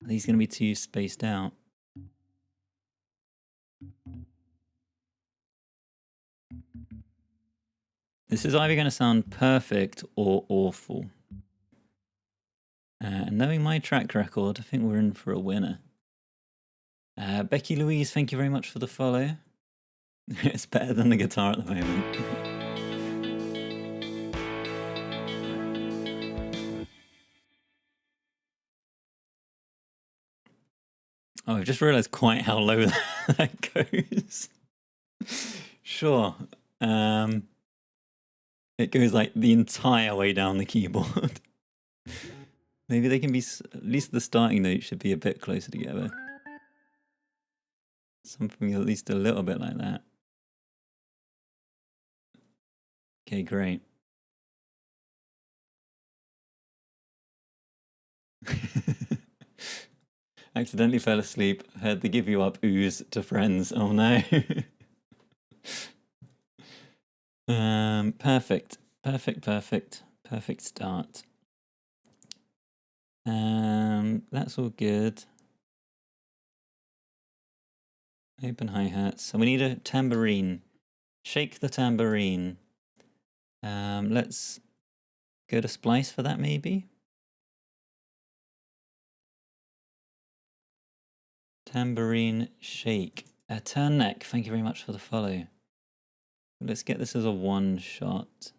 Are these going to be too spaced out? This is either going to sound perfect or awful. Knowing my track record, I think we're in for a winner. Becky Louise, thank you very much for the follow. It's better than the guitar at the moment. Oh, I've just realised quite how low that goes. Sure. It goes like the entire way down the keyboard. Maybe they can be, at least the starting notes should be a bit closer together. Something at least a little bit like that. Okay, great. Accidentally fell asleep, heard the give you up ooze to friends. Oh no. Perfect start. That's all good. Open hi-hats. So we need a tambourine. Shake the tambourine. Let's go to splice for that maybe. Tambourine shake. Turn neck, thank you very much for the follow. Let's get this as a one shot.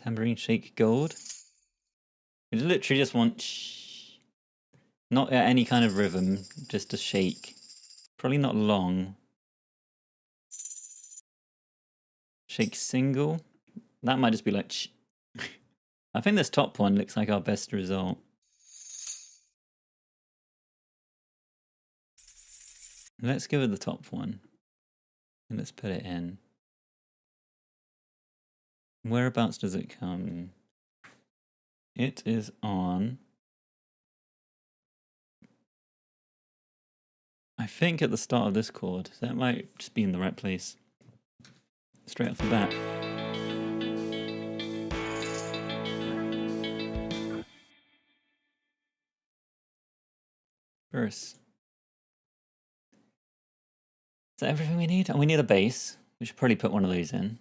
Tambourine shake gold. We literally just want not at any kind of rhythm, just a shake. Probably not long. Shake single. That might just be like I think this top one looks like our best result. Let's go with the top one. And let's put it in. Whereabouts does it come? It is on, I think, at the start of this chord. That might just be in the right place. Straight off the bat. Verse. Is that everything we need? And we need a bass. We should probably put one of those in.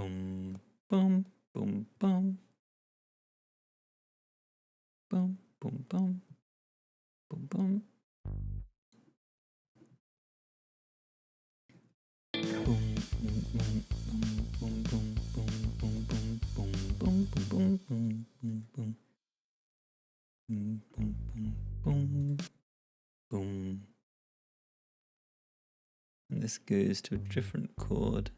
boom, boom, boom, boom. Boom, boom, boom, boom, boom. Boom, boom, boom, boom, boom, boom, boom, boom, boom, boom, boom, boom, boom, boom, boom, boom, boom, boom. And this goes to a different chord.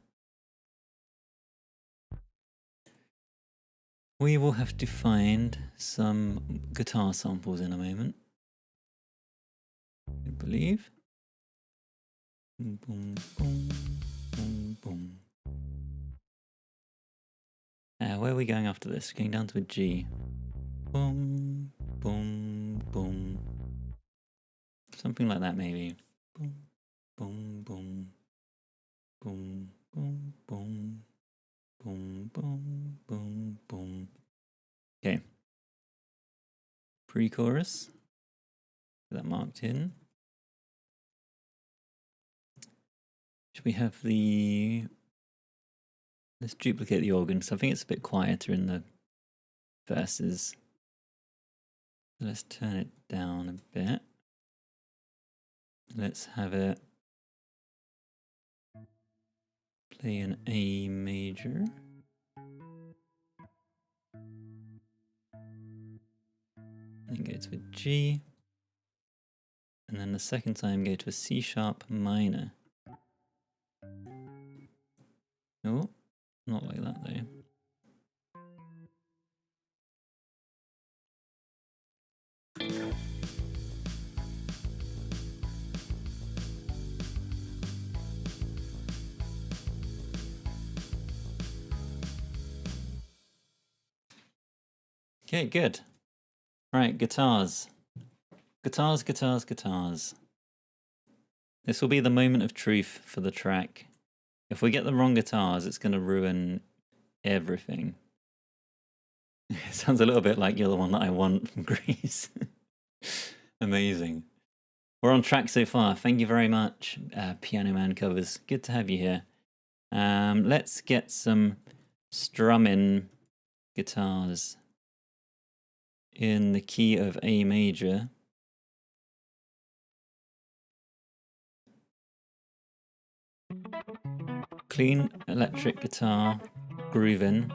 We will have to find some guitar samples in a moment, I believe. Boom, boom, boom, boom, boom. Where are we going after this? Going down to a G. Boom, boom, boom. Something like that, maybe. Boom, boom, boom, boom, boom, boom, boom, boom, boom, boom. Okay. Pre-chorus. Get that marked in. Should we have the... Let's duplicate the organ, because I think it's a bit quieter in the verses. Let's turn it down a bit. Let's have it play an A major. Then go to a G. And then the second time go to a C sharp minor. Oh, not like that though. Okay, good. Right, guitars. Guitars, guitars, guitars. This will be the moment of truth for the track. If we get the wrong guitars, it's going to ruin everything. It sounds a little bit like you're the one that I want from Greece. Amazing. We're on track so far. Thank you very much, Piano Man Covers. Good to have you here. Let's get some strumming guitars in the key of A major. Clean electric guitar, grooving.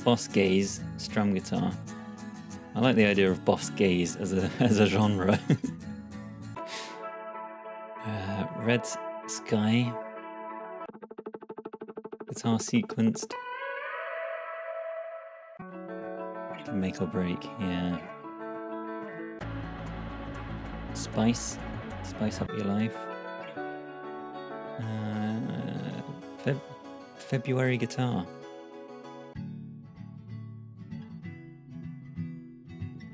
Boss Gaze, strum guitar. I like the idea of Boss Gaze as a genre. Red Sky. Guitar sequenced. Make or break, yeah. Spice. Spice up your life. February guitar.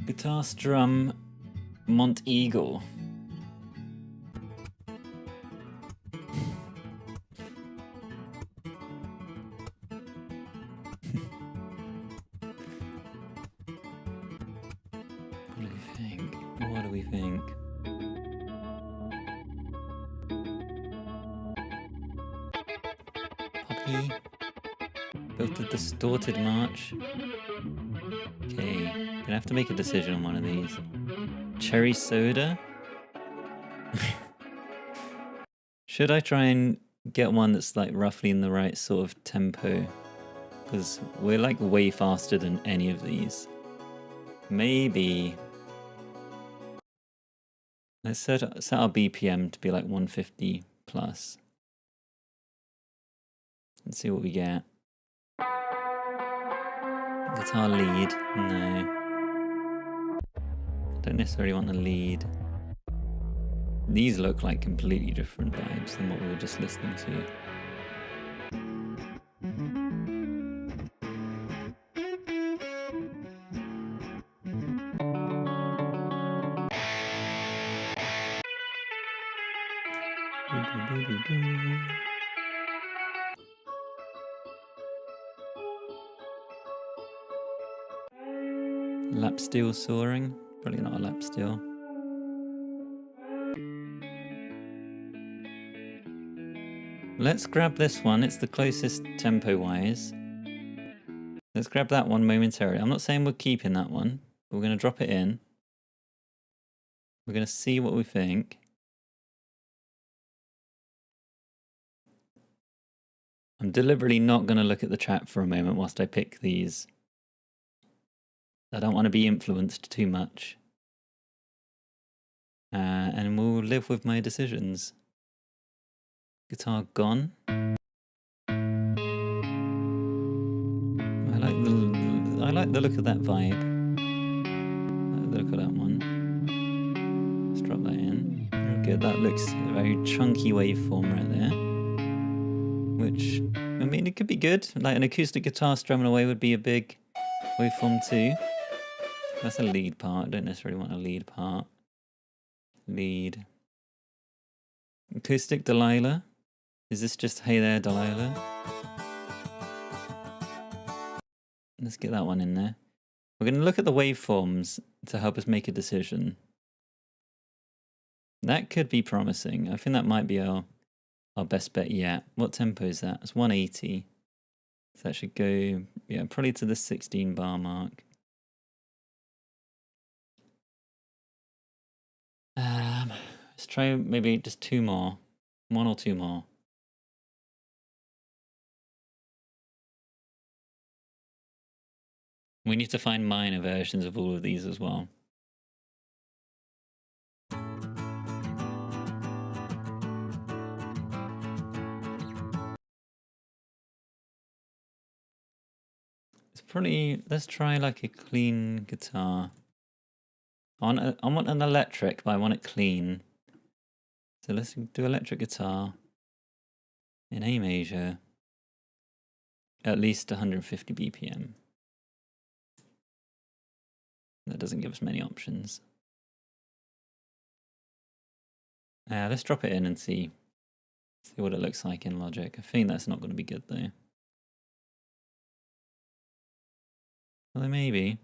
Guitar strum Mont Eagle. What do we think? Poppy. Built a distorted march. Okay, gonna have to make a decision on one of these. Cherry soda? Should I try and get one that's like roughly in the right sort of tempo? Because we're like way faster than any of these. Maybe... Let's set our BPM to be like 150 plus. Let's see what we get. Guitar lead, no. Don't necessarily want the lead. These look like completely different vibes than what we were just listening to. Lap steel soaring, probably not a lap steel. Let's grab this one. It's the closest tempo-wise. Let's grab that one momentarily. I'm not saying we're keeping that one. But we're going to drop it in. We're going to see what we think. I'm deliberately not going to look at the chat for a moment whilst I pick these. I don't want to be influenced too much. And we'll live with my decisions. Guitar gone. I like the look of that vibe. I like the look of that one. Let's drop that in. Okay, that looks a very chunky waveform right there. Which, I mean, it could be good. Like an acoustic guitar strumming away would be a big waveform too. That's a lead part. I don't necessarily want a lead part. Lead. Acoustic Delilah. Is this just Hey There Delilah? Let's get that one in there. We're going to look at the waveforms to help us make a decision. That could be promising. I think that might be our best bet yet. What tempo is that? It's 180. So that should go, yeah, probably to the 16 bar mark. Let's try maybe just two more. One or two more. We need to find minor versions of all of these as well. It's pretty, let's try like a clean guitar. I want an electric, but I want it clean. So let's do electric guitar in A major, at least 150 BPM. That doesn't give us many options. Let's drop it in and see what it looks like in Logic. I think that's not going to be good though. Well, maybe.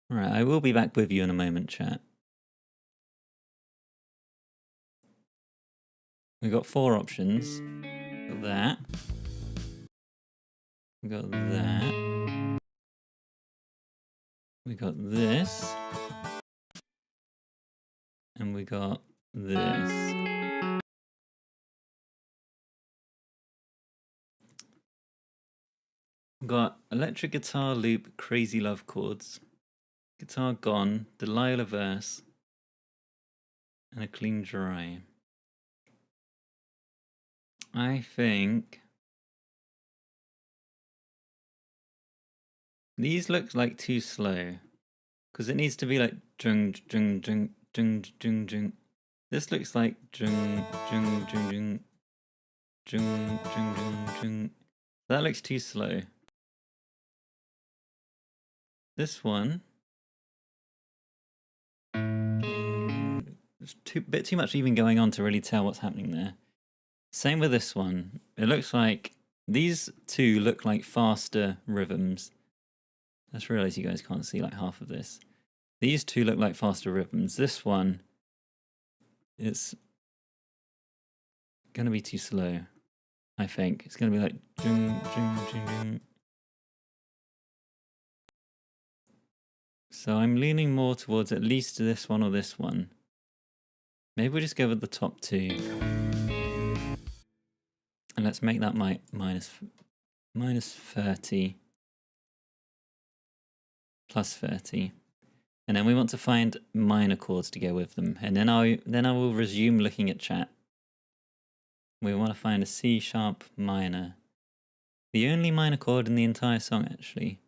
Right, I will be back with you in a moment, chat. We've got four options. Got that. We got that. We got this. And we got this. We've got electric guitar loop, crazy love chords. Guitar gone, Delilah verse. And a clean dry. I think these look like too slow. Because it needs to be like jung jung jung jung jung jung. This looks like jung jung jung jung jung jung jung jung. That looks too slow. This one, there's a bit too much even going on to really tell what's happening there. Same with this one. It looks like these two look like faster rhythms. I just realized you guys can't see like half of this. These two look like faster rhythms. This one, it's gonna be too slow, I think. It's gonna be like jing, jing, jing, jing. So I'm leaning more towards at least this one or this one. Maybe we'll just go with the top two. And let's make that my minus 30. Plus 30. And then we want to find minor chords to go with them. And then I will resume looking at chat. We want to find a C sharp minor. The only minor chord in the entire song, actually.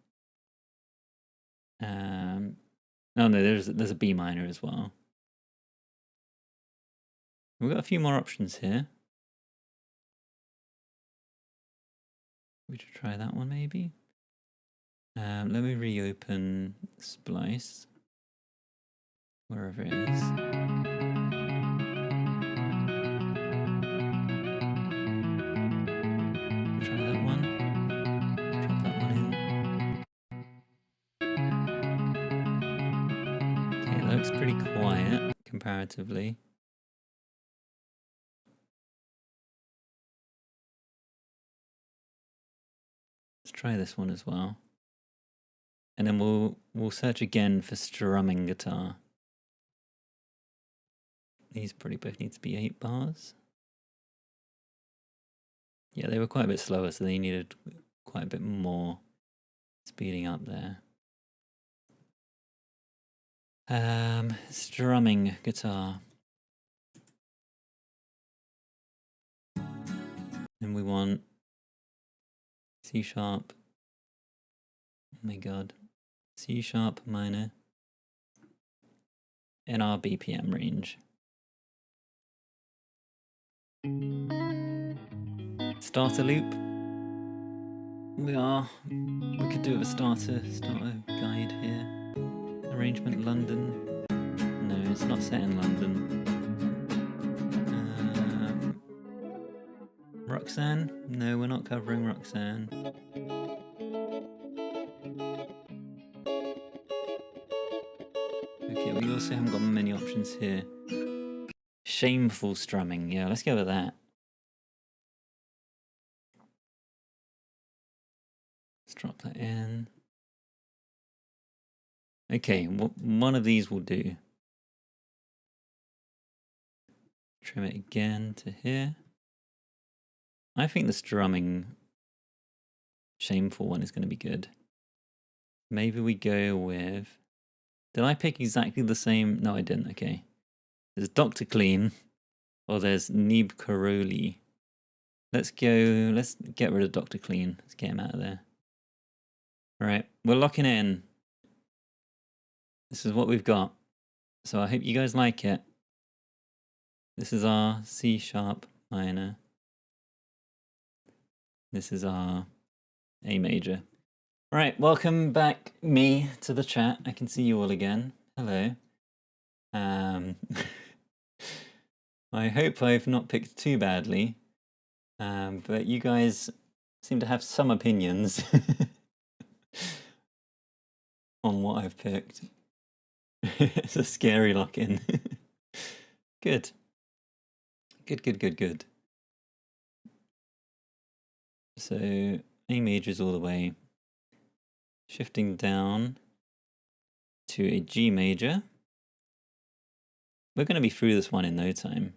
Oh no, there's a B minor as well. We've got a few more options here. We should try that one maybe. Let me reopen Splice. Wherever it is. Try that one. Drop that one in. Okay, looks pretty quiet comparatively. Let's try this one as well. And then we'll search again for strumming guitar. These probably both need to be 8 bars. Yeah, they were quite a bit slower, so they needed quite a bit more speeding up there. Strumming guitar. And we want C sharp. Oh my god. C sharp minor. In our BPM range. Starter loop. We could do a starter guide here. Arrangement London. No, it's not set in London. Roxanne? No, we're not covering Roxanne. Okay, we also haven't got many options here. Shameful strumming. Yeah, let's go with that. Let's drop that in. Okay, one of these will do. Trim it again to here. I think the strumming shameful one is going to be good. Maybe we go with... Did I pick exactly the same? No, I didn't. Okay. There's Dr. Clean, or there's Neeb Karoli. Let's get rid of Dr. Clean. Let's get him out of there. All right, we're locking in. This is what we've got. So I hope you guys like it. This is our C sharp minor. This is our A major. All right, welcome back to the chat. I can see you all again. Hello. I hope I've not picked too badly, but you guys seem to have some opinions on what I've picked. It's a scary lock-in. Good. Good. So A major's all the way. Shifting down to a G major. We're going to be through this one in no time.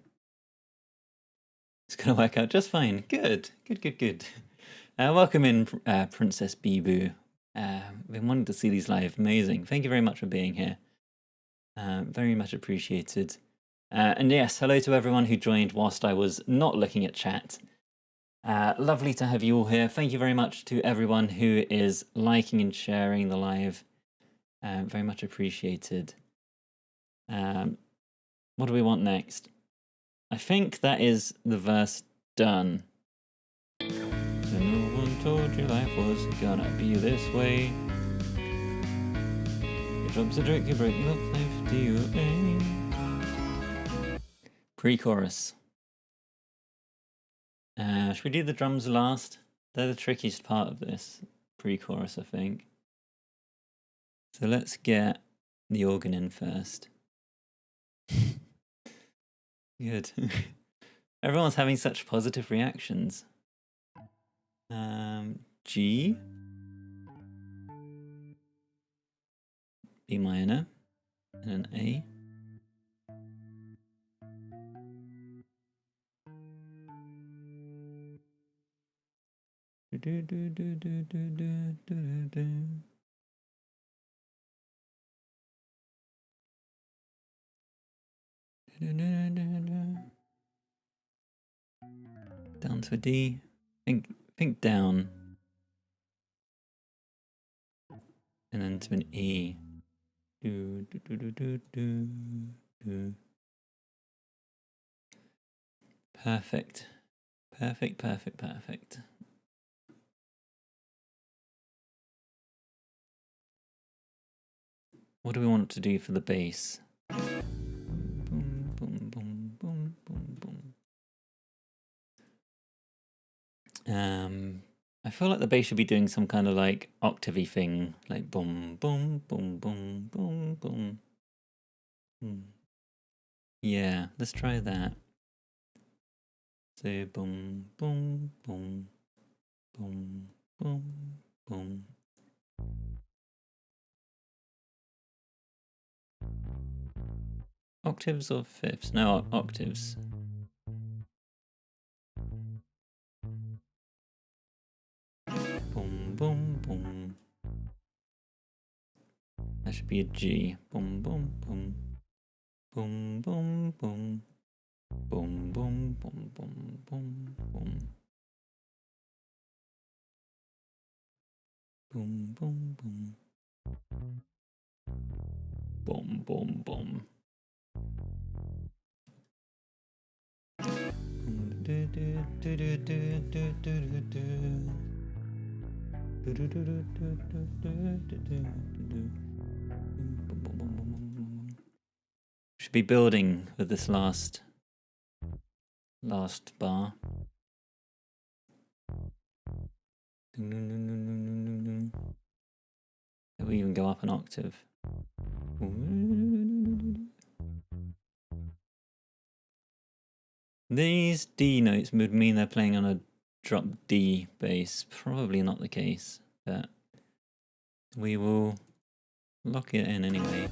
It's going to work out just fine. Good. Welcome in, Princess Bibu. Been wanting to see these live. Amazing. Thank you very much for being here. Very much appreciated. And yes, hello to everyone who joined whilst I was not looking at chat. Lovely to have you all here. Thank you very much to everyone who is liking and sharing the live. Very much appreciated. What do we want next? I think that is the verse done. No one told you life was gonna be this way. It drops a drink, you break the life to you. Pre-chorus. Should we do the drums last? They're the trickiest part of this pre-chorus, I think. So let's get the organ in first. Good. Everyone's having such positive reactions. G. B minor. And an A. Down to a D. Think down. And then to an E. Perfect. What do we want to do for the bass? Boom, boom, boom, boom, boom, boom. I feel like the bass should be doing some kind of like octavey thing, like boom, boom, boom, boom, boom, boom. Yeah, let's try that. So boom, boom, boom, boom, boom, boom. Octaves or fifths? No, octaves. Boom, boom, boom. That should be a G. Boom, boom, boom. Boom, boom, boom. Boom, boom, boom, boom, boom, boom. Boom, boom, boom. Boom, boom, boom. Should be building with this last bar. We even go up an octave. These D notes would mean they're playing on a drop D bass. Probably not the case, but we will lock it in anyway.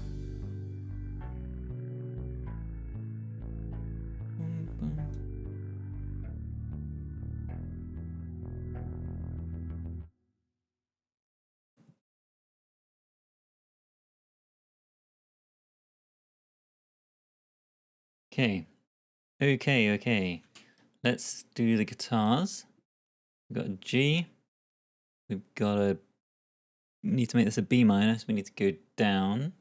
Okay. Let's do the guitars. We've got a G. We've got a... We need to make this a B minor, so we need to go down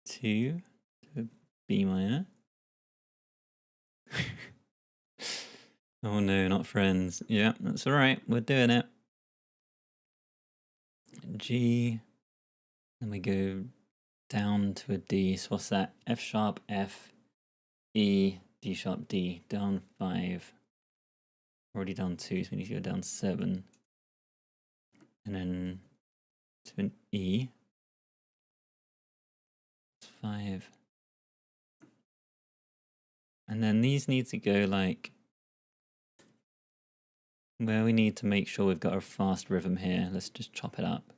to B minor. Oh no, not friends. Yeah, that's alright. We're doing it. G. Then we go down to a D. So what's that? F sharp, F, E, D sharp, D. Down 5. Already down 2, so we need to go down 7. And then to an E. 5. And then these need to go like... Well, we need to make sure we've got a fast rhythm here. Let's just chop it up.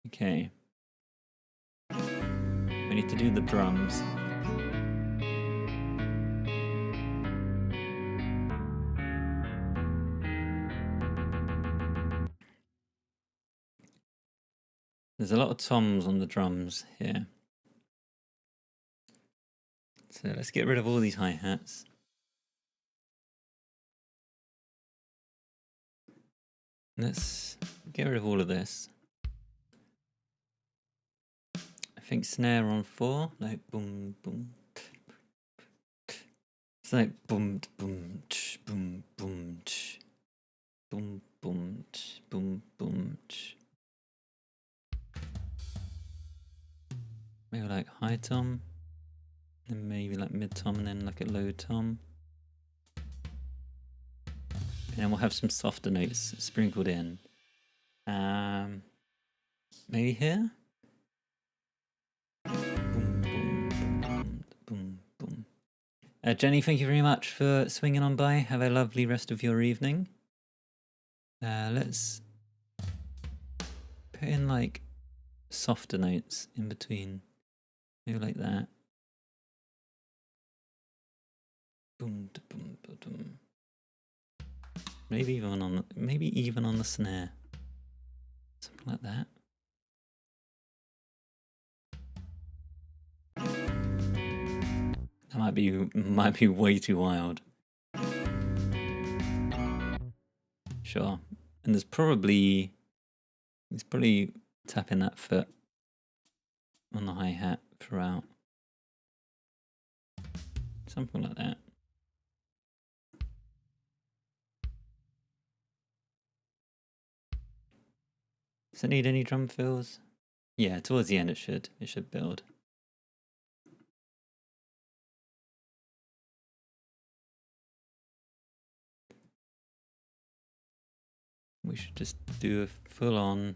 Okay. We need to do the drums. There's a lot of toms on the drums here. So let's get rid of all these hi-hats. Let's get rid of all of this. I think snare on 4, like boom, boom. It's like boom, boom, tsh, boom, boom, tsh, boom, boom, tsh, boom, boom, tsh. Maybe like high tom, then maybe like mid tom, and then like a low tom. And then we'll have some softer notes sprinkled in. Maybe here? Boom, boom, boom, boom, boom. Jenny, thank you very much for swinging on by. Have a lovely rest of your evening. Let's put in like softer notes in between. Maybe like that. Boom, boom, boom. Maybe even on the snare. Something like that. That might be way too wild. Sure. And he's probably tapping that foot on the hi-hat throughout. Something like that. Does it need any drum fills? Yeah, towards the end it should build. We should just do a full-on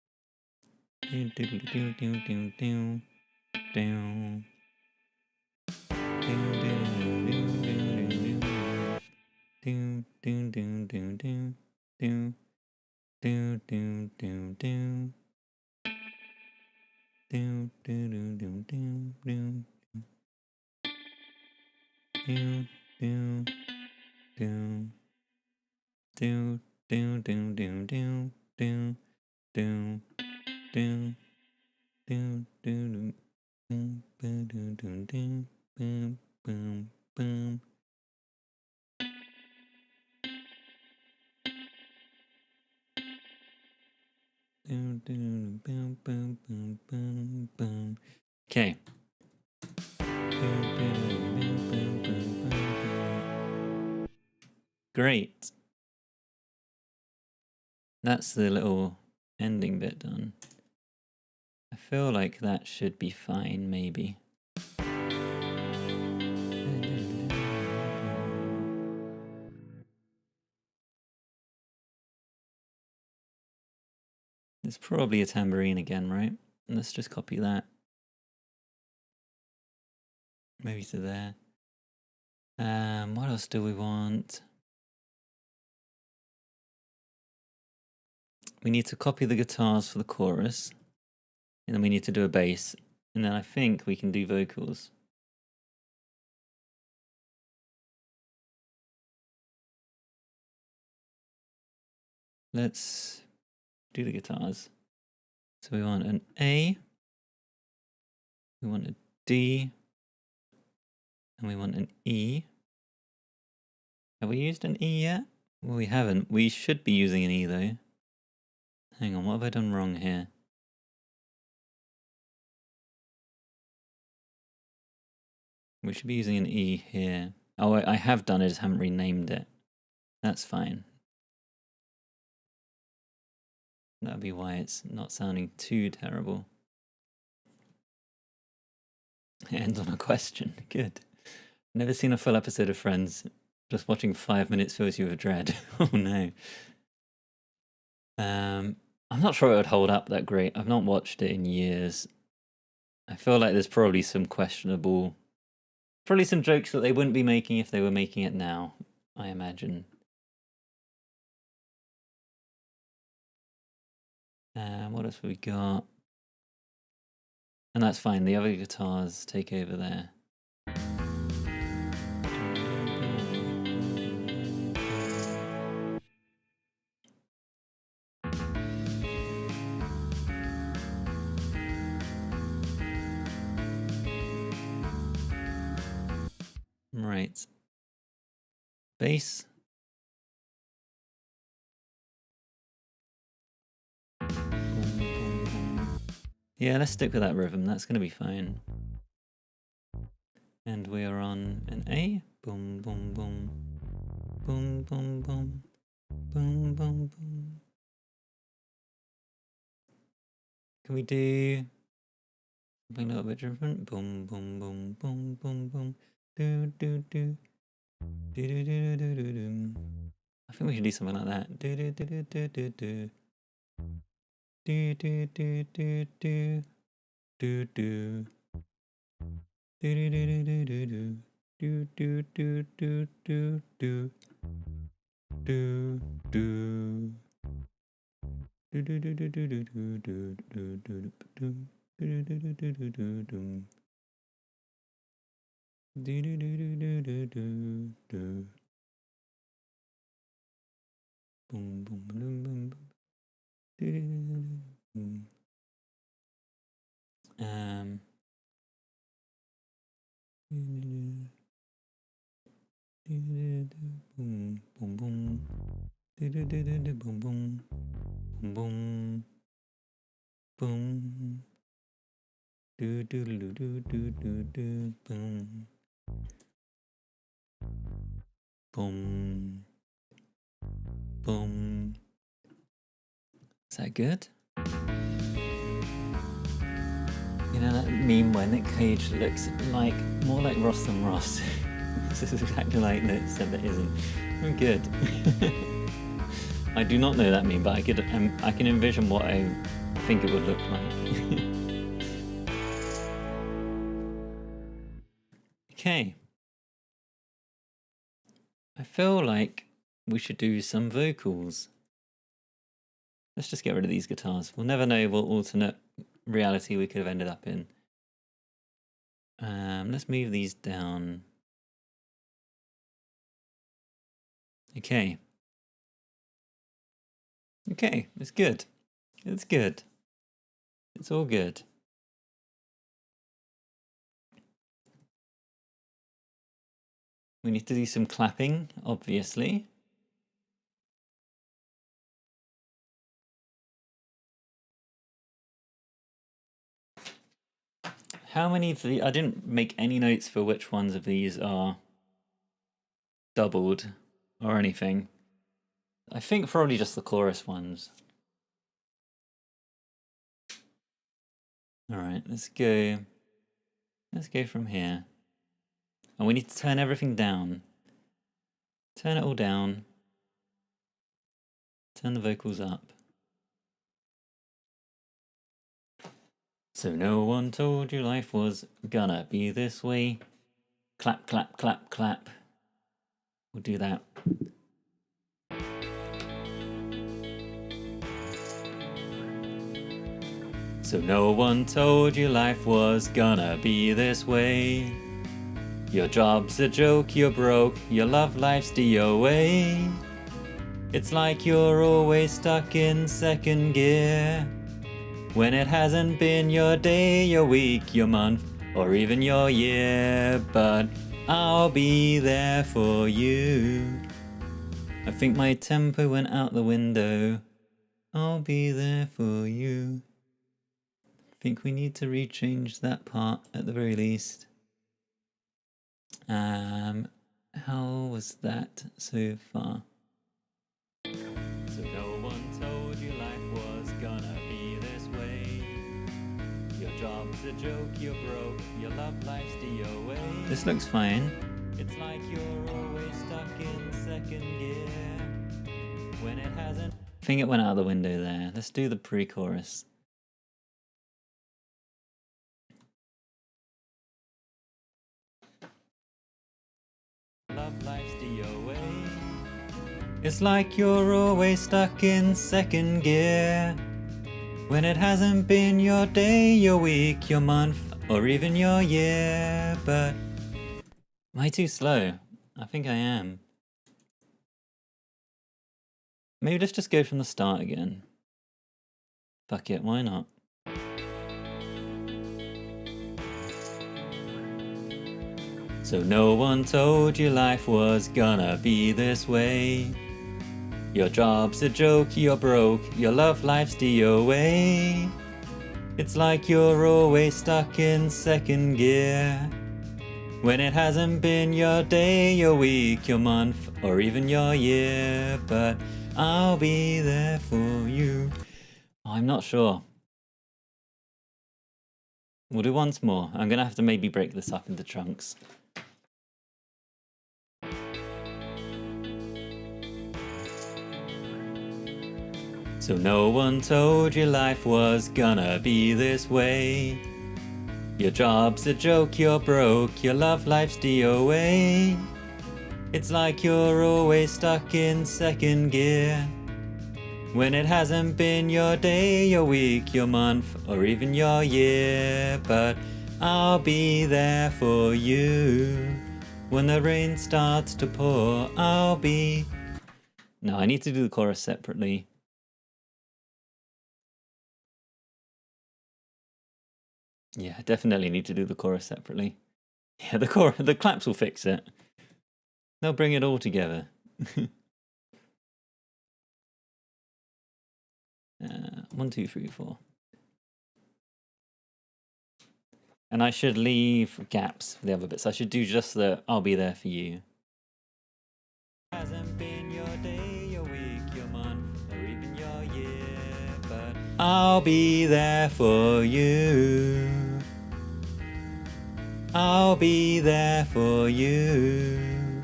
Okay. Great. That's the little ending bit done. I feel like that should be fine, maybe. There's probably a tambourine again, right? Let's just copy that. Maybe to there. What else do we want? We need to copy the guitars for the chorus. And then we need to do a bass. And then I think we can do vocals. Let's do the guitars. So we want an A. We want a D. And we want an E. Have we used an E yet? Well, we haven't. We should be using an E though. Hang on, what have I done wrong here? We should be using an E here. Oh, I have done it, just haven't renamed it. That's fine. That'll be why it's not sounding too terrible. It ends on a question. Good. Never seen a full episode of Friends. Just watching 5 minutes fills you with dread. Oh no. I'm not sure it would hold up that great. I've not watched it in years. I feel like there's probably some questionable... Probably some jokes that they wouldn't be making if they were making it now, I imagine. What else have we got? And that's fine, the other guitars take over there. Right. Bass. Yeah, let's stick with that rhythm. That's going to be fine. And we are on an A. Boom, boom, boom. Boom, boom, boom. Boom, boom, boom. Can we do something a little bit different? Boom, boom, boom, boom, boom, boom. Do, do, do. Do, do, do, do, do, do. I think we should do something like that. Do, do, do, do, do, do, do. Do, do, do, do, do. Do, do. Do, do, do, do, do, do. Do, do, do, do, do, do. Do, do. Do, do, do, do, do, do, do, do, do, do, do. Do, do, do, do, do, do, do. Do, do, do, do, do, do, do. Boom, boom, boom, boom, boom. Do, do, do, do, do. Boom, boom, boom. Do, do, do, do, do, boom, boom. Boom, boom. Do, do, do, do, do, do, do, boom. Boom. Boom. Is that good? You know that meme where Nick Cage looks like more like Ross than Ross? This is exactly like that, except it isn't. Good. I do not know that meme, but I can envision what I think it would look like. Okay. I feel like we should do some vocals. Let's just get rid of these guitars. We'll never know what alternate reality we could have ended up in. Let's move these down. Okay. Okay, it's good. It's good. It's all good. We need to do some clapping, obviously. How many of the... I didn't make any notes for which ones of these are doubled or anything. I think probably just the chorus ones. Alright, let's go from here. And we need to turn everything down. Turn it all down. Turn the vocals up. So no one told you life was gonna be this way. Clap, clap, clap, clap. We'll do that. So no one told you life was gonna be this way. Your job's a joke, you're broke, your love life's DOA. It's like you're always stuck in second gear, when it hasn't been your day, your week, your month, or even your year. But I'll be there for you. I think my tempo went out the window. I'll be there for you. I think we need to rechange that part at the very least. How was that so far? So no one told you life was gonna be this way. Your job's a joke, you're broke, your love life's DOA. This looks fine. It's like you're always stuck in second gear, when it hasn't... I think it went out the window there. Let's do the pre-chorus. Love life's DOA. It's like you're always stuck in second gear, when it hasn't been your day, your week, your month, or even your year. But am I too slow? I think I am. Maybe let's just go from the start again. Fuck it, why not? So no one told you life was gonna be this way. Your job's a joke, you're broke, your love life's DOA. It's like you're always stuck in second gear, when it hasn't been your day, your week, your month, or even your year. But I'll be there for you. I'm not sure. We'll do once more. I'm gonna have to maybe break this up into chunks. So no one told you life was gonna be this way. Your job's a joke, you're broke, your love life's DOA. It's like you're always stuck in second gear, when it hasn't been your day, your week, your month, or even your year. But I'll be there for you, when the rain starts to pour. I'll be... No, I need to do the chorus separately. Yeah, I definitely need to do the chorus separately. Yeah, the claps will fix it. They'll bring it all together. 1, 2, 3, 4. And I should leave gaps for the other bits. I should do just the I'll be there for you. Hasn't been your day, your week, your month, or even your year, but I'll be there for you. I'll be there for you.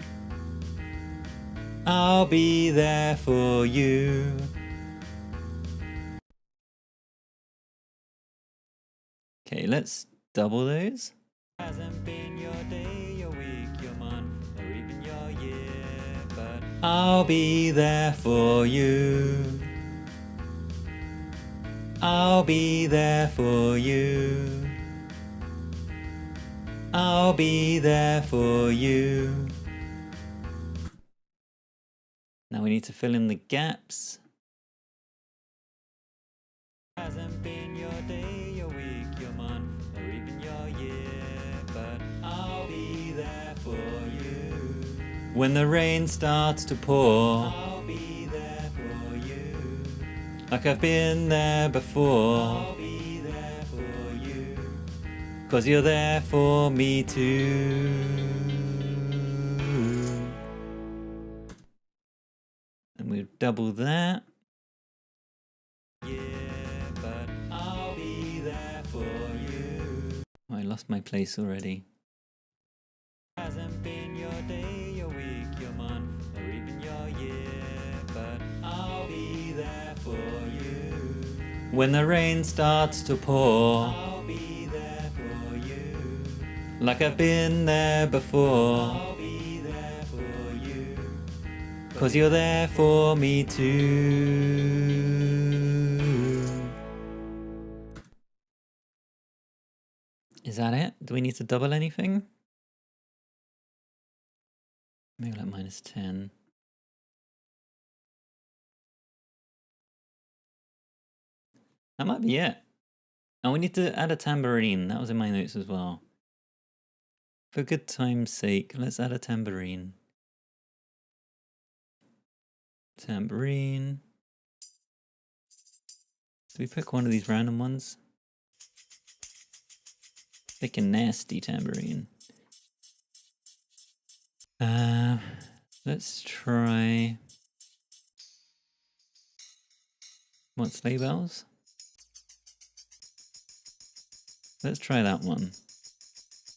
I'll be there for you. Okay, let's double those. Hasn't been your day, your week, your month, or even your year, but I'll be there for you. I'll be there for you. I'll be there for you. Now we need to fill in the gaps. Hasn't been your day, your week, your month, or even your year, but I'll be there for you. When the rain starts to pour, I'll be there for you. Like I've been there before, I'll be there for you. 'Cause you're there for me too. And we'll double that. Yeah, but I'll be there for you. Oh, I lost my place already. Hasn't been your day, your week, your month, or even your year, but I'll be there for you. When the rain starts to pour, I'll be there for you. Like I've been there before, I'll be there for you. 'Cause you're there for me too. Is that it? Do we need to double anything? Maybe like -10. That might be it. And we need to add a tambourine. That was in my notes as well. For good time's sake, let's add a tambourine. Tambourine. Do we pick one of these random ones? Pick a nasty tambourine. Let's try... What, sleigh bells? Let's try that one.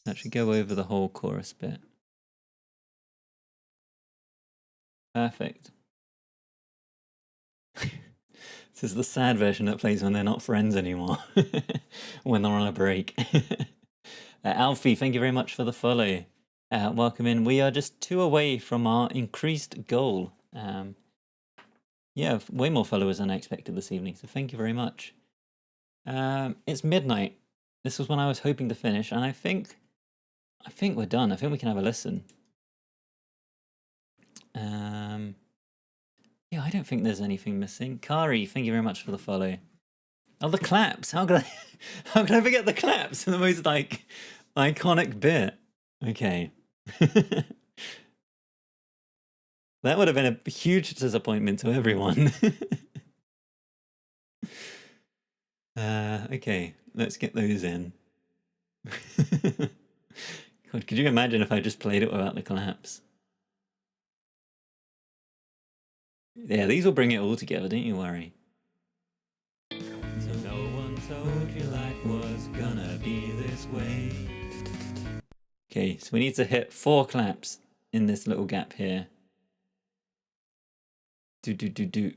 That should go over the whole chorus bit. Perfect. This is the sad version that plays when they're not friends anymore. When they're on a break. Alfie, thank you very much for the follow. Welcome in. We are just 2 away from our increased goal. Yeah, way more followers than I expected this evening, so thank you very much. It's midnight. This was when I was hoping to finish, and I think we're done. I think we can have a listen. Yeah, I don't think there's anything missing. Kari, thank you very much for the follow. Oh, the claps! How could I forget the claps? The most like iconic bit. Okay. That would have been a huge disappointment to everyone. Okay, let's get those in. God, could you imagine if I just played it without the claps? Yeah, these will bring it all together, don't you worry. So no one told you life was gonna be this way. Okay, so we need to hit 4 claps in this little gap here. Do.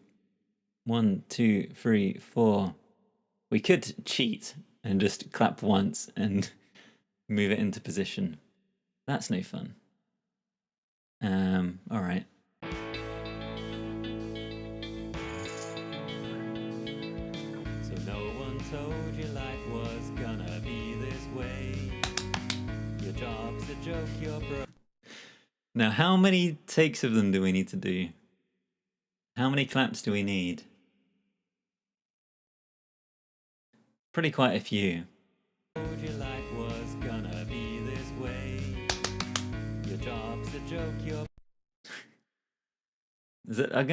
1, 2, 3, 4. We could cheat and just clap once and move it into position. That's no fun. All right. So no one told you life was gonna be this way. Your job's a joke, you're broke. Now, how many takes of them do we need to do? How many claps do we need? Pretty quite a few. Told you life was gonna be this way. Your job's a joke, you're... I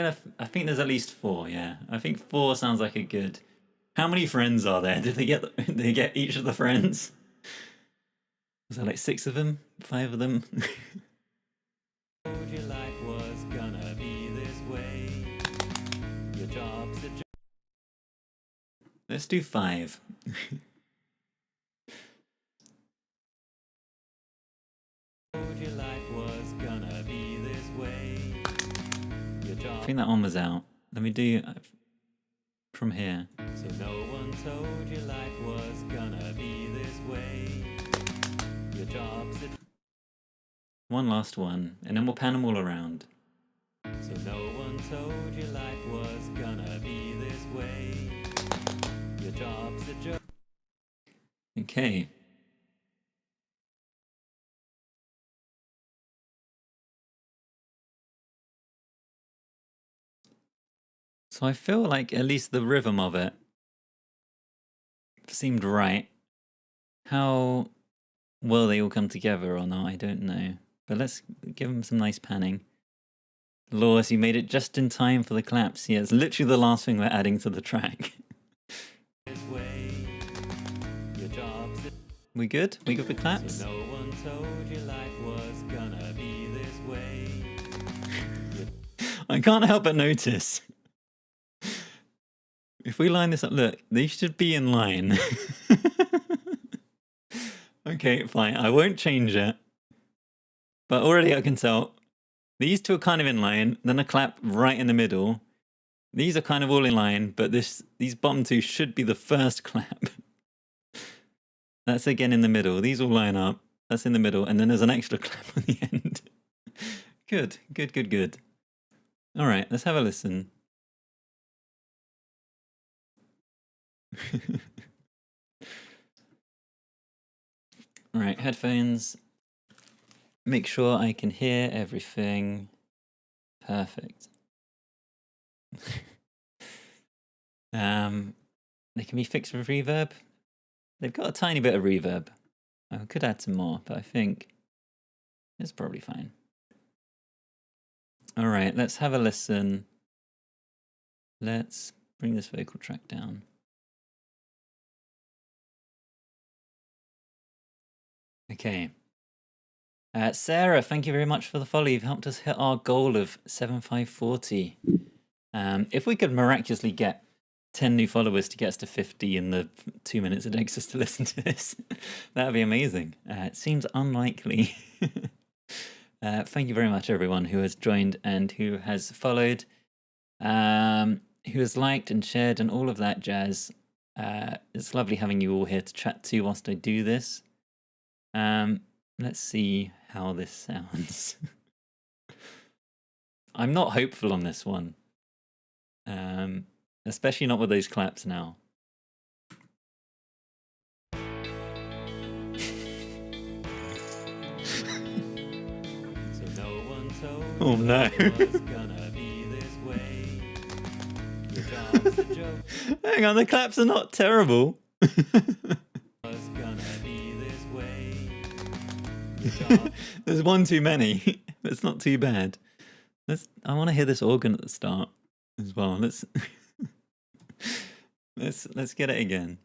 think there's at least 4, yeah. I think 4 sounds like a good... How many friends are there? Did they get each of the friends? Was there like 6 of them? 5 of them? Told you life was gonna be this way. Your job's a joke. Let's do 5. Told you life was gonna be this way. Your job... I think that one was out. Let me do... from here. So no one told you life was gonna be this way. Your job's one last one, and then we'll pan them all around. So no one told you life was gonna be this way. Your job's a joke. Okay. So I feel like at least the rhythm of it seemed right. How well they all come together or not, I don't know. But let's give them some nice panning. Lawless, you made it just in time for the claps. Yeah, it's literally the last thing we're adding to the track. We good? We good with claps? So no one told you life was gonna be this way. I can't help but notice. If we line this up, look, they should be in line. Okay, fine. I won't change it. But already I can tell. These two are kind of in line, then a clap right in the middle. These are kind of all in line, but these bottom two should be the first clap. That's again in the middle. These all line up. That's in the middle, and then there's an extra clap on the end. Good, good, good, good. All right, let's have a listen. All right, headphones. Make sure I can hear everything. Perfect. They can be fixed with reverb. They've got a tiny bit of reverb. I could add some more, but I think it's probably fine. All right, let's have a listen. Let's bring this vocal track down. Okay. Sarah, thank you very much for the follow. You've helped us hit our goal of 7540. If we could miraculously get 10 new followers to get us to 50 in the 2 minutes it takes us to listen to this, that would be amazing. It seems unlikely. Thank you very much, everyone who has joined and who has followed, who has liked and shared and all of that jazz. It's lovely having you all here to chat to whilst I do this. Let's see how this sounds. I'm not hopeful on this one. Especially not with those claps now. Oh no. Hang on, the claps are not terrible. There's one too many. It's not too bad. I want to hear this organ at the start as well. Let's get it again.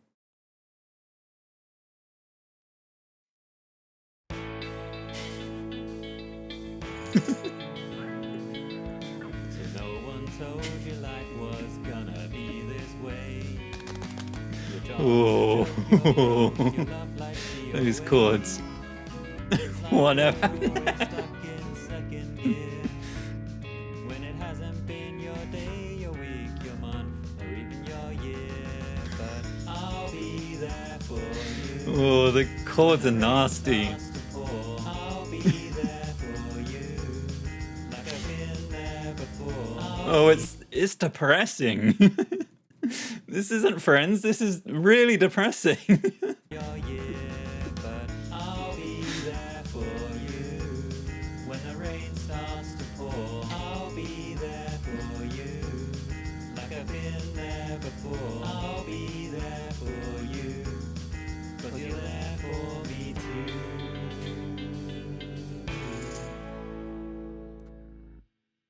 Oh, those chords. Whatever. Oh, the chords are nasty. Oh, it's depressing. This isn't Friends. This is really depressing.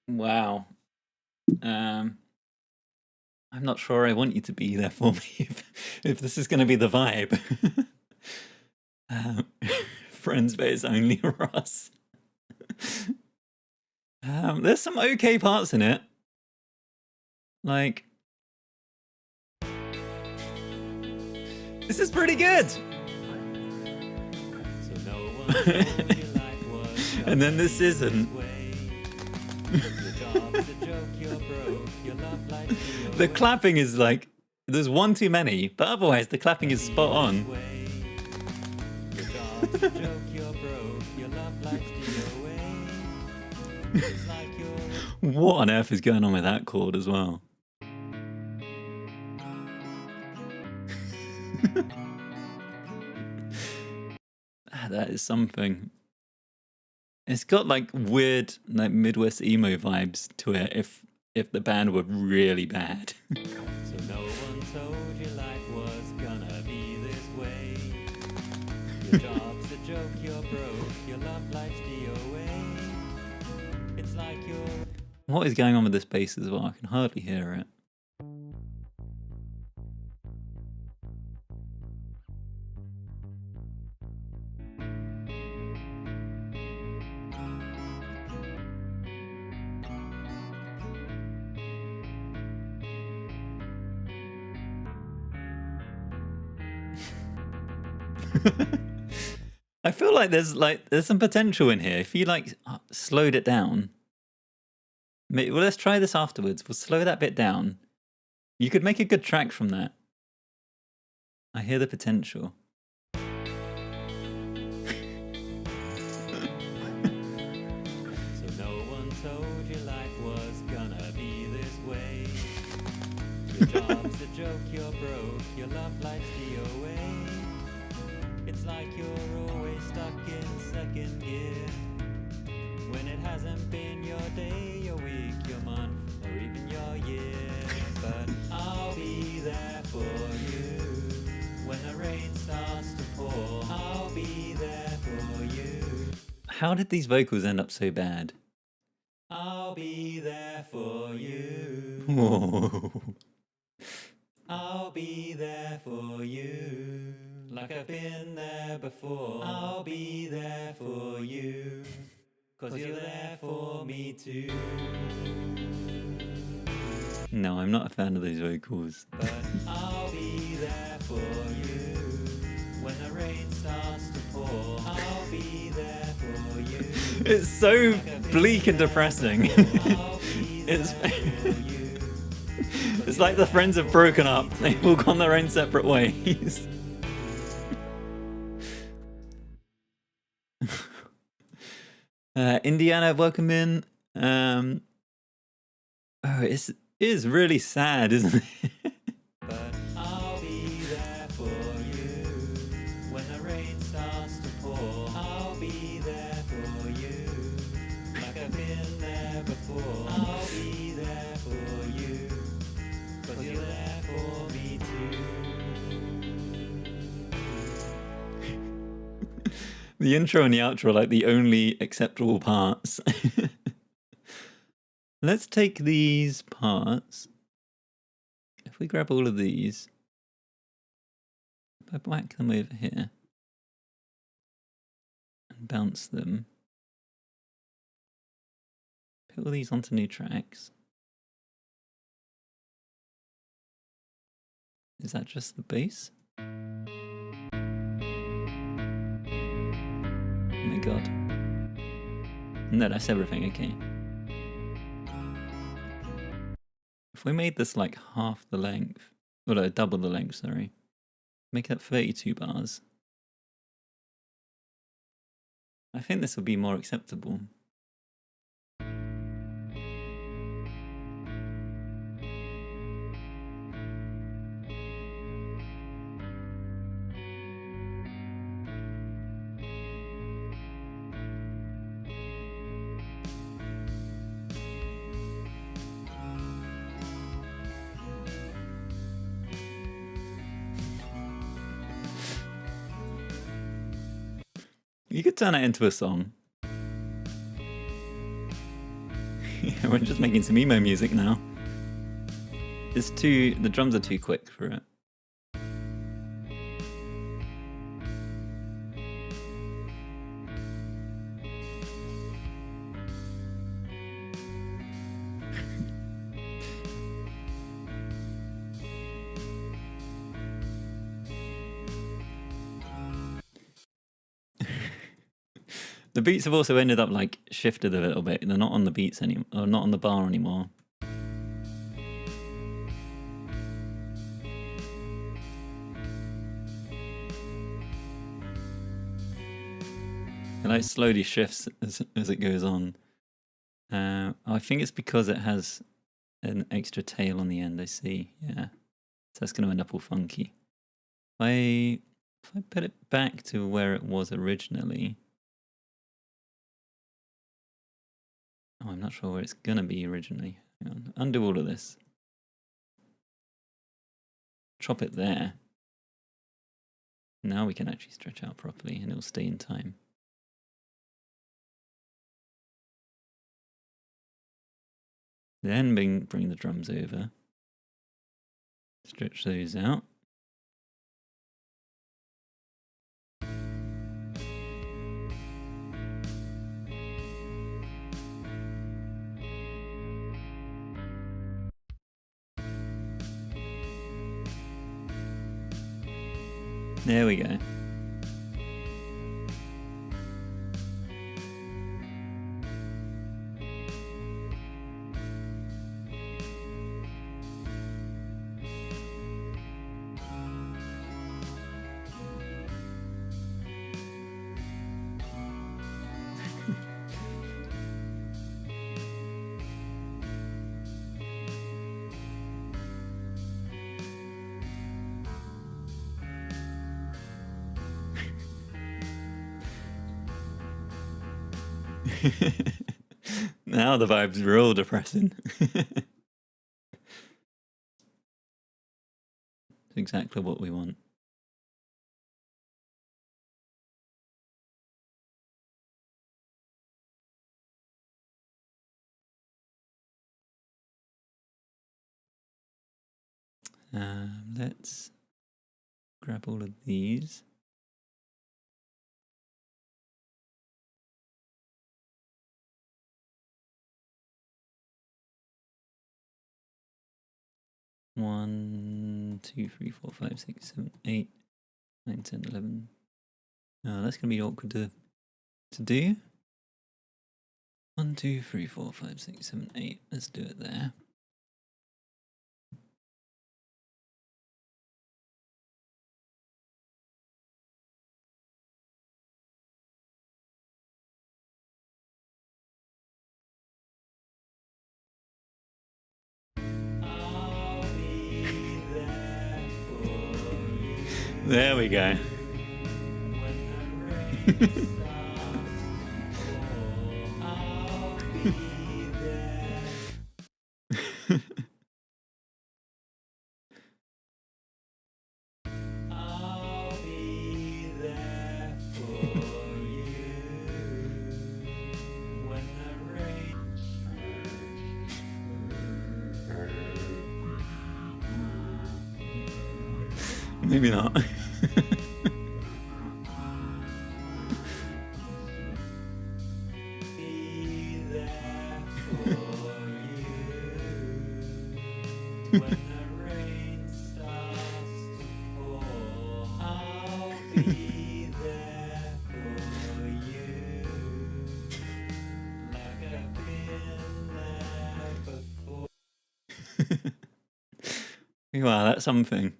Wow. I'm not sure I want you to be there for me if this is going to be the vibe. Friends, but it's only Ross. There's some okay parts in it. Like, this is pretty good. And then this isn't. The clapping is like, there's one too many, but otherwise the clapping is spot on. What on earth is going on with that chord as well? That is something. It's got like weird, like Midwest emo vibes to it. If the band were really bad. So no one told you life was gonna be this way. Your job's a joke, you're broke, your love life's DOA. It's like you're. What is going on with this bass as well? I can hardly hear it. I feel like there's some potential in here. If you like slowed it down. Well, let's try this afterwards. We'll slow that bit down. You could make a good track from that. I hear the potential. So no one told you life was gonna be this way. Your job's a joke, you're broke, your love life's DOA. It's like you're always stuck in second gear. When it hasn't been your day, your week, your month, or even your year. But I'll be there for you. When the rain starts to pour, I'll be there for you. How did these vocals end up so bad? I'll be there for you. Whoa. I'll be there for you. Like I've been there before. I'll be there for you. 'Cause you're there for me too. No, I'm not a fan of those vocals. But I'll be there for you. When the rain starts to pour, I'll be there for you. It's so bleak and depressing. It's like the friends have broken up. They've all gone their own separate ways. Indiana, welcome in. Oh, it is really sad, isn't it? But I'll be there for you. When the rain starts to pour, I'll be there for you. Like I've been there before, I'll be there for you. 'Cause you're there for me too. The intro and the outro are like the only acceptable parts. Let's take these parts. If we grab all of these, if I whack them over here and bounce them, put all these onto new tracks. Is that just the bass? Oh my god. No, that's everything, okay. If we made this like half the length, or no, double the length, sorry. Make that 32 bars. I think this would be more acceptable. You could turn it into a song. We're just making some emo music now. The drums are too quick for it. The beats have also ended up like shifted a little bit. They're not on the beats anymore, or not on the bar anymore. It like slowly shifts as it goes on. I think it's because it has an extra tail on the end. I see. Yeah, so that's going to end up all funky. If I put it back to where it was originally. Oh, I'm not sure where it's going to be originally. Hang on. Undo all of this. Chop it there. Now we can actually stretch out properly and it'll stay in time. Then bring the drums over. Stretch those out. There we go. Now the vibe's real depressing. It's exactly what we want. Let's grab all of these. One, 2, 3, 4, 5, 6, 7, 8, 9, 10, 11. Oh, that's gonna be awkward to do. 1, 2, 3, 4, 5, 6, 7, 8. Let's do it there. There we go. Maybe not. Wow, that's something.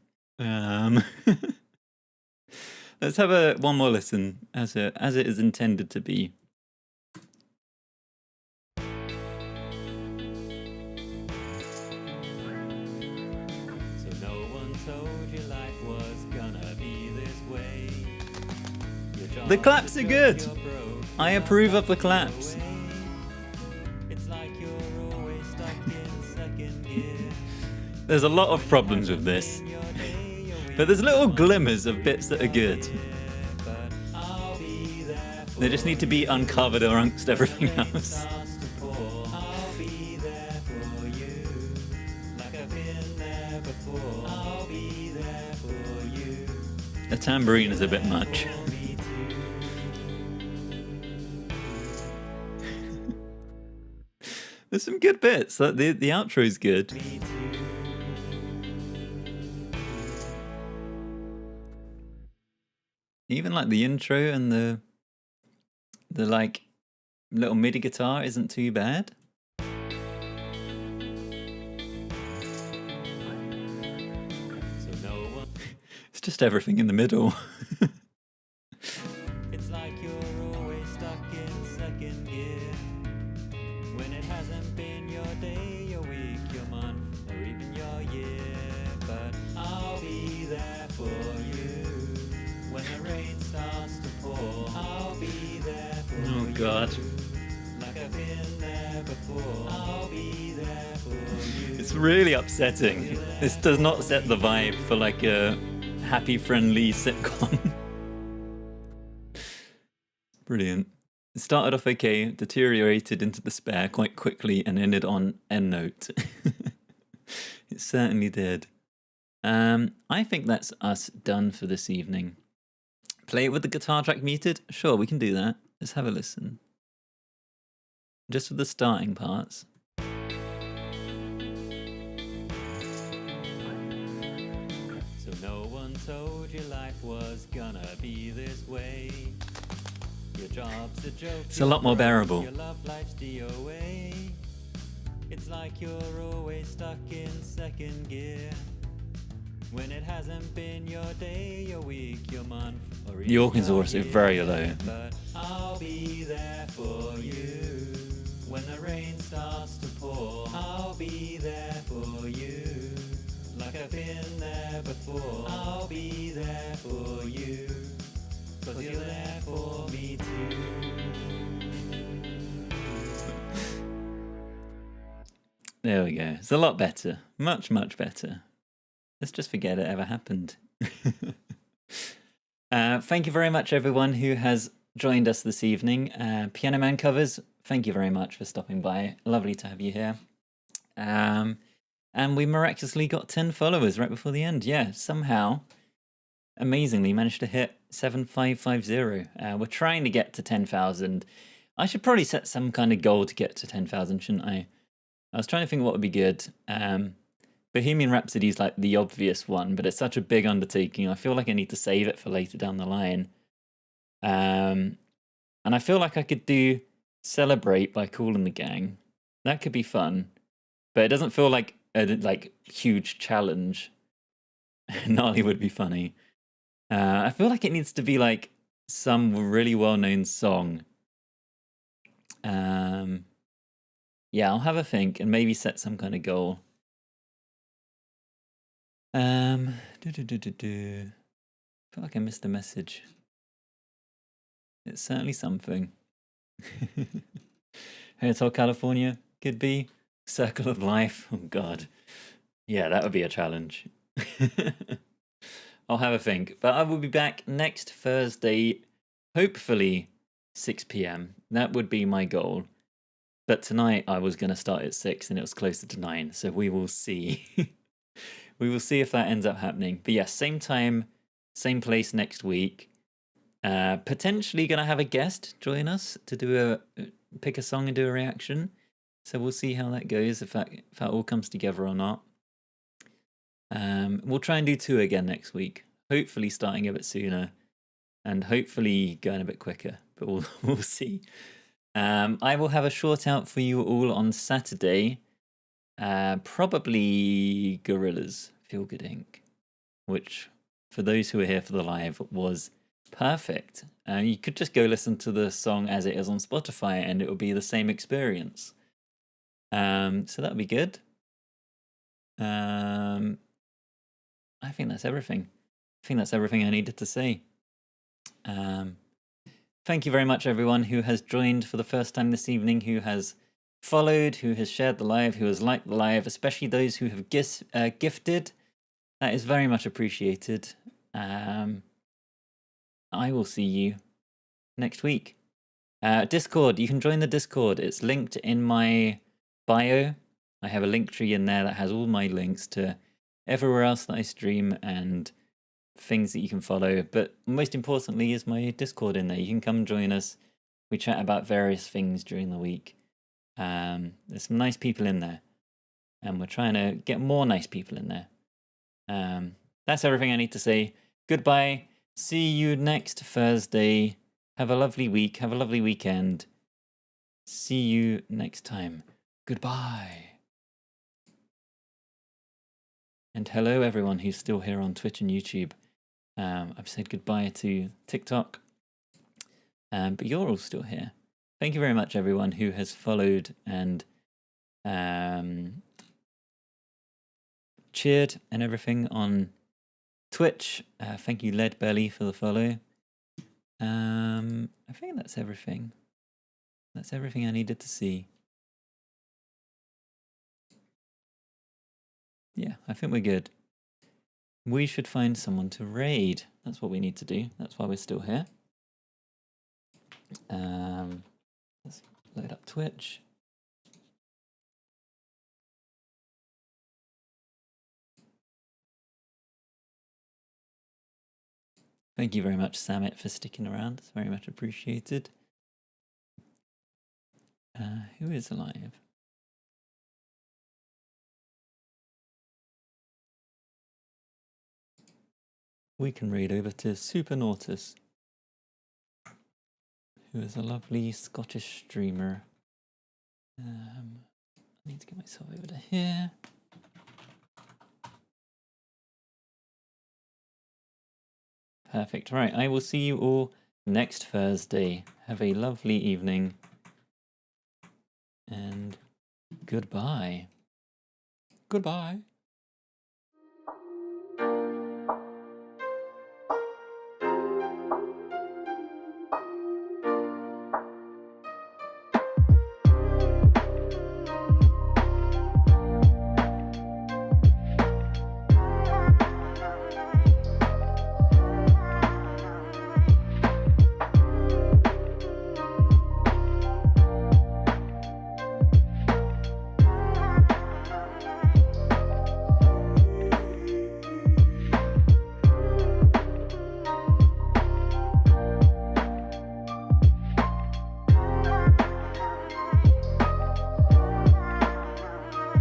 Let's have one more listen as it is intended to be. So no one told you life was gonna be this way. The claps are good. I approve of the claps. It's like you're always stuck in second gear. There's a lot of problems with this. But there's little glimmers of bits that are good. They just need to be uncovered amongst everything else. The tambourine is a bit much. There's some good bits. The outro is good. Even like the intro and the The like little MIDI guitar isn't too bad. It's just everything in the middle. It's like you're always stuck in second gear when it hasn't been your day, your week, your month, or even your year. But I'll be there for you when the rain starts to pour. I'll be there for you. Oh God. Like I've been there before. I'll be there for you. It's really upsetting. This does not set the vibe for like a happy, friendly sitcom. Brilliant. It started off okay, deteriorated into despair quite quickly, and ended on end note. It certainly did. I think that's us done for this evening. Play it with the guitar track muted? Sure, we can do that. Let's have a listen. Just with the starting parts. So no one told you life was gonna be this way. Your job's a joke. It's a lot more bearable. Your love life's DOA. It's like you're always stuck in second gear when it hasn't been your day, your week, your month, or even the organs are also very low. But I'll be there for you when the rain starts to pour. I'll be there for you like I've been there before. I'll be there for you 'cause you're there for me too. There we go. It's a lot better. Much, much better. Let's just forget it ever happened. Thank you very much, everyone who has joined us this evening. Piano Man Covers, thank you very much for stopping by. Lovely to have you here. And we miraculously got 10 followers right before the end. Yeah, somehow, amazingly, managed to hit 7,550. We're trying to get to 10,000. I should probably set some kind of goal to get to 10,000, shouldn't I? I was trying to think what would be good. Bohemian Rhapsody is like the obvious one, but it's such a big undertaking. I feel like I need to save it for later down the line. And I feel like I could do Celebrate by Kool and the Gang. That could be fun, but it doesn't feel like a huge challenge. Gnarly would be funny. I feel like it needs to be like some really well-known song. Yeah, I'll have a think and maybe set some kind of goal. I feel like I missed a message. It's certainly something. Hotel California could be. Circle of Life. Oh God. Yeah, that would be a challenge. I'll have a think. But I will be back next Thursday, hopefully 6 p.m. That would be my goal. But tonight I was going to start at 6 and it was closer to 9. So we will see. We will see if that ends up happening. But yeah, same time, same place next week. Potentially going to have a guest join us to pick a song and do a reaction. So we'll see how that goes, if that all comes together or not. We'll try and do 2 again next week. Hopefully starting a bit sooner and hopefully going a bit quicker. But we'll see. I will have a short out for you all on Saturday. Probably Gorillaz, Feel Good Inc., which for those who are here for the live was perfect. You could just go listen to the song as it is on Spotify and it will be the same experience. So that would be good. I think that's everything. I think that's everything I needed to say. Thank you very much, everyone who has joined for the first time this evening, who has followed, who has shared the live, who has liked the live, especially those who have gifted. That is very much appreciated. I will see you next week. Discord, you can join the Discord. It's linked in my bio. I have a link tree in there that has all my links to everywhere else that I stream and things that you can follow. But most importantly is my Discord in there. You can come join us. We chat about various things during the week. There's some nice people in there. And we're trying to get more nice people in there. That's everything I need to say. Goodbye. See you next Thursday. Have a lovely week. Have a lovely weekend. See you next time. Goodbye. And hello, everyone who's still here on Twitch and YouTube. I've said goodbye to TikTok, but you're all still here. Thank you very much, everyone who has followed and cheered and everything on Twitch. Thank you, Lead Belly, for the follow. I think that's everything. That's everything I needed to see. Yeah, I think we're good. We should find someone to raid. That's what we need to do. That's why we're still here. Let's load up Twitch. Thank you very much, Samit, for sticking around. It's very much appreciated. Who is alive? We can raid over to Supernautus, who is a lovely Scottish streamer. I need to get myself over to here. Perfect. Right, I will see you all next Thursday. Have a lovely evening. And goodbye. Goodbye.